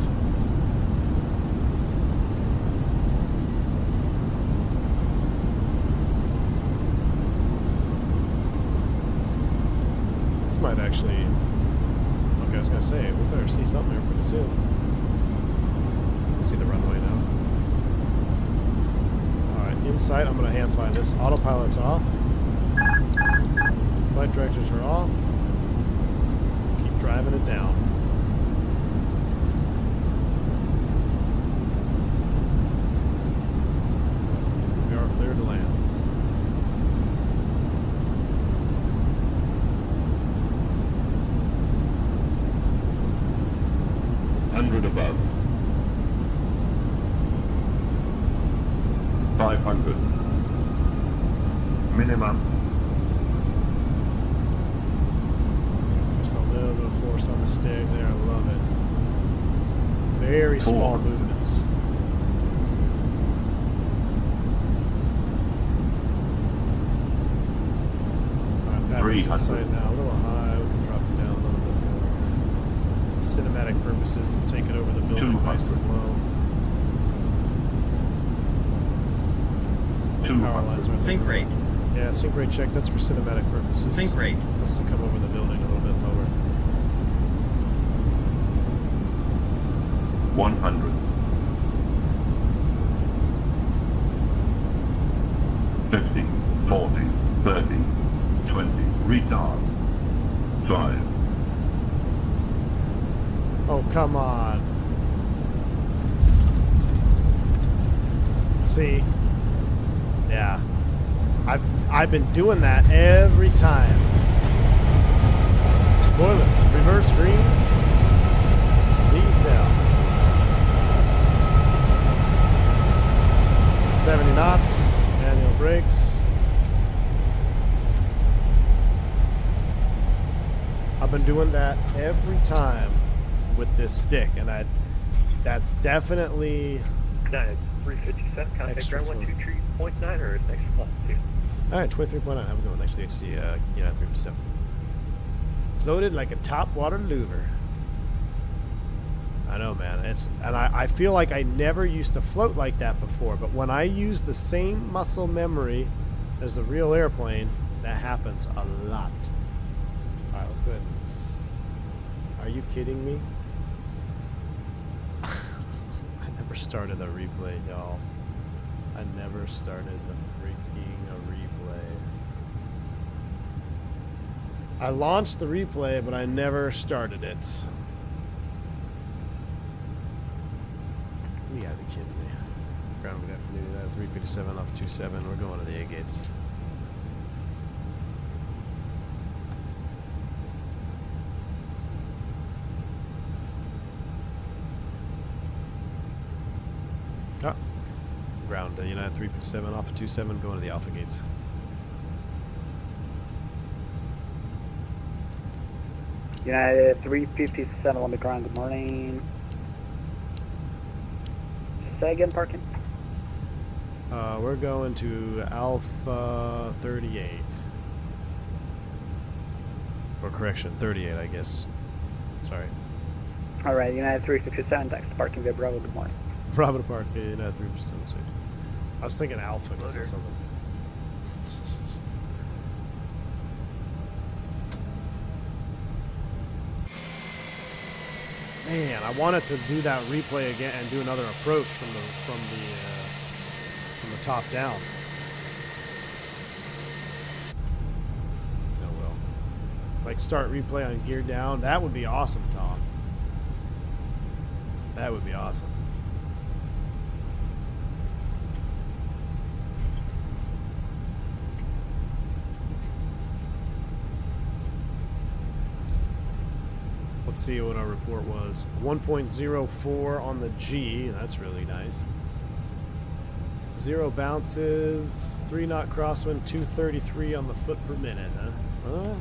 This might actually. Okay, I was gonna say we better see something here pretty soon. Let's see the runway now. All right, in sight. I'm gonna hand fly this. Autopilot's off. Flight directors are off. Keep driving it down. We are clear to land. Above. 500. Minimum. Just a little bit of force on the stick there. I love it. Very small movements. Alright, battery's inside now. A little high. We can drop it down a little bit more. Cinematic purposes, let's take it over the building nice and low. Power lines right there. Sync rate. Yeah, sync rate check. That's for cinematic purposes. Sync rate. Let's come over the building a little bit lower. 100. 50, 40, 30, 20. Retard. 5. Oh, come on. See? Yeah. I've been doing that every time. Spoilers. Reverse green. D-cell. 70 knots. Manual brakes. I've been doing that every time with this stick, and that's definitely 357, contact extra ground fluid. 123.9 or next altitude. Alright, 23.9. Have a good one. Actually, HC, yeah, 357. Floated like a top water louver. I know, man. I feel like I never used to float like that before, but when I use the same muscle memory as the real airplane, that happens a lot. Alright, let's go ahead and... Are you kidding me? I never started a replay, y'all. I never started the freaking replay. I launched the replay, but I never started it. You gotta be kidding me. Ground, good afternoon. 357 off 27. We're going to the A gates. Oh. Ground, United 357 off 27. Going to the Alpha gates. United 357 on the ground, good morning. Say again, parking? We're going to Alpha 38. For correction, 38, I guess. Sorry. Alright, United 357, taxi parking via Bravo, good morning. Bravo to Park, United 357. I was thinking Alpha, because that's something. Man, I wanted to do that replay again and do another approach from the top down. Oh well. Like start replay on gear down. That would be awesome, Tom. That would be awesome. Let's see what our report was. 1.04 on the G. That's really nice. 0 bounces. 3 knot crosswind. 233 on the foot per minute. Huh?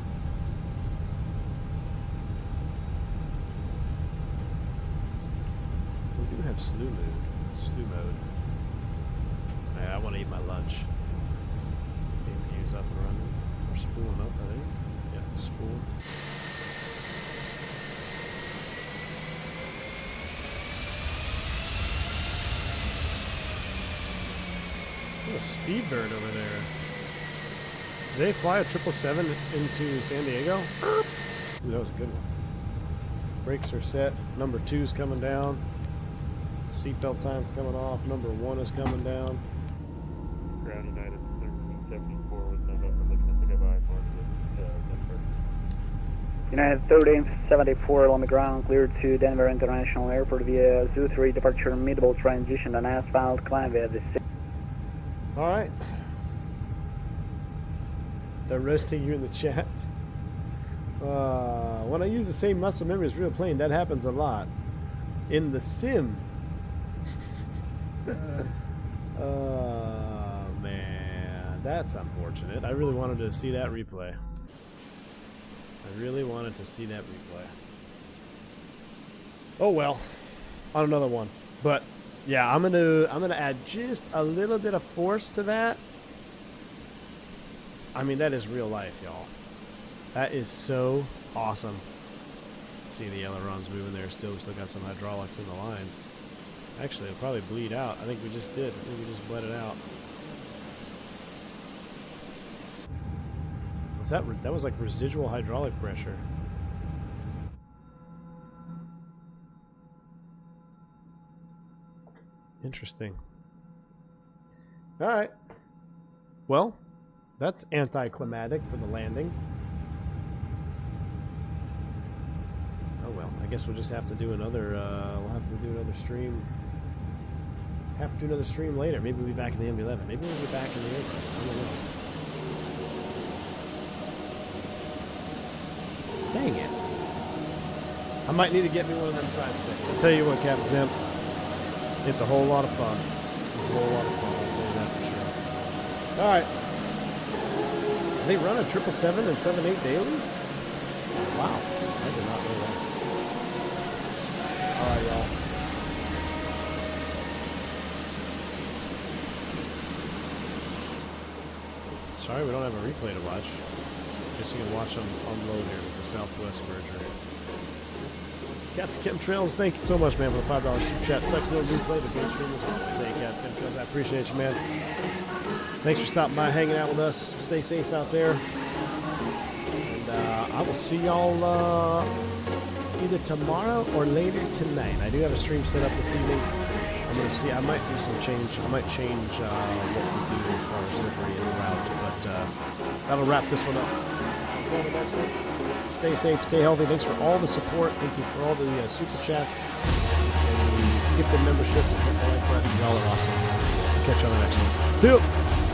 We do have slew mode. Right, I want to eat my lunch. APU's up and running. We're spooling up, I think. Yeah, spool. A speedbird over there. Did they fly a 777 into San Diego? Ooh, that was a good one. Brakes are set. Number 2's coming down. Seatbelt sign's coming off. Number 1 is coming down. Ground United 1374 with November, looking at the goodbye for Denver. United 1374 on the ground, cleared to Denver International Airport via Zoo 3 departure, mid-level transition and asphalt climb via the city. All right. They're roasting you in the chat. When I use the same muscle memory as real plane, that happens a lot. In the sim. Oh, man. That's unfortunate. I really wanted to see that replay. I really wanted to see that replay. Oh, well. On another one. But... yeah, I'm gonna add just a little bit of force to that. I mean, that is real life, y'all. That is so awesome. See the ailerons moving there still. We still got some hydraulics in the lines. Actually, it'll probably bleed out. I think we just did. I think we just bled it out. Was that was like residual hydraulic pressure. Interesting. All right. Well, that's anticlimactic for the landing. Oh well, I guess we'll just have to do another. We'll have to do another stream. Have to do another stream later. Maybe we'll be back in the MB-11. Maybe we'll be back in the Airbus. I don't know. Dang it! I might need to get me one of them size 6. I'll tell you what, Captain Zimp. It's a whole lot of fun. It's a whole lot of fun, I'll tell you that for sure. Alright. They run a 777 and 78 daily? Wow. I did not know that. Alright, y'all. Sorry we don't have a replay to watch. Guess you can watch them unload here with the Southwest merger. Captain Chemtrails, thank you so much, man, for the $5 super chat. Sucks no replay, the great stream as always. Hey, Captain Chemtrails, I appreciate you, man. Thanks for stopping by, hanging out with us. Stay safe out there. And I will see y'all either tomorrow or later tonight. I do have a stream set up this evening. I'm going to see, I might do some change. I might change what we do as far as delivery and route. But that'll wrap this one up. Stay safe, stay healthy. Thanks for all the support. Thank you for all the super chats and the gifted membership. Y'all are awesome. Catch you on the next one. See you.